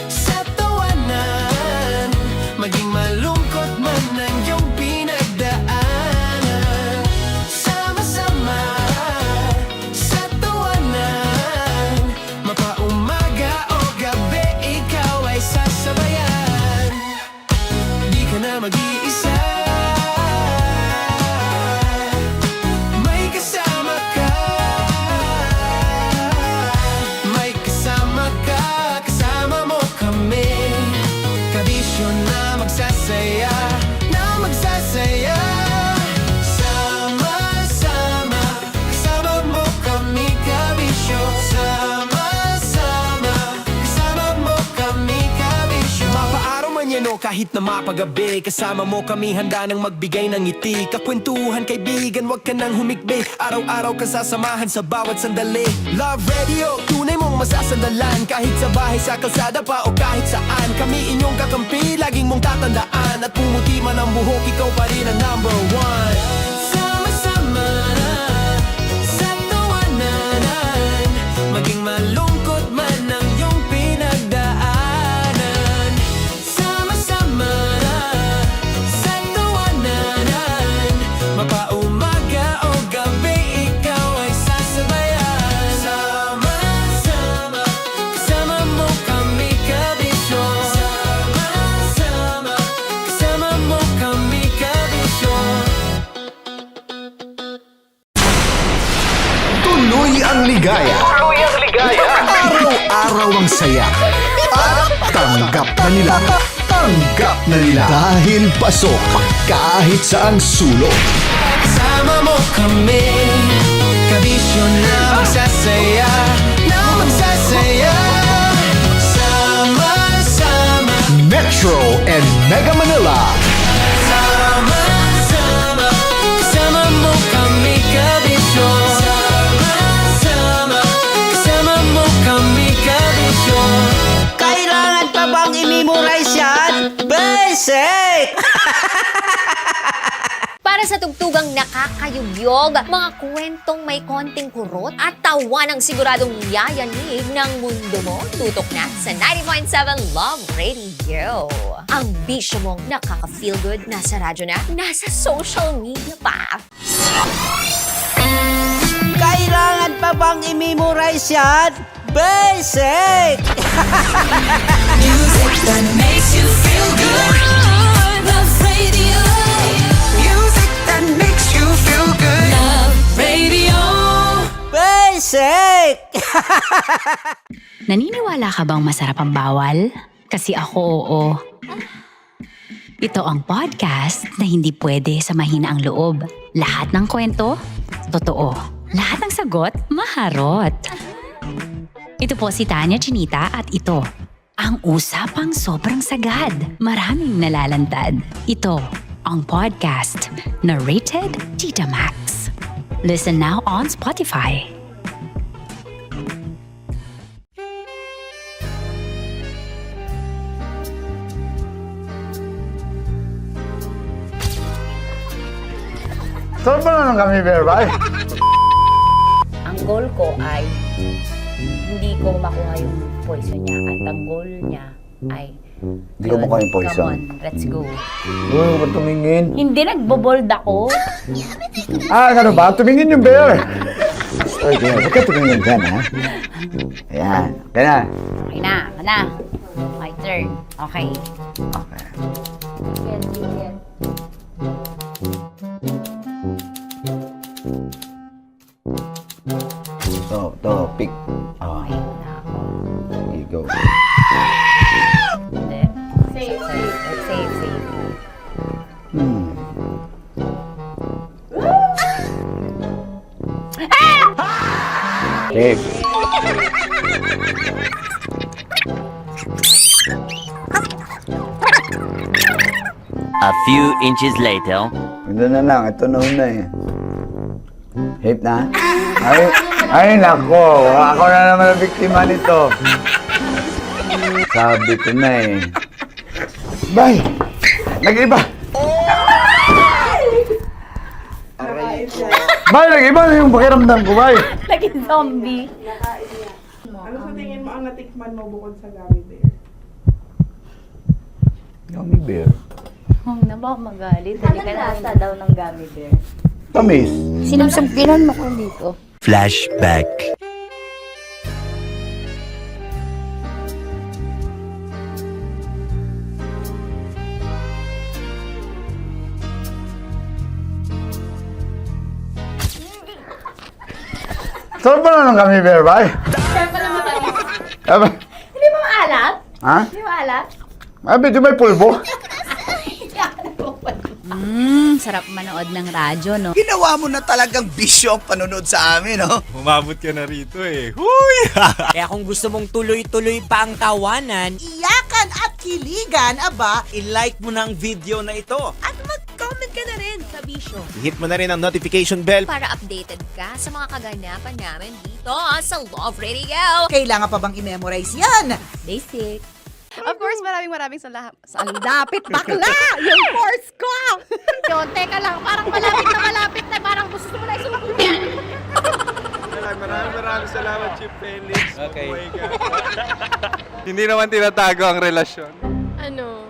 sa tawanan, maging malungkot man ang iyong pinagdaanan. Sama-sama sa tawanan, mapaumaga o gabi, ikaw ay sasabayan. Di ka na mag-iisa, may kasama ka. May kasama ka, kasama mo kami. Kabisyo na magsasaya, na magsasaya. Sama-sama, kasama mo kami, kabisyo. Sama-sama, kasama mo kami, kabisyo. Mapaaraw man yan o kahit na mapagabi, kasama mo kami, handa nang magbigay ng ngiti. Kakwentuhan, kaibigan, wag ka nang humikbi. Araw-araw ka sasamahan sa bawat sandali. Love Radio, tunay mong masasandalan. Kahit sa bahay, sa kalsada pa o kahit saan, kami inyong kakampi, laging mong tatandaan. At pumuti man ang buhok, ikaw pa rin ang #1. Sama-sama sa tawanan, maging malungkot man ang iyong pinagdaanan. Sama-sama sa tawanan, mapaumaga o gabi, ikaw ay sasabayan. Sama-sama, kasama mo kami, kabisyo. Sama-sama, kasama mo kami, kabisyo. ang saya. At tanggap na nila. Tanggap na nila. Dahil pasok kahit saang sulok. Sama mo kami, kabisyo na magsasaya, na magsasaya. Sama-sama, Metro and Mega Manila. sama-sama, kasama mo kami, kabisyo. Sama-sama, kasama mo kami, kabisyo. Kailangan pa bang i-memorize yan? Basic! Para sa tugtugang nakakayugyog, mga kwentong may konting kurot at tawa ng siguradong yayanig ng mundo mo, tutok na sa 90.7 Love Radio. Ang bisyo mong nakaka-feel good, nasa radyo na, nasa social media pa. Kailangan pa bang i-memorize yan? Basic! Music that makes you feel good. Love Radio. Music that makes you feel good. Love Radio. Basic! Naniniwala ka bang masarap ang bawal? Kasi ako oo. Ito ang podcast na hindi pwede sa mahina ang loob. Lahat ng kwento, totoo. Lahat ng sagot, maharot. Ito po si Tanya Chinita at ito, ang usapang sobrang sagad. Maraming nalalantad. Ito, ang podcast na rated Tita Max. Listen now on Spotify. Saan ba na lang kami, Berbay? Ang goal ko ay hindi ko makuha yung poison niya. At ang goal niya ay Hindi ko makuha yung poison. Come on, let's go. Uy, huwag tumingin. Hindi, nagbobold ako. Ano ba? Tumingin yung bear. Story bear. Huwag ka tumingin dyan, ha? Ayan. Kaya na. Okay na, na. My turn. Okay. Okay. Yan, yan. To, pick. Oh, Okay na ako. here you go. Hindi. Safe, safe. Let's save, save. Pick. A few inches later. Ito na lang. Ito na una eh. Hip na? Ay, nako. Ako na naman ang biktima nito. Sabi ko na eh. Bay! Nag-iba! Bay, nag-iba na yung pakiramdam ko, bay! Naging zombie. Ano sa tingin mo ang natikman mo bukod sa gummy bear? Gummy bear. Oh, na ba magalit? Hindi ka nasa daw ng gummy bear. Tamis. Sinamsabinan mo ko dito. Flashback. Saan ba na lang kami, bear, bay? Hindi mo maalat? Ha? Hindi mo maalat? Ay, medyo may pulbo. Sarap manood ng radyo, no? Ginawa mo na talagang bisyo ang panonood sa amin, no? Umabot ka na rito eh. Huy! Kaya kung gusto mong tuloy-tuloy pa ang tawanan, Iyakan at kiligan, aba, I-like mo na ang video na ito. At mag-comment ka na rin sa bisyo Hit mo na rin ang notification bell. para updated ka sa mga kaganapan namin dito sa Love Radio. kailangan pa bang i-memorize yan? Basic. Of course, maraming salamat. Ang lapit bakla! Yung course ko! Yun, teka lang, parang malapit na, parang gusto mo na isulat. Maraming salamat, Chip Felix. Okay. Oh my God. Hindi naman tinatago ang relasyon. Ano?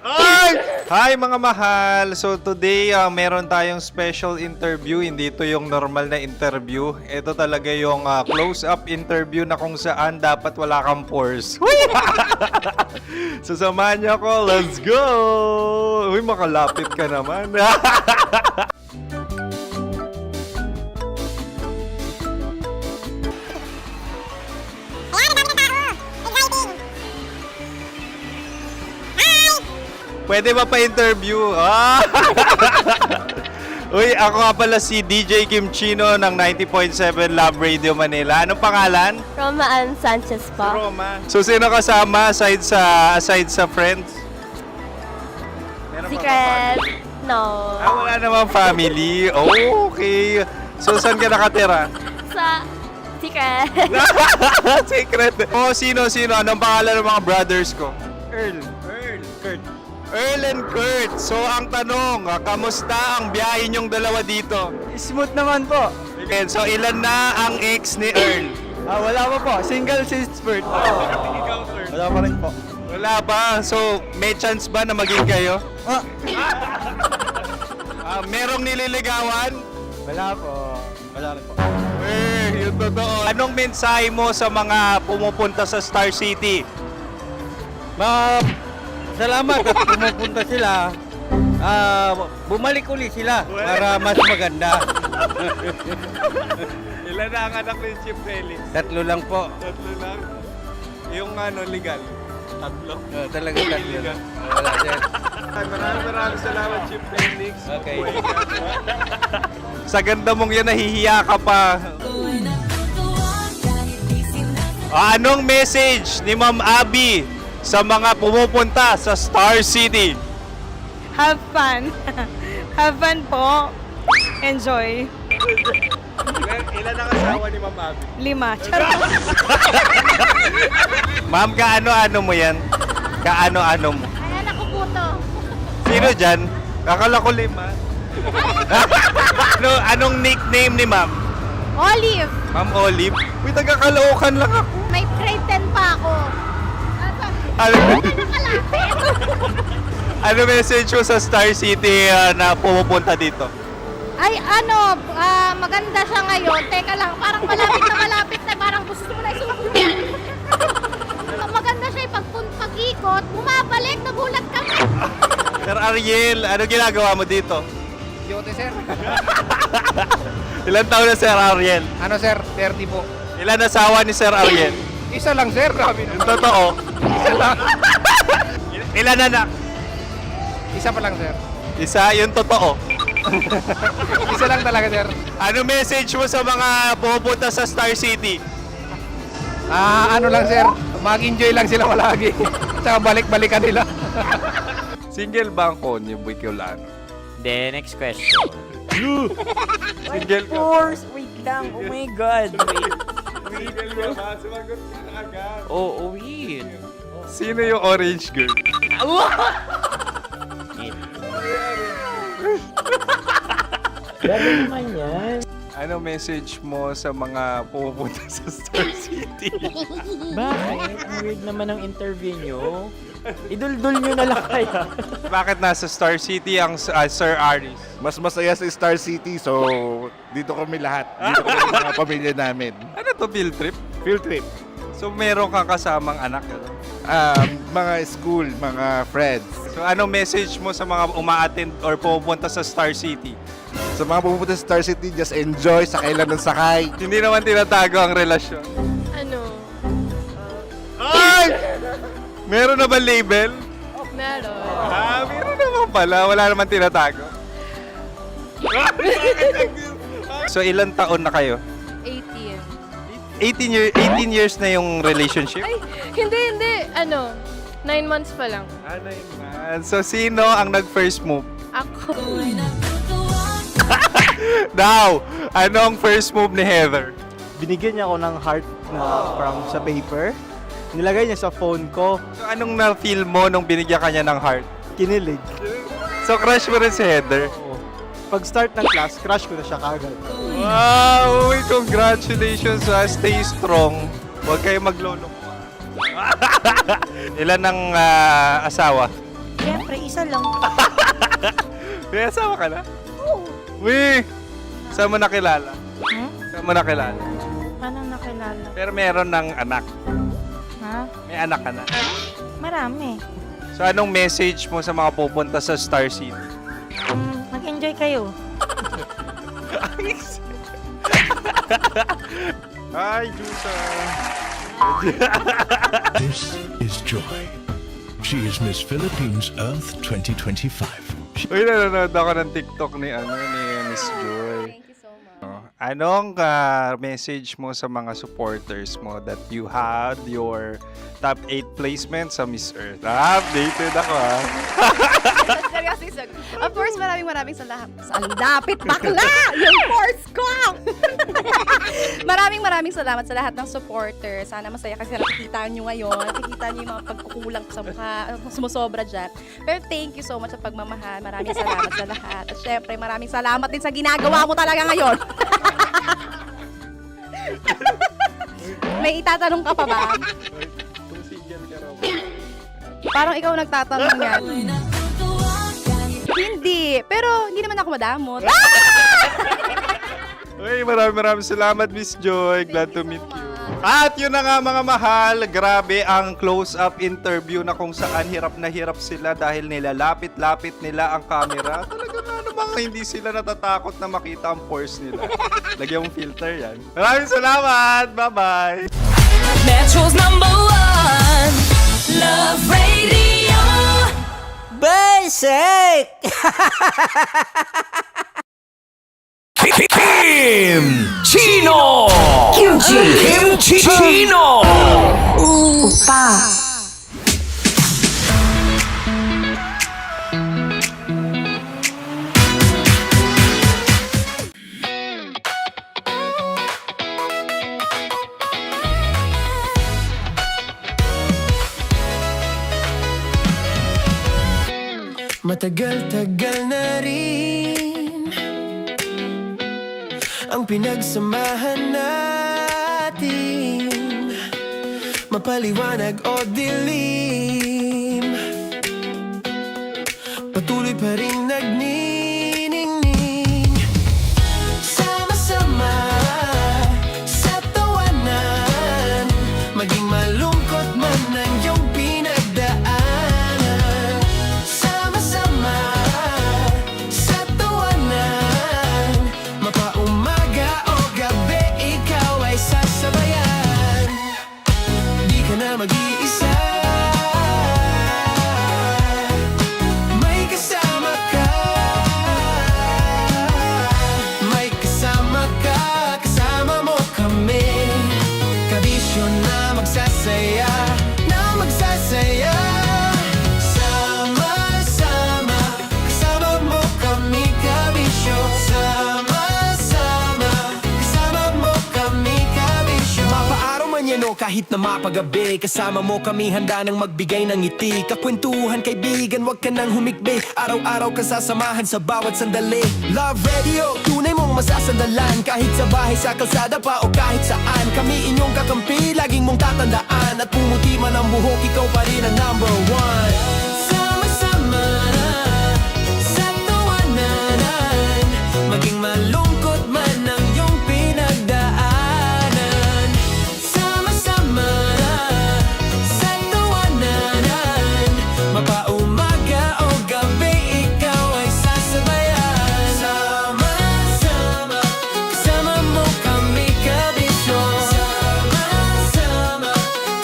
Ay! Hi mga mahal! So today, meron tayong special interview. Hindi ito yung normal na interview. Ito talaga yung close-up interview na kung saan dapat wala kang pores. So samahan niyo ako. Let's go! Uy, makalapit ka naman. Ayan, Pwede ba pa-interview? Ah! Uy, ako nga pala si DJ Kim Chino ng 90.7 Love Radio Manila. Anong pangalan? Roma Ann Sanchez po. Roma. So, sino kasama aside sa friends? Meron ba Secret. No. wala namang family. Oh, okay. So, saan ka nakatira? Sa Secret. Secret. Oh, sino? Anong pangalan ng mga brothers ko? Earl, Kurt. Earl and Kurt. So, ang tanong, kamusta ang biyahe niyong dalawa dito? Smooth naman po. Okay, so ilan na ang ex ni Earl? Wala pa po. Single since birth. Wala pa rin po. Wala ba? So, may chance ba na maging kayo? Merong nililigawan? Wala po. Wala rin po. Yung totoo. Anong mensahe mo sa mga pumupunta sa Star City? Salamat at pumupunta sila. Bumalik ulit sila para mas maganda. Ilan na ang anak ni Chief Felix? 3 lang po. 3 lang. Yung legal? 3. Talaga 3 lang. Wala sir. Maraming salamat, Chief Felix. Okay. Sa ganda mong yan, nahihiya ka pa. Anong message ni Ma'am Abby sa mga pumupunta sa Star City? Have fun. Have fun po. Enjoy. Ilan ang asawa ni Ma'am Abby? 5. Charot. Ma'am, kaano-ano mo yan? Kaano-ano mo? Ay, anak ko po to. Sino dyan? Kakala ko 5. Anong nickname ni Ma'am? Olive. Ma'am Olive? Uy, taga-Caloocan lang ako. May grade 10 pa ako. Ano message mo sa Star City na pumupunta dito? Ay, maganda siya ngayon. Teka lang, parang malapit na. Parang gusto mo na isumunod. Maganda siya pag-ikot, bumabalik, nagulat kami. Sir Ariel, ano ginagawa mo dito? Yote sir. Ilan taon na Sir Ariel? Ano sir? 30 po. Ilan asawa ni Sir Ariel? Isa lang sir. Grabe Yung totoo? Isa lang. Ilan anak? Isa pa lang sir. Isa, yung totoo. Isa lang talaga sir. Ano message mo sa mga pumupunta sa Star City? Ano lang sir. Mag-enjoy lang sila palagi. Tsaka balik-balikan nila. Single ba ang konyo, Boy Kiolano? Then, next question. Single ka? Wait lang. Oh my God. Single ka ba? Sumagot ka na agad. Oh, wait. Sino yung orange girl? Gano'n naman yan. Ano message mo sa mga pumupunta sa Star City? Bakit? Ang weird naman ang interview nyo. Idul-dul nyo na lang kaya. Bakit nasa Star City ang Sir Aris? Mas masaya sa Star City, so dito kami lahat. Dito kami mga pamilya namin. Ano to, field trip? Field trip. So meron kang kasamang anak? Ano? Mga school, mga friends. So anong message mo sa mga uma-attend or pumupunta sa Star City? Sa mga pupunta sa Star City, just enjoy, sakay lang ng sakay. Hindi naman tinatago ang relasyon. Ano? Ay! Meron na ba label? Meron. Meron naman pala. Wala naman tinatago. So ilan taon na kayo? 18. 18 years na yung relationship? Ay, hindi. 9 months pa lang. 9 months. So sino ang nag-first move? Ako. Now, ano ang first move ni Heather? Binigyan niya ako ng heart na from sa paper. Nilagay niya sa phone ko. So anong na-feel mo nung binigyan ka niya ng heart? Kinilig. So crush mo rin si Heather? Pag start ng class, crush ko na siya kagad. Wow! Uy, congratulations! Stay strong. Huwag kayo maglolo. Ilan ang asawa? Siyempre, isa lang. May asawa ka na? Oo. Uy! Saan mo nakilala? Saan mo nakilala? Paano nakilala? Pero meron ng anak. Ha? May anak ka na. Marami. So anong message mo sa mga pupunta sa Star City? Mag-enjoy kayo. Hi, Jusa! This is Joy She is Miss Philippines Earth 2025. Uy, nanonood ako ng TikTok ni Miss Joy. Thank you so much. Anong message mo sa mga supporters mo that you had your top 8 placement sa Miss Earth? Updated ako Seryoso. Of course, maraming salamat. Sa lapit bakla! Yung course ko! maraming salamat sa lahat ng supporters. Sana masaya kasi nakikita nyo ngayon. Nakikita nyo yung mga pagkukulang sa mukha. Sumusobra dyan. Pero thank you so much sa pagmamahal. Maraming salamat sa lahat. At syempre, maraming salamat din sa ginagawa mo talaga ngayon. May itatanong ka pa ba? Parang ikaw nagtatanong yan. Hindi. Pero hindi naman ako madamot. Uy, maraming salamat, Miss Joy. Glad to meet you. At yun na nga mga mahal, grabe ang close-up interview na kung saan hirap na hirap sila dahil nilalapit-lapit nila ang camera. Talaga nga namang hindi sila natatakot na makita ang pores nila. Lagyan mong filter yan. Maraming salamat! Bye-bye! Metro's #1 Love Radio. Basic! Kim Chino! Kim Chino! Upa. Matagal-tagal na rin ang pinagsamahan natin, mapaliwanag o dilim, patuloy pa rin nagniningning. Sama-sama sa tawanan, maging malungkot man ang iyong pinagdaanan. Sama-sama sa tawanan, mapaumaga o gabi, ikaw ay sasabayan. Di ka na mag-iisa, may kasama ka. May kasama ka, kasama mo kami. Kabisyo na magsasaya, na magsasaya. Sama-sama, kasama mo kami, kabisyo. Sama-sama, kasama mo kami, kabisyo. Mapaaraw man yan o kahit na mapagabi, kasama mo kami, handa nang magbigay ng ngiti. Kakwentuhan, kaibigan, wag ka nang humikbi. Araw-araw ka sasamahan sa bawat sandali. Love Radio, tunay mong masasandalan. Kahit sa bahay, sa kalsada pa o kahit saan, kami inyong kakampi, laging mong tatandaan. At pumuti man ang buhok, ikaw pa rin ang #1. Sama-sama sa tawanan, maging malungkot man ang iyong pinagdaanan. Sama-sama sa tawanan, mapaumaga o gabi, ikaw ay sasabayan. Sama-sama, kasama mo kami, kabisyo. Sama-sama,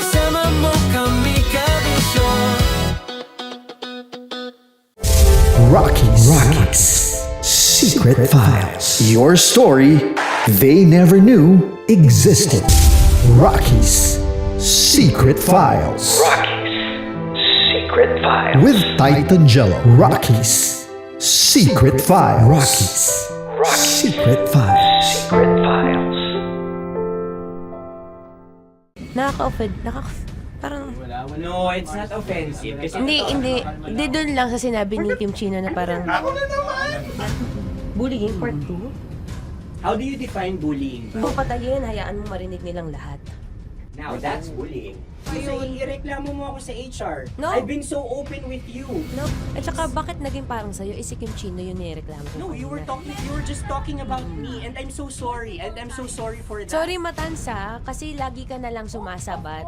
kasama mo kami, kabisyo. Rockies. Secret Files. Your story they never knew existed. Rockies. Secret Files. Secret Files. With Titan Jello. Rockies. Secret Files. Rockies. Secret Files. Secret Files. Nakaka-offend. Parang... No, it's not offensive. Kasi Hindi doon lang sa sinabi ni Kim Chino na parang... Bullying, part 2? how do you define bullying? Kung patayin, hayaan mo marinig nilang lahat. Now, that's bullying. So, ireklamo mo ako sa HR. No. I've been so open with you. No? At saka, bakit naging parang sa'yo? Si Kim Chino yun nireklamo ko. No, you were just talking about me, and I'm so sorry. And I'm so sorry for that. Sorry, Matansa, kasi lagi ka na lang sumasabat.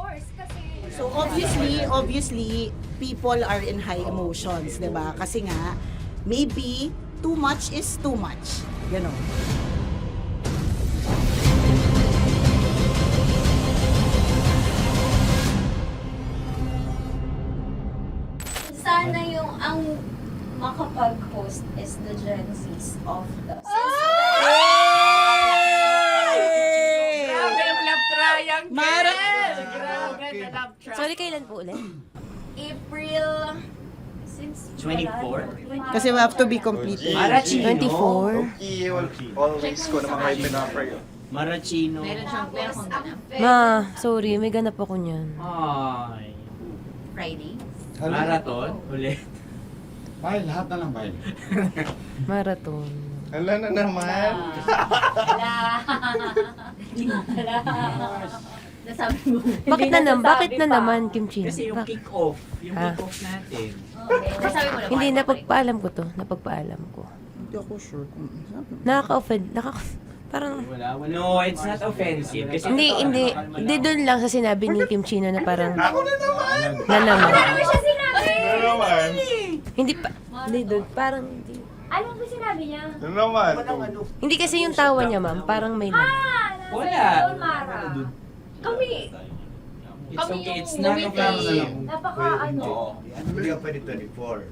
So obviously, people are in high emotions, 'di ba? Kasi nga, maybe too much is too much. Ganon. Sana yung ang makapag-host is the Gen Zs of the Grabe ang love triangle! Mara- Grabe na love triangle! Sorry, kailan po ulit? April since 24? Kasi we have to be completed. Marachino. 24. Always ko naman kayo pinapray. Marachino. Ma, sorry, may ganap ako niyan. Ay. Friday. Marathon? Ulit. Bye, lahat na lang, bye. Marathon. Ala na naman. Nasabi mo. Bakit na naman, Kim Chin? Kasi yung kick-off. Yung Ah. kick-off natin. Nasabi mo na ba? Hindi, napagpaalam ko to. Napagpaalam ko. Hindi ako sure kung Nakaka-offend. Parang... Wala. No, it's not offensive. Kasi Hindi doon lang sa sinabi ni Kim Chino na parang... Ako na naman. Na naman. Ano siya sinabi? Na naman. Hindi pa... Hindi doon. Parang... Hindi. Ano ba sinabi niya? Na naman. Hindi kasi yung tawa niya, ma'am. Parang may... Wala. Mara. Kami. It's okay. It's not offensive. Napaka ano. Hindi ka pwede 24.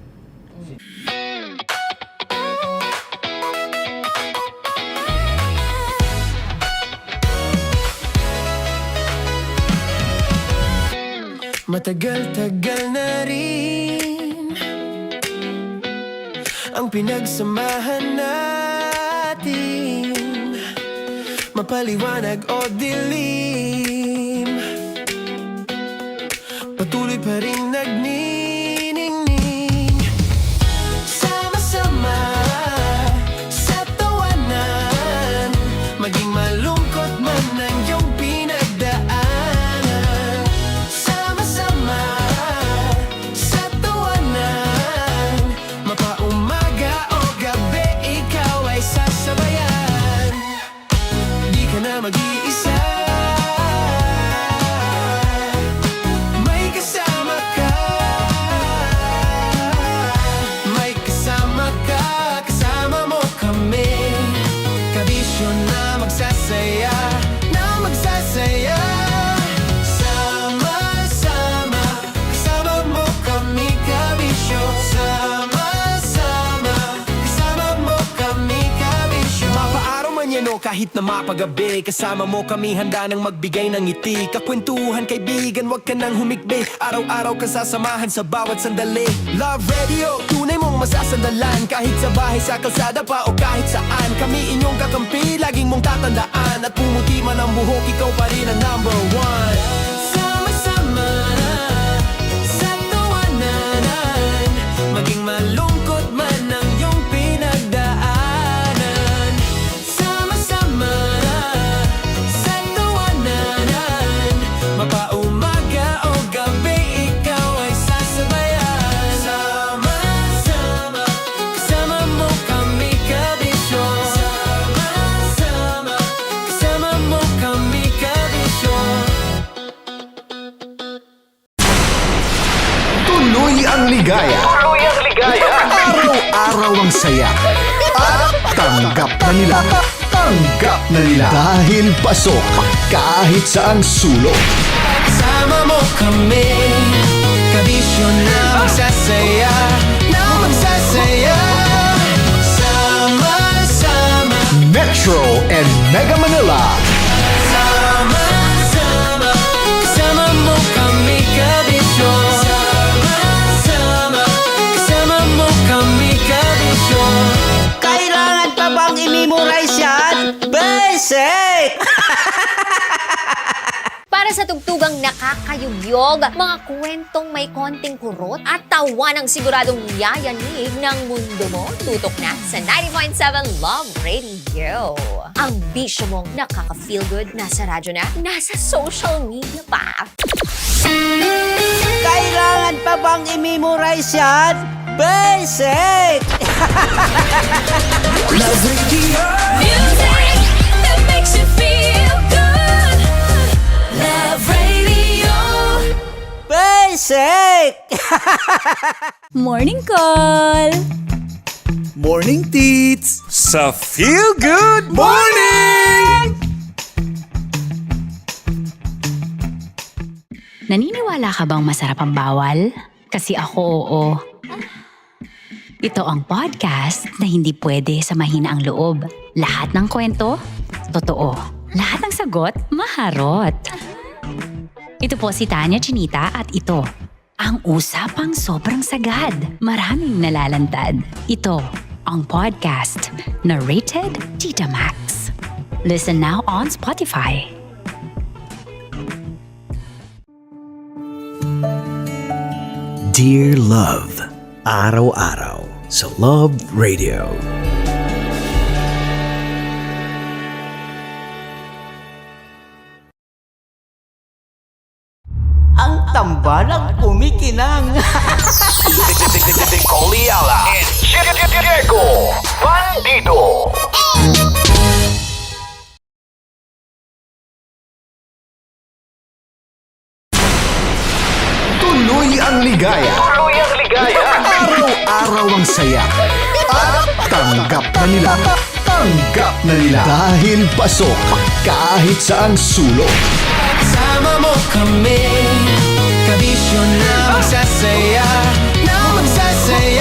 Matagal-tagal na rin ang pinagsamahan natin, mapaliwanag o dilim, patuloy pa rin nagniningning, sama-sama sa tawanan, maging malungkot man ang iyong pinagdaanan. Sama-sama sa tawanan, mapaumaga o gabi, ikaw ay sasabayan. Di ka na mag-iisa, may kasama ka. May kasama ka, kasama mo kami. Kabisyo na magsasaya, na magsasaya. Sama-sama, kasama mo kami, kabisyo. Sama-sama, kasama mo kami, kabisyo. Mapaaraw man yan o kahit na mapagabi, kasama mo kami, handa nang magbigay ng ngiti. Kakwentuhan, kaibigan, wag ka nang humikbi. Araw-araw ka sasamahan sa bawat sandali. Love Radio, tunay mong masasandalan. Kahit sa bahay, sa kalsada pa o kahit saan, kami inyong kakampi, laging mong tatandaan. At pumuti man ang buhok, ikaw pa rin ang number one. Sama-sama sa tawanan, maging malungkot man ang iyong pinagdaanan. Sama-sama sa tawanan, mapaumaga o gabi, ikaw ay sasabayan. Sama-sama, kasama mo kami, kabisyo. Sama-sama, kasama mo kami, kabisyo. Tuloy ang ligaya. Araw-araw ang saya. At tanggap na nila. Tanggap na nila. Dahil pasok kahit saang sulok. Kasama mo kami, kabisyo na magsasaya, na magsasaya. Sama-sama, Metro and Mega Manila. sama-sama, kasama mo kami, kabisyo. Sama-sama, kasama mo kami, kabisyo. Kailangan pa bang i-memorize yan? Basic! Para sa tugtugang nakakayugyog, mga kwentong may konting kurot at tawa ng siguradong yayanig ng mundo mo, tutok na sa 90.7 Love Radio. Ang bisyo mong nakaka-feel good, nasa radyo na, nasa social media pa. Kailangan pa bang i-memorize yan? Basic! Love Radio. Music that makes you feel good. Love Radio. Basic! Morning call! Morning Teats! Sa Feel Good Morning! Naniniwala ka bang masarap ang bawal? Kasi ako, oo. Ito ang podcast na hindi pwede sa mahina ang loob. Lahat ng kwento, totoo. Lahat ng sagot, maharot. Ito po si Tanya Chinita at ito, ang usapang sobrang sagad. Maraming nalalantad. Ito, ang podcast na Rated Tita Max. Listen now on Spotify. Dear Love, araw-araw sa Love Radio. Ang tambalang kumikinang. Coliala and Diego Bandido. Tuloy ang ligaya. Tuloy ang ligaya. Araw-araw ang saya. At tanggap na nila. Tanggap na nila. Dahil pasok kahit saang sulok. Sama mo kami, kabisyo na magsasaya, sama-sama.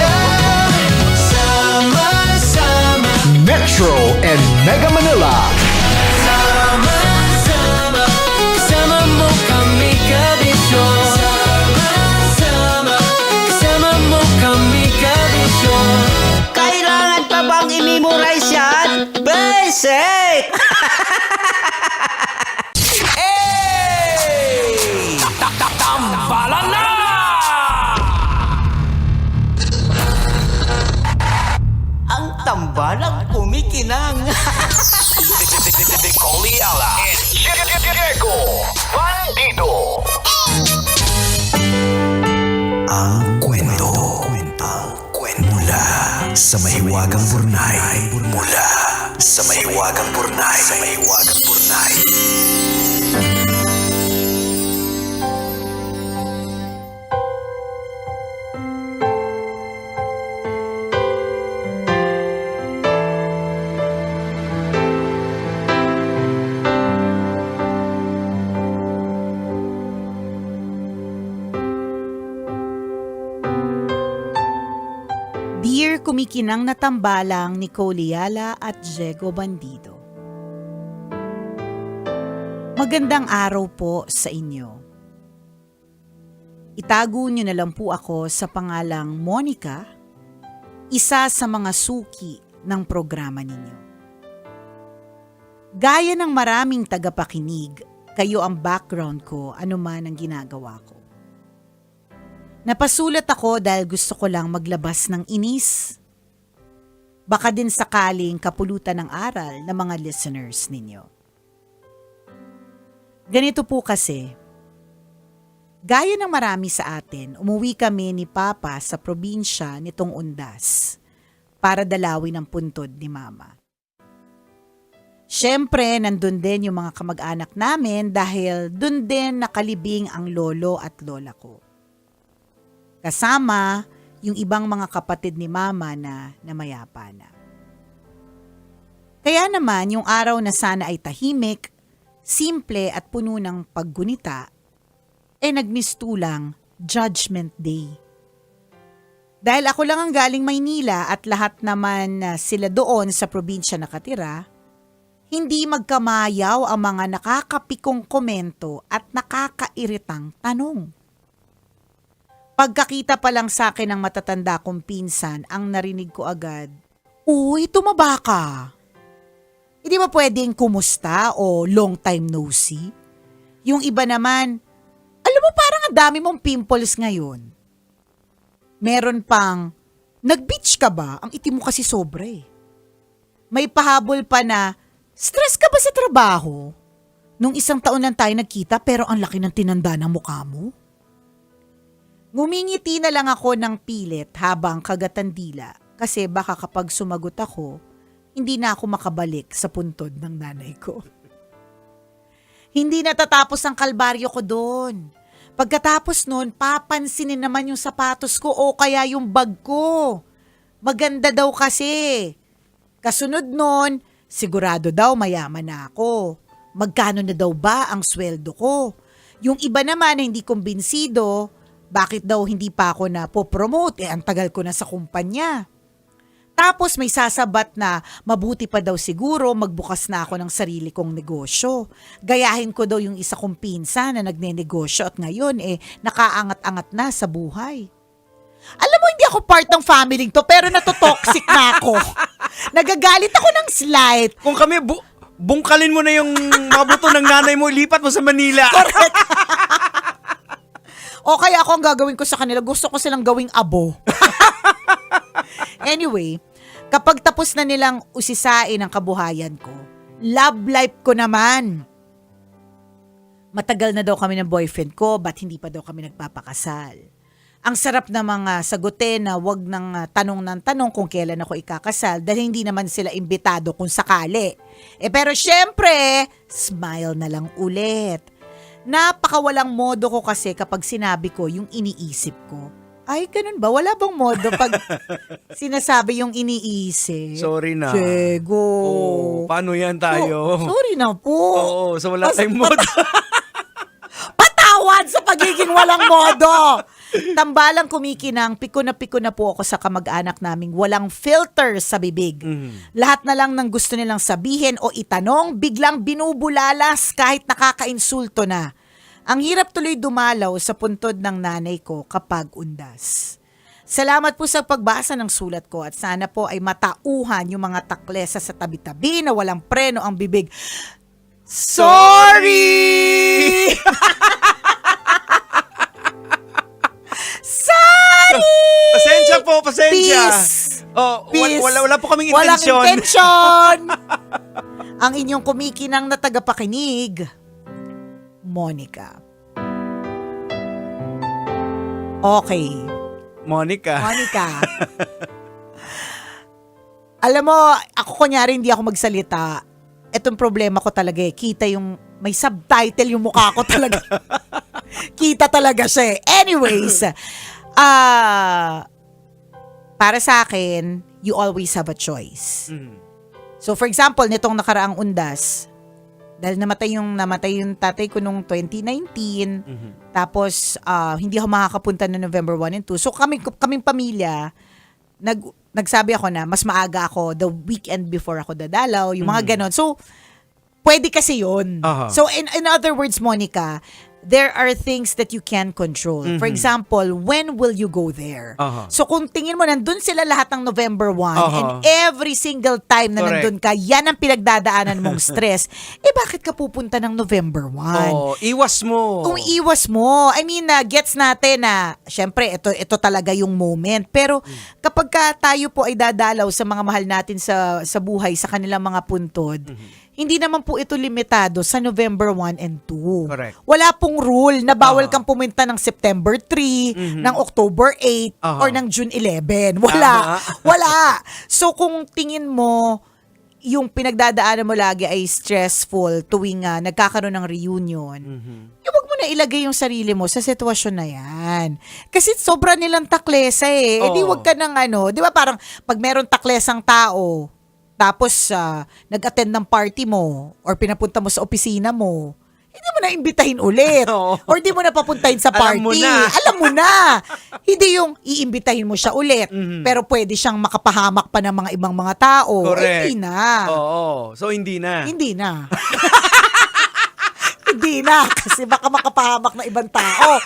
Metro and Mega Manila. Sama-sama, kasama mo kami, kabisyo. Sama-sama, kasama mo kami, kabisyo. Kailangan pa bang i-memorize yan? Basic! Tambalan na! Ang tambalang kumikinang. Coliala and Diego Bandido. Ang kwento. Mula sa mahiwagang burnay. Mula sa mahiwagang burnay. Dear kumikinang na tambalang ni Coliala at Diego Bandido. Magandang araw po sa inyo. Itago niyo na lang po ako sa pangalang Monica, isa sa mga suki ng programa ninyo. Gaya ng maraming tagapakinig, kayo ang background ko anuman ang ginagawa ko. Napasulat ako dahil gusto ko lang maglabas ng inis. Baka din sakaling kapulutan ng aral ng mga listeners ninyo. Ganito po kasi, gaya ng marami sa atin, umuwi kami ni Papa sa probinsya nitong Undas para dalawin ang puntod ni Mama. Siyempre, nandun din yung mga kamag-anak namin dahil dun din nakalibing ang lolo at lola ko. Kasama yung ibang mga kapatid ni Mama na namayapa na. Kaya naman yung araw na sana ay tahimik, simple at puno ng paggunita, nagmistulang Judgment Day. Dahil ako lang ang galing Maynila at lahat naman sila doon sa probinsya nakatira, hindi magkamayaw ang mga nakakapikong komento at nakakairitang tanong. Pagkakita pa lang sa akin ng matatanda kong pinsan, ang narinig ko agad, "Uy, tumaba ka. Hindi ba pwedeng kumusta o long time no see?" Yung iba naman, "Alam mo parang ang dami mong pimples ngayon." Meron pang, "Nag-beach ka ba? Ang itim mo kasi sobra eh." May pahabol pa na, "Stress ka ba sa trabaho? Nung isang taon lang tayo nagkita pero ang laki ng tinanda ng mukha mo." Ngumingiti na lang ako ng pilit habang kagatan dila kasi baka kapag sumagot ako, hindi na ako makabalik sa puntod ng nanay ko. Hindi natatapos ang kalbaryo ko doon. Pagkatapos nun, papansinin naman yung sapatos ko o kaya yung bag ko. Maganda daw kasi. Kasunod nun, sigurado daw mayaman na ako. Magkano na daw ba ang sweldo ko? Yung iba naman na hindi kumbinsido, Bakit daw hindi pa ako na po-promote? Ang tagal ko na sa kumpanya. Tapos may sasabat na mabuti pa daw siguro magbukas na ako ng sarili kong negosyo. Gayahin ko daw yung isa kong pinsan na nagnenegosyo at ngayon nakaangat-angat na sa buhay. Alam mo, hindi ako part ng family to pero natotoxic na ako. Nagagalit ako ng slight. Kung kami, bungkalin mo na yung mga buto ng nanay mo, lipat mo sa Manila. Correct. O kaya ako ang gagawin ko sa kanila, gusto ko silang gawing abo. Anyway, kapag tapos na nilang usisain ang kabuhayan ko, love life ko naman. Matagal na daw kami ng boyfriend ko, ba't hindi pa daw kami nagpapakasal? Ang sarap na mga sagutin na wag ng tanong ng tanong kung kailan ako ikakasal dahil hindi naman sila imbitado kung sakali. Pero syempre, smile na lang ulit. Napakawalang modo ko kasi kapag sinabi ko yung iniisip ko. Ay, ganun ba? Wala bang modo pag sinasabi yung iniisip? Sorry na. Diego. Paano yan tayo? Sorry na po. Oo, so wala tayong modo. Patawad sa pagiging walang modo. Tambalang kumikinang, piko na po ako sa kamag-anak naming walang filter sa bibig. Lahat na lang ng gusto nilang sabihin o itanong, biglang binubulalas kahit nakakainsulto na. Ang hirap tuloy dumalaw sa puntod ng nanay ko kapag undas. Salamat po sa pagbasa ng sulat ko at sana po ay matauhan yung mga taklesa sa tabi-tabi na walang preno ang bibig. Sorry! Sorry! Pasensya po, pasensya. Peace. Peace. Wala po kaming Walang intensyon. intensyon. Ang inyong kumikinang na tagapakinig, Monica. Okay. Monica. Alam mo, ako kunyari hindi ako magsalita. Etong problema ko talaga kita yung may subtitle yung mukha ko talaga. Kita talaga siya. Anyways, para sa akin, you always have a choice. So for example, nitong nakaraang undas, dahil namatay yung tatay ko nung 2019, tapos hindi ako makakapunta na November 1 and 2. So kaming pamilya, nagsabi ako na mas maaga ako the weekend before ako dadalaw, yung mga ganon. So, pwede kasi yun. So, in other words, Monica, there are things that you can control. For example, when will you go there? So, kung tingin mo, nandun sila lahat ng November 1 and every single time na nandun ka, yan ang pinagdadaanan mong stress. Bakit ka pupunta ng November 1? Iwas mo. Kung iwas mo. I mean, gets natin na, syempre, ito talaga yung moment. Pero, kapag tayo po ay dadalaw sa mga mahal natin sa buhay, sa kanilang mga puntod, hindi naman po ito limitado sa November 1 and 2. Correct. Wala pong rule na bawal kang pumunta ng September 3, ng October 8, or ng June 11. Wala. Wala. So kung tingin mo, yung pinagdadaanan mo lagi ay stressful tuwing nagkakaroon ng reunion, huwag mo na ilagay yung sarili mo sa sitwasyon na yan. Kasi sobra nilang taklesa eh. Di wag ka ng di ba parang pag meron taklesang tao, tapos nag-attend ng party mo or pinapunta mo sa opisina mo, hindi mo na imbitahin ulit. Or di mo na papuntahin sa party. Alam mo na. Hindi yung iimbitahin mo siya ulit. Pero pwede siyang makapahamak pa ng mga ibang mga tao. Correct. Hindi na. Oo. So, hindi na. Hindi na. Hindi na. Kasi baka makapahamak na ibang tao.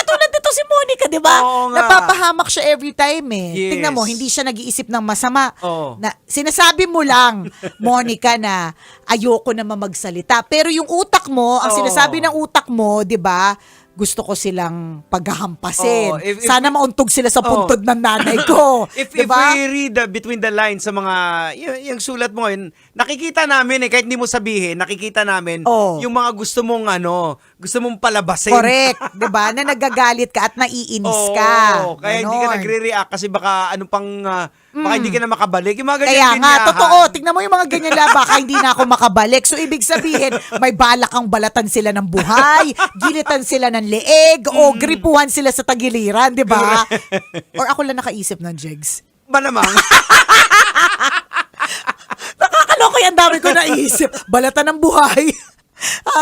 Katulad nito si Monica, di ba? Napapahamak siya every time eh. Yes. Tingnan mo, hindi siya nag-iisip ng masama. Na, sinasabi mo lang, Monica, na ayoko naman magsalita. Pero yung utak mo, ang sinasabi ng utak mo, di ba, gusto ko silang paghahampasin. Sana mauntog sila sa puntod ng nanay ko. If diba? we read between the lines sa mga, yung sulat mo, nakikita namin kahit hindi mo sabihin, nakikita namin yung mga gusto mong palabasin. Correct. Diba? Na nagagalit ka at naiinis ka. Kaya hindi ka nagre-react kasi baka baka hindi ka na makabalik. Yung mga ganyan Kaya nga, totoo. Tingnan mo yung mga ganyan lang, baka hindi na ako makabalik. So, ibig sabihin, may balak ang balatan sila ng buhay, gilitan sila ng leeg, o gripuhan sila sa tagiliran, di ba? Or ako lang nakaisip ng Jegs. Ba namang? Nakakaloka yan, dami ko naisip. Balatan ng buhay.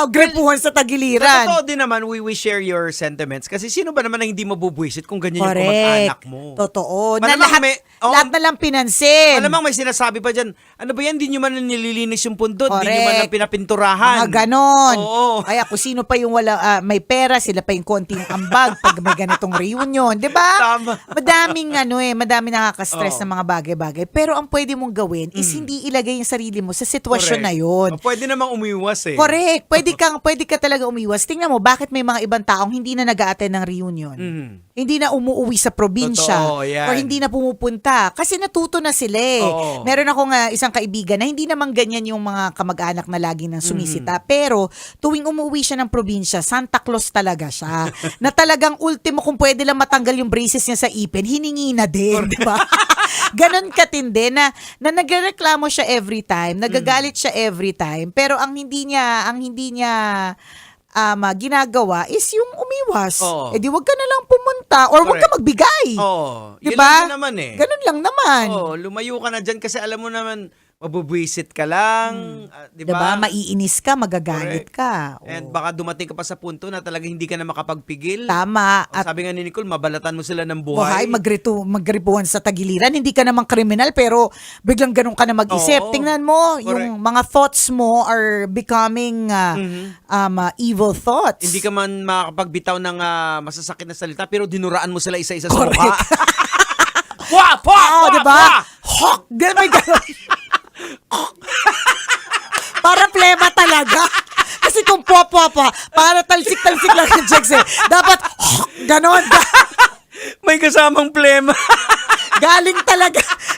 Gripuhan sa tagiliran. Sa totoo din naman, we share your sentiments. Kasi sino ba naman ang hindi mabubwisit kung ganyan yung Correct. kamag-anak mo? Totoo. Na Malamang lahat na lang pinansin. Malamang may sinasabi pa dyan, ano ba yan, di nyo man nililinis yung pundot, di nyo man Correct. lang pinapinturahan. Mga ganon. Oo. Kaya kung sino pa yung wala, may pera, sila pa yung konting ambag pag may ganitong reunion. Di ba? Tama. Madaming nakaka-stress na mga bagay-bagay. Pero ang pwede mong gawin is hindi ilagay yung sarili mo sa sitwasyon na yun. Pwede namang umiwas eh. Correct. Pwede ka talaga umiwas. Tingnan mo, bakit may mga ibang taong hindi na nag-a-attend ng reunion? Hindi na umuuwi sa probinsya. Totoo, yan. Or hindi na pumupunta. Kasi natuto na sila eh. Oo. Meron akong isang kaibigan na hindi naman ganyan yung mga kamag-anak na lagi nang sumisita. Pero tuwing umuwi siya ng probinsya, Santa Claus talaga siya. Na talagang ultimo kung pwede lang matanggal yung braces niya sa ipin, hiningi na din. Di ba? Ganon katindi na nagrereklamo siya every time, nagagalit siya every time, pero ang hindi niya ginagawa is yung umiwas. Oo. Di wag ka na lang pumunta or wag ka Correct. magbigay. Oo. Di Yun ba? lang din naman eh. Ganon lang naman. Oo, lumayo ka na dyan kasi alam mo naman, mabubwisit ka lang. Di Diba? ba? Maiinis ka, magagalit ka. And baka dumating ka pa sa punto na talaga hindi ka na makapagpigil. Tama. At sabi nga ni Nicole, mabalatan mo sila ng Buhay, buhay. magripuhan sa tagiliran. Hindi ka namang kriminal pero biglang ganun ka na mag-isip. Oo. Tingnan mo, Correct. yung mga thoughts mo are becoming evil thoughts. Hindi ka man makapagbitaw ng masasakit na salita pero dinuraan mo sila isa-isa sa Correct. mukha. Pwa! Pwa! Oo, Pwa! diba? Pwa! Hok! Ganun, may ganun. Para plema talaga. Kasi kung pa, para talsik-talsik lang yung checks eh. Dapat, ganon. May kasamang plema.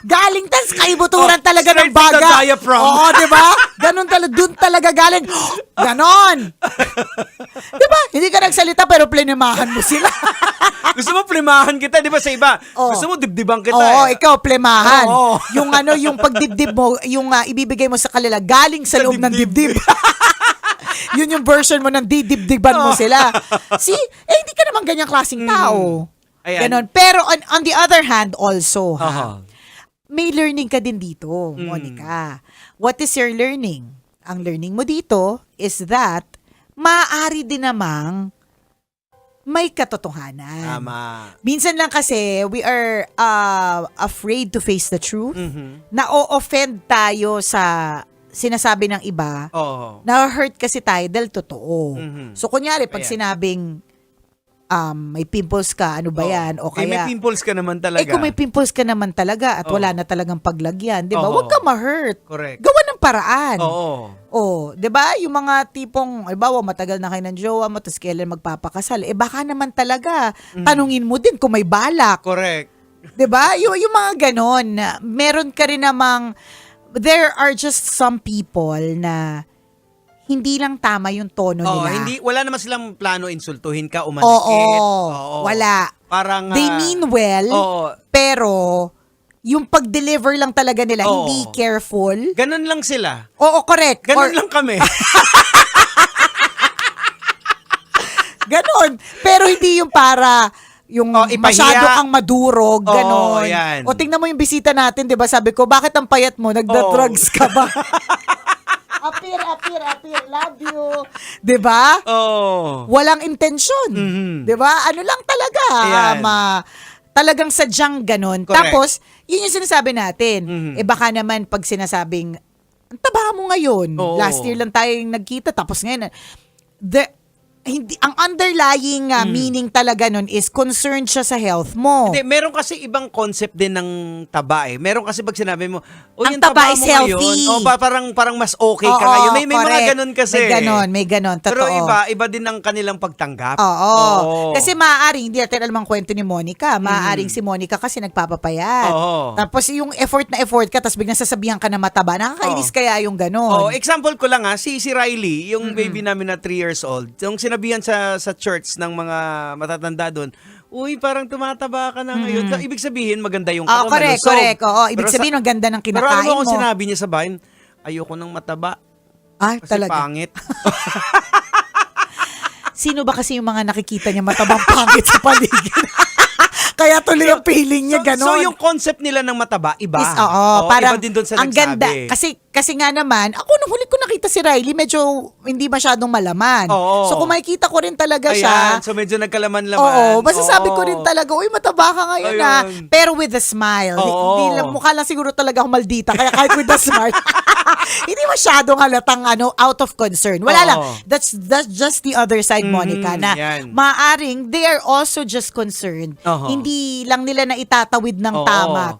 Galing tas kaibuturan talaga ng straight from the baga. diaphragm. Oo, di ba? Ganon talaga, dun talaga galing. Ganon. Di ba? Hindi ka nagsalita pero plenemahan mo sila. Gusto mo plemahan kita, di ba sa iba? Oo. Gusto mo dibdiban kita Oo, eh. ikaw, plemahan. Oo. Yung pagdibdib mo, yung ibibigay mo sa kanila, galing sa loob ng dibdib. Yun yung version mo ng didibdiban mo sila. See? Hindi ka naman ganyang klaseng tao. Ayan. Ganon. Pero on the other hand also, Aha. may learning ka din dito, Monica. What is your learning? Ang learning mo dito is that maaari din namang may katotohanan. Tama. Minsan lang kasi we are afraid to face the truth. Na-o-offend tayo sa sinasabi ng iba. Oo. Na-hurt kasi tayo dahil totoo. So kunyari, pag Ayan. sinabing may pimples ka, ano ba yan? O Eh, may kaya, pimples ka naman talaga. kung may pimples ka naman talaga at wala na talagang paglagyan, di ba? Oo. Huwag ka ma-hurt. Correct. Gawa ng paraan. Oo. Oh, 'di ba? Yung mga tipong, halimbawa, matagal na kayo ng jowa mo, tapos kailan magpapakasal. Baka naman talaga tanungin mo din kung may balak. Correct. 'Di ba? Yung mga ganon. Meron ka rin namang, there are just some people na hindi lang tama yung tono Oo, nila. wala naman silang plano insultuhin ka, Oo, umanakit. wala. Parang They mean well, oo. pero yung pag-deliver lang talaga nila, Oo. hindi careful. Ganun lang sila. Oo, correct. Ganun lang kami. Ganon. Pero hindi yung para yung ipahiya. masyado kang madurog, ganon. yan. O tingnan mo yung bisita natin, 'di ba? Sabi ko, bakit ang payat mo? Nagda-drugs ka ba? apir, love you. 'Di ba? Oo. Walang intensyon. 'Di ba? Ano lang talaga, Ayan. talagang sadyang ganon. Correct. Tapos, yun yung sinasabi natin. Baka naman pag sinasabing, ang taba mo ngayon. Oo. Last year lang tayong nagkita, tapos ngayon, hindi, ang underlying meaning talaga nun is concerned siya sa health mo. Hindi, meron kasi ibang concept din ng taba eh. Meron kasi pag sinabi mo, Ang yung taba is mo healthy. Ngayon, parang mas okay ka Oo, ngayon. May mga correct. ganun kasi. May ganon, totoo. Pero iba din ang kanilang pagtanggap. Oo. Oo. Kasi maaaring, hindi natin alam ang kwento ni Monica. Maaaring si Monica kasi nagpapapayat. Oo. Tapos yung effort ka, tapos biglang sasabihan ka na mataba. Nakakainis kaya yung ganon. Example ko lang si Riley, yung baby namin na 3 years old. Yung sinabihan sa church ng mga matatanda doon, uy, parang tumataba ka na ngayon. So, ibig sabihin, maganda yung katawan. Correct. Oo, ibig Pero sabihin, ang ganda ng Pero kinakain ano mo. kung sinabi niya sa bayan, ayoko nang mataba. Ay, Kasi talaga. pangit. Sino ba kasi yung mga nakikita niya matabang pangit sa paligid? Kaya tuloy ang feeling niya, ganon. So yung concept nila ng mataba, iba. Oo, parang iba din doon sa ang ganda. Kasi nga naman, ako nung huli ko nakita si Riley, medyo hindi masyadong malaman. Oo. So kung makikita ko rin talaga siya. So medyo nagkalaman-laman. Oo, masasabi ko rin talaga, uy, mataba ka ngayon Ayun. Pero with a smile. Oo. Hindi lang, mukha lang siguro talaga akong maldita. Kaya kahit with a smile, hindi masyadong halatang out of concern. Wala lang. That's just the other side, Monica, na yan. maaring they are also just concerned. Hindi lang nila na itatawid ng tama.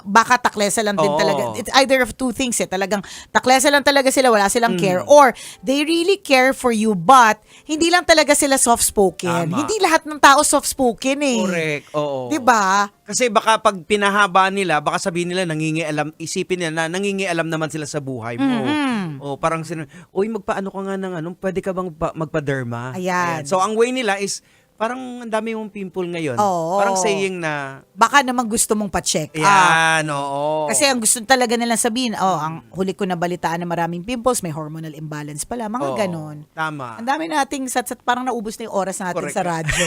Baka taklesa lang din talaga. It's either of two things talagang taklesa lang talaga sila, wala silang care. Or they really care for you, but hindi lang talaga sila soft-spoken. Tama. Hindi lahat ng tao soft-spoken eh. Correct, oo. Diba? Kasi baka pag pinahaba nila, baka sabihin nila isipin nila na nangingialam naman sila sa buhay mo. O parang uy, magpaano ka nga ng pwede ka bang magpa-derma? Ayan. So ang way nila is parang ang dami mong pimple ngayon. Oo. Parang saying na Baka naman gusto mong pa-check. yan, oo. Kasi ang gusto talaga nilang sabihin, ang huli ko na balitaan na maraming pimples, may hormonal imbalance pala, mga Oo, ganon. Tama. Ang dami nating parang naubos na yung oras natin Correct. sa radyo.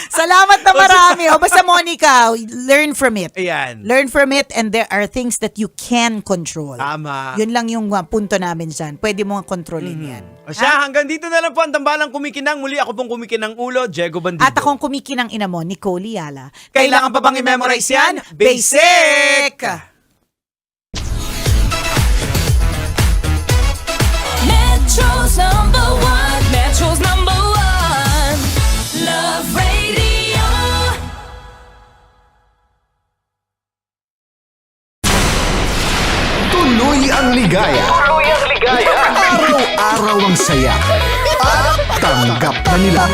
Salamat na marami. Basta Monica, learn from it. Ayan. Learn from it and there are things that you can control. Tama. Yun lang yung punto namin dyan. Pwede mo nga kontrolin yan. O siya, hanggang dito na lang po ang tambalang kumikinang. Muli ako pong kumikinang ulo, Diego Bandido. At akong kumikinang ina mo, Nicole Yala. Kailangan pa bang i-memorize yan? Basic! Metro's number one. Metro's number one. Love Radio. Tuloy ang ligaya. Araw-araw ang saya. At tanggap na nila.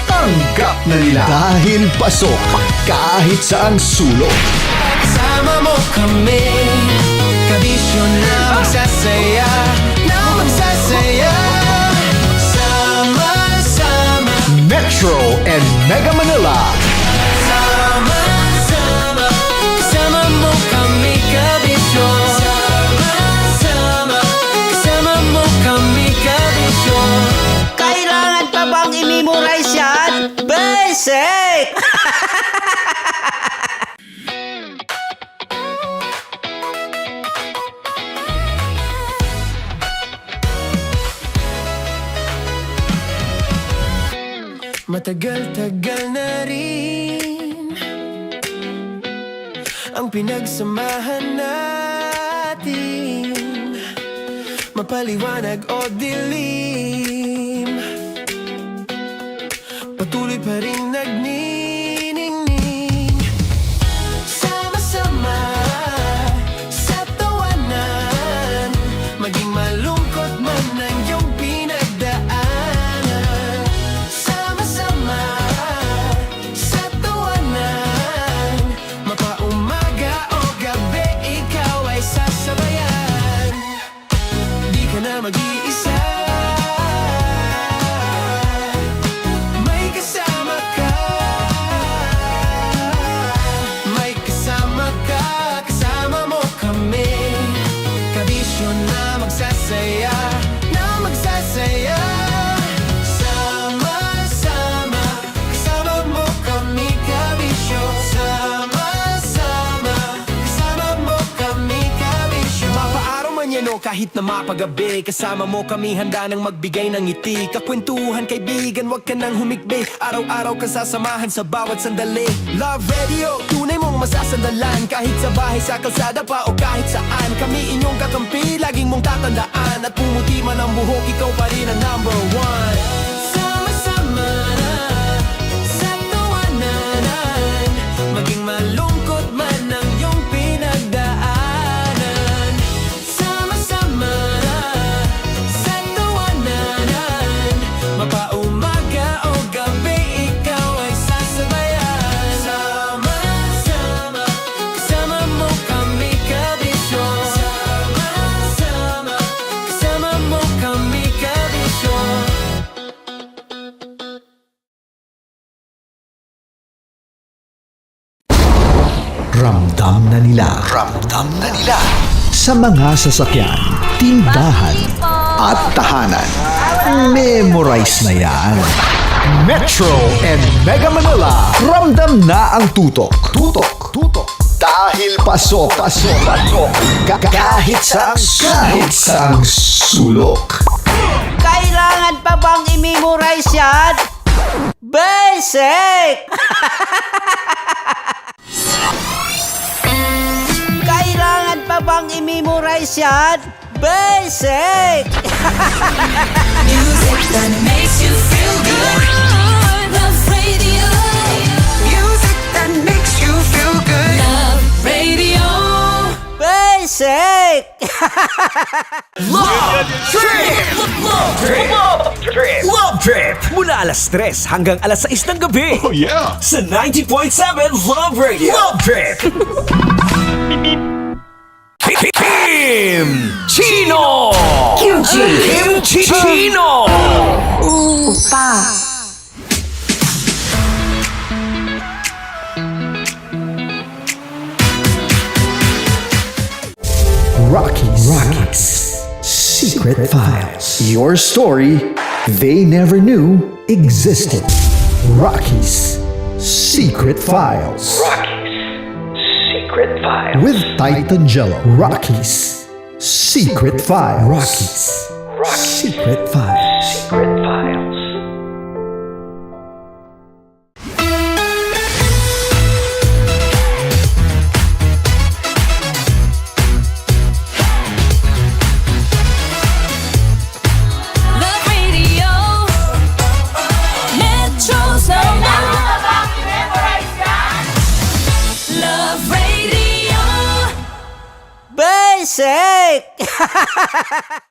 Tanggap na nila. Dahil pasok kahit saan sulok. Kasama mo kami, kabisyo na magsasaya, na magsasaya. Sama-sama, Metro and Mega Manila. sama-sama, kasama mo kami, kabisyo. Sama-sama, kasama mo kami, kabisyo. Kailangan pa bang i-memorize yan? Basic! Matagal-tagal na rin ang pinagsamahan natin, mapaliwanag o dilim, patuloy pa rin nagniningning. Sama-sama sa tawanan, maging malungkot man ang iyong pinagdaanan. Sama-sama sa tawanan, mapaumaga o gabi, ikaw ay sasabayan. Di ka na mag-iisa, may kasama ka. May kasama ka, kasama mo kami, kabisyo na magsasaya, na magsasaya. Sama-sama, kasama mo kami, kabisyo. Sama-sama, kasama mo kami, kabisyo. Mapaaraw man yan o kahit na mapagabi, kasama mo kami, handa nang magbigay ng ngiti. Kakwentuhan, kaibigan, wag ka nang humikbi. Araw-araw ka sasamahan sa bawat sandali. Love Radio, tunay mong masasandalan. Kahit sa bahay, sa kalsada pa o kahit saan, kami inyong kakampi, laging mong tatandaan. At pumuti man ang buhok, ikaw pa rin ang number one. Sama-sama sa tawanan, maging malungkot man ang iyong pinagdaanan. Sama-sama sa tawanan, mapaumaga o gabi, ikaw ay sasabayan. Sama-sama, kasama mo kami, kabisyo. Sama-sama, kasama mo kami, kabisyo. Ramdam na nila. Ramdam na nila. Sa mga sasakyan, tindahan, at tahanan. Memorize na yan. Metro and Mega Manila, ramdam na ang tutok. Tutok. Tutok. Dahil pasok. Kahit saang sulok. Kailangan pa bang i-memorize yan? Basic! Kailangan pa bang i-memorize yan? Basic! Music that makes you feel good. Love Radio. Music that makes you feel good. Love Radio. Basic! Love Trip! Love Trip! Mula alas 3 hanggang alas 6 ng gabi. Oh yeah! Sa 90.7 Love Radio. Love Trip! Kim Chino! Kim Chino! Opa. Rockies. Secret Files. Your story they never knew existed. Rockies. Secret Files. Secret Files. With Titan Jello. Rockies. Secret Files. Rockies. Secret Files. Secret Files. Love Radio. Metro's number. Love Radio. Basic!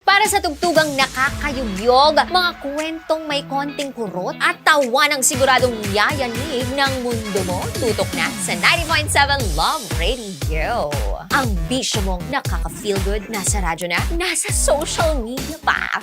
Para sa tugtugang nakakayugyog, mga kwentong may konting kurot at tawa ng siguradong yayanig ng mundo mo, tutok na sa 90.7 Love Radio. Ang bisyo mong nakaka-feel good, nasa radyo na, nasa social media pa.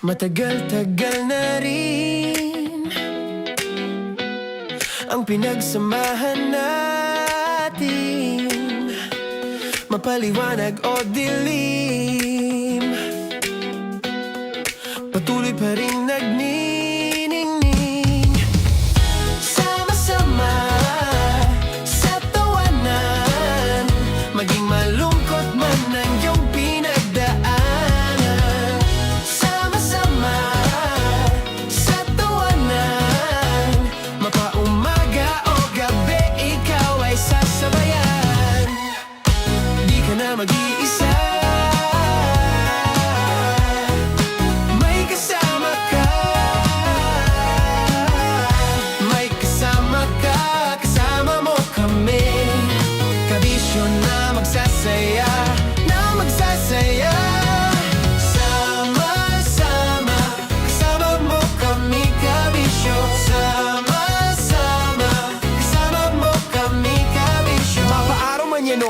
Matagal-tagal na rin ang pinagsamahan natin, mapaliwanag o dilim, patuloy pa rin nagniningning. Sama-sama sa tawanan, maging malungkot man ang iyong pinagdaanan. Sama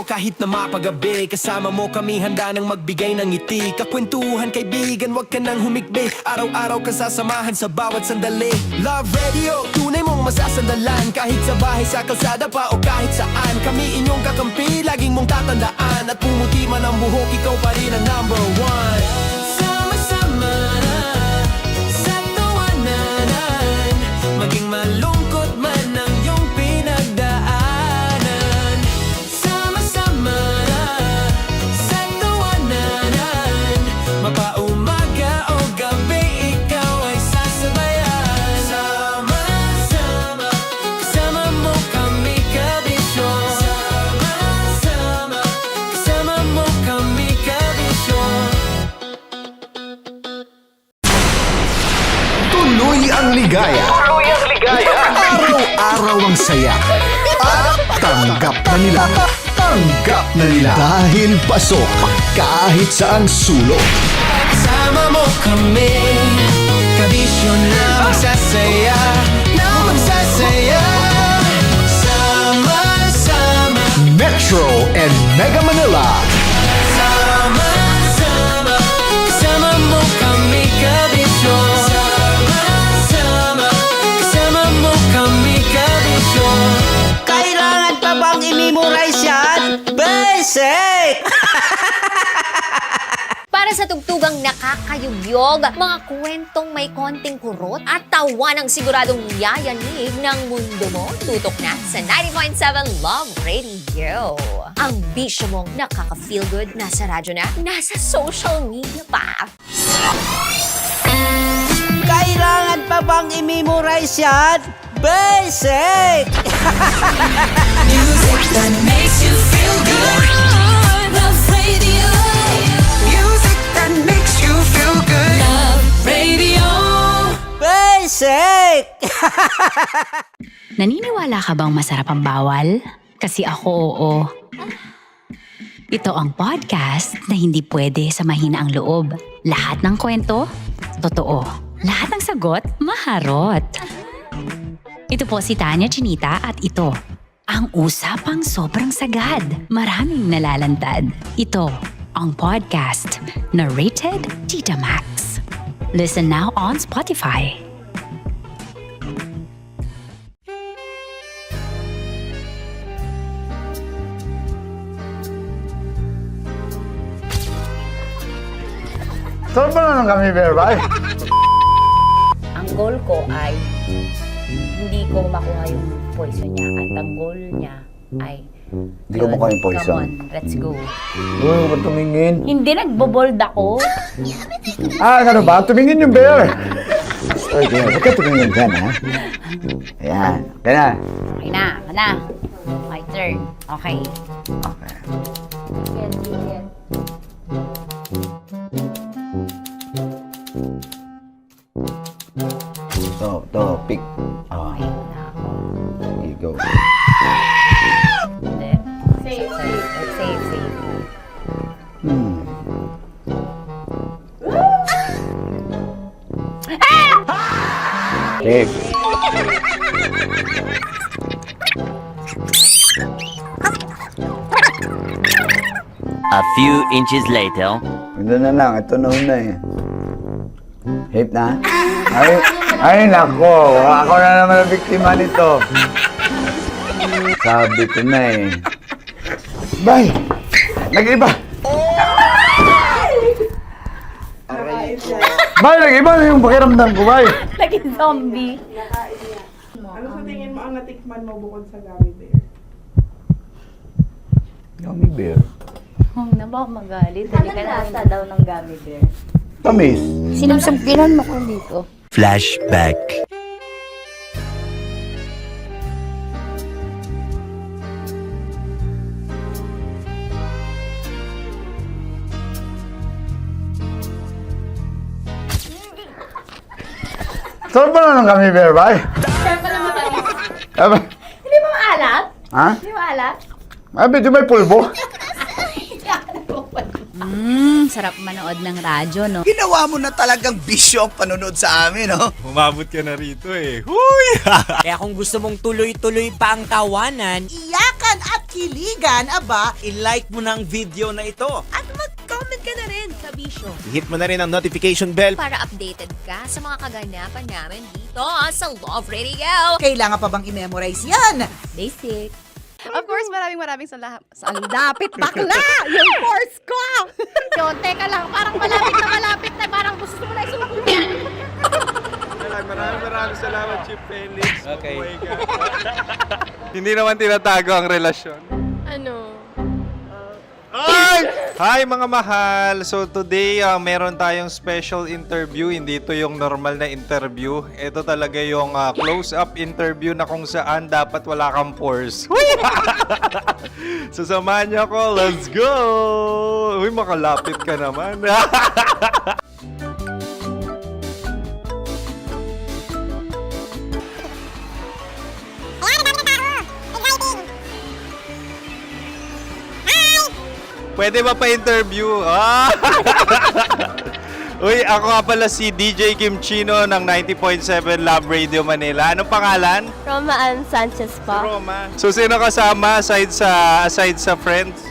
nyo kahit na mapagabi. Kasama mo kami handa nang magbigay ng ngiti. Kakwentuhan kaibigan, wag ka nang humikbi. Araw-araw kasasamahan sa bawat sandali. Love Radio, tunay mong masasandalan. Kahit sa bahay, sa kalsada pa o kahit saan. Kami inyong kakampi, laging mong tatandaan. At pumuti man ang buhok, ikaw pa rin ang number one. Sama-sama na sa tawanan, maging malungkot man ang iyong pinagdaanan. Sama-sama na sa tawanan, mapaumaga o gabi, ikaw ay sasabayan. Sama-sama, kasama mo kami kabisyo. Sama-sama, kasama mo kami kabisyo. Tuloy ang ligaya. Araw-araw ang saya. At tanggap na nila. Tanggap na nila. Dahil pasok kahit saang sulok. Sama mo kami, kabisyo na magsasaya, na magsasaya. Sama-sama, Metro and Mega Manila. sama-sama, kasama mo kami kabisyo. Sama-sama, kasama mo kami kabisyo. Kailangan pa bang i-memorize yan? Basic! Para sa tugtugang nakakayugyog, mga kwentong may konting kurot at tawa ng siguradong yayanig ng mundo mo, tutok na sa 90.7 Love Radio. Ang bisyo mong nakaka-feel good, nasa radyo na, nasa social media pa. Kailangan pa bang i-memorize yan? Basic! Music that makes you feel good. Love Radio. Music that makes you feel good. Love Radio. Basic! Naniniwala ka bang masarap ang bawal? Kasi ako oo. Ito ang podcast na hindi pwede sa mahina ang loob. Lahat ng kwento, totoo. Lahat ng sagot, maharot. Ito po si Tanya Chinita at ito, ang usapang sobrang sagad. Maraming nalalantad. Ito, ang podcast na Rated Tita Max. Listen now on Spotify. Saan ba na lang kami, Berbay? Ang goal ko ay hindi ko makuha yung poison niya at ang goal niya ay Hindi ko makuha yung poison. Come on, let's go. Uy, huwag tumingin. Hindi, nagbobold ako. Ano ba? Tumingin yung bear. Oy, bear, huwag ka tumingin dyan, ha? Ayan. Kaya na. Okay na, na. My turn. Okay. Okay. Yan, yan. To, pick. Oh. There you go. Hindi. Safe, safe. Safe, safe. Safe. A few inches later. Ito na lang. Ito na una eh. Hip na? Ay, nako. Ako na naman ang biktima nito. Sabi ko na eh. Bay! Nag-iba! Bay, nag-iba na yung pakiramdam ko, Bay! Naging zombie. Ano sa tingin mo ang natikman mo bukod sa gummy bear? Gummy bear. Huwag na ba magalit? Hindi ka nasa daw ng gummy bear. Tamis. Sinumsumpilan mo ko dito. Flashback. Saan ba na lang kami, Bear, Bay? Saan pa naman kami? Hindi mo maalat? Ha? Hindi mo maalat? Ay, medyo may pulbo. Sarap manood ng radyo, no? Ginawa mo na talagang bisyo ang panonood sa amin, no? Umabot ka na rito eh. Huy! Kaya kung gusto mong tuloy-tuloy pa ang tawanan, Iyakan Kwentuhan at kiligan, aba. I-like mo na ang video na ito. At mag-comment ka na rin sa Bisyo. Hit mo na rin ang notification bell. Para updated ka sa mga kaganapan namin dito sa Love Radio. Kailangan pa bang i-memorize yan? Basic. Of course, maraming salamat. Ang lapit bakla! Yung course ko! Yun, teka lang, parang malapit na, parang gusto mo na isulat. Maraming salamat, Chief Felix. Okay. Oh my God. Hindi naman tinatago ang relasyon. Ano? Hi mga mahal! So today, meron tayong special interview. Hindi ito yung normal na interview. Ito talaga yung close-up interview na kung saan dapat wala kang pores. So samahan niyo ako. Let's go! Uy, makalapit ka naman. Pwede ba pa-interview? Uy, ako nga pala si DJ Kim Chino ng 90.7 Love Radio Manila. Anong pangalan? Roma Ann Sanchez po. Roma. So, sino kasama aside sa friends?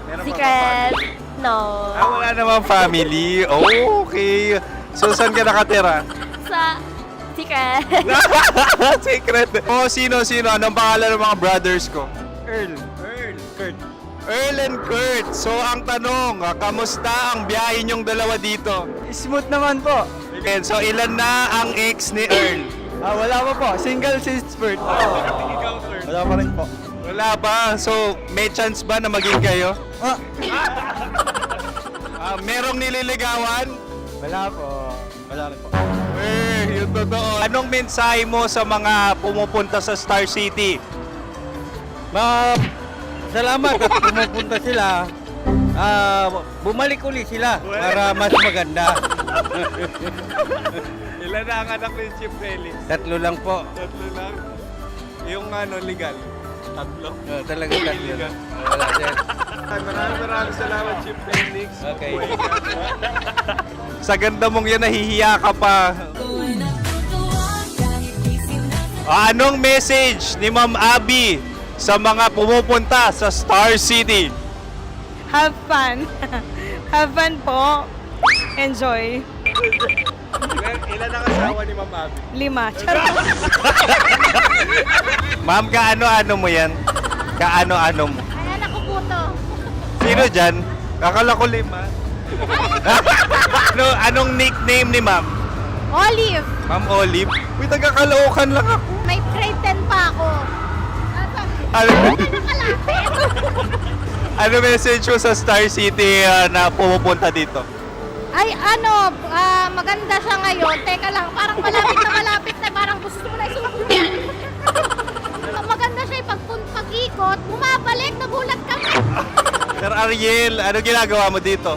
Meron ba Secret. No. wala namang family. Oh, okay. So, saan ka nakatira? Sa Secret. Secret. Oh, sino? Anong pangalan ng mga brothers ko? Earl, Kurt. Earl and Kurt. So, ang tanong, kamusta ang biyahe niyong dalawa dito? Smooth naman po. Okay, so ilan na ang ex ni Earl? Wala pa po. Single since birth. Wala pa rin po. Wala ba? So, may chance ba na maging kayo? Merong nililigawan? Wala po. Wala rin po. Yung totoo. Anong mensahe mo sa mga pumupunta sa Star City? Salamat at pumupunta sila. Bumalik uli sila para mas maganda. Ilan na ang anak ni Chief Felix? 3 lang po. 3 lang? Yung legal? 3? Talaga 3 lang. Wala sir. Maraming salamat, Chief Felix. Okay. Sa ganda mong yan, nahihiya ka pa. Anong message ni Ma'am Abby sa mga pumupunta sa Star City? Have fun. Have fun po. Enjoy. Ilan ang asawa ni Ma'am Abby? 5. Charot. Ma'am, kaano-ano mo yan? Kaano-ano mo? Ay, anak ko po to. Sino dyan? Kakala ko 5. Anong nickname ni Ma'am? Olive. Ma'am Olive? Uy, taga-Caloocan lang ako. May grade 10 pa ako. Ano message mo sa Star City na pumupunta dito? Ay, maganda siya ngayon. Teka lang, parang malapit na, parang gusto mo na isulat. Maganda siya pag-ikot, bumabalik, nagulat ka. Sir Ariel, ano ginagawa mo dito?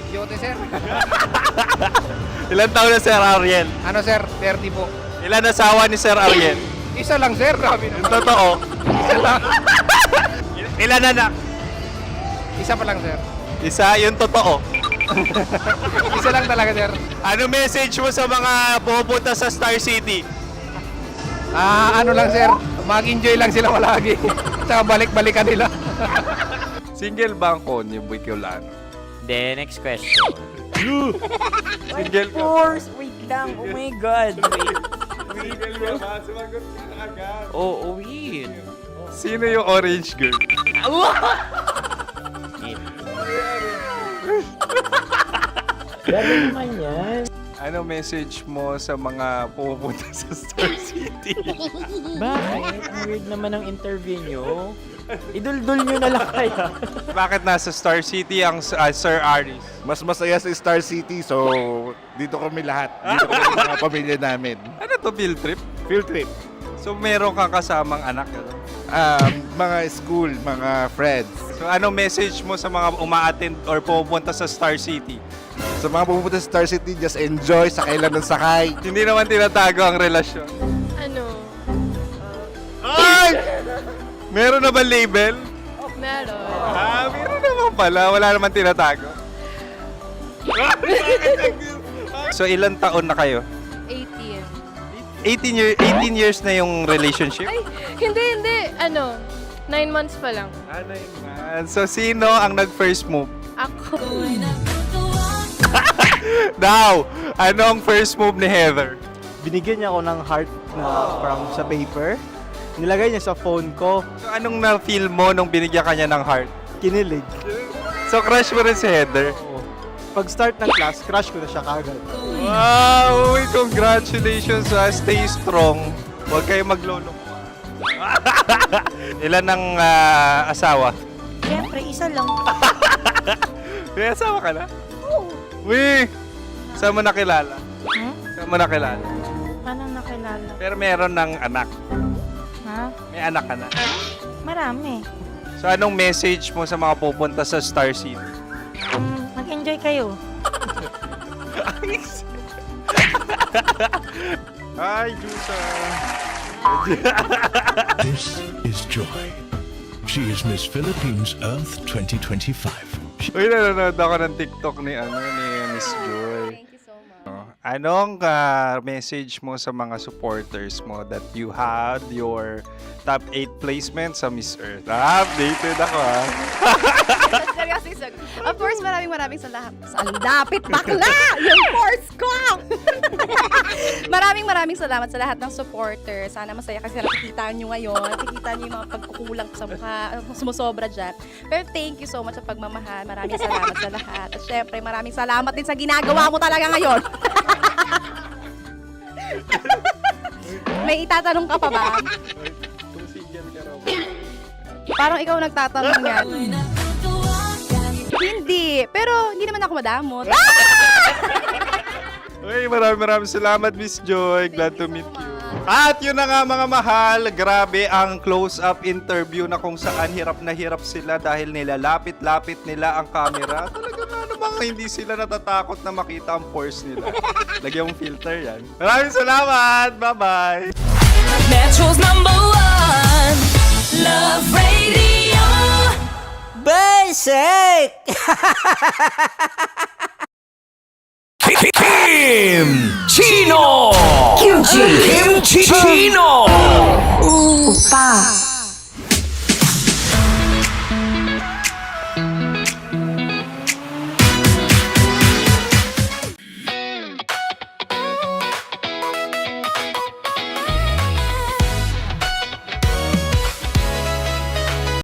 Yote sir. Ilan taon na Sir Ariel? Ano sir? 30 po. Ilan asawa ni Sir Ariel? Isa lang sir. Grabe Yung totoo? Isa lang. Ilan anak? Isa pa lang sir. Isa, yung totoo. Isa lang talaga sir. Ano message mo sa mga pumupunta sa Star City? Ano lang sir. Mag-enjoy lang sila palagi. Tsaka balik-balikan nila. Single ba ang konyo, Boy Kiolano? Then, next question. Single ka? Wait lang. Oh my God. Single ka ba? Sumagot ka na agad. Oh, wait. Sino yung orange girl? Gano'n naman yan. Ano message mo sa mga pumupunta sa Star City? Bakit? Ang weird naman ang interview nyo. Iduldul nyo na lang kaya. Bakit nasa Star City ang Sir Aris? Mas masaya sa Star City, so dito kami lahat. Dito kami mga pamilya namin. Ano to, field trip? Field trip. So meron kang kasamang anak? Ano? Mga school, mga friends. So anong message mo sa mga uma-attend or pumupunta sa Star City? Sa mga pupunta sa Star City, just enjoy, sakay lang ng sakay. Hindi naman tinatago ang relasyon. Ano? Ay! Meron na ba label? Meron. Meron naman pala. Wala naman tinatago. So ilan taon na kayo? 18. 18 years na yung relationship? Ay, hindi. 9 months pa lang. 9 months. So, sino ang nag-first move? Ako. Daw, ano ang first move ni Heather? Binigyan niya ako ng heart na from sa paper. Nilagay niya sa phone ko. So, anong na-feel mo nung binigyan ka niya ng heart? Kinilig. So, crush mo rin si Heather? Pag start ng class, crush ko na siya kagad. Wow! Uy, congratulations ha. Stay strong. Huwag kayo maglolo. Ilan ang asawa? Siyempre, isa lang. May asawa ka na? Oo. Uy! Saan mo nakilala? Saan mo nakilala? Paano nakilala? Pero meron ng anak. Ha? May anak ka na. Marami. So, anong message mo sa mga pupunta sa Star City? Mag-enjoy kayo. Hi, Jusa! This is Joy. She is Miss Philippines Earth 2025. Uy, nanonood ako ng TikTok ni Miss Joy. Thank you so much. Anong message mo sa mga supporters mo that you had your top 8 placement sa Miss Earth? Updated ako Seryoso. Of course, maraming salamat. Saan dapit bakla? Yung course ko! maraming salamat sa lahat ng supporters. Sana masaya kasi nakikita nyo ngayon. Nakikita nyo yung mga pagkukulang sa mukha. Sumusobra dyan. Pero thank you so much sa pagmamahal. Maraming salamat sa lahat. At syempre, maraming salamat din sa ginagawa mo talaga ngayon. May itatanong ka pa ba? Parang ikaw nagtatanong yan. Hindi. Pero hindi naman ako madamot. Uy, maraming salamat, Miss Joy. Glad to meet you. At yun na nga mga mahal, grabe ang close-up interview na kung saan hirap na hirap sila dahil nilalapit-lapit nila ang camera. Talaga na namang hindi sila natatakot na makita ang pores nila. Lagyan mong filter yan. Maraming salamat! Bye-bye! Metro's #1 Love Radio. Basic! Kim Chino! Kimchi Chino!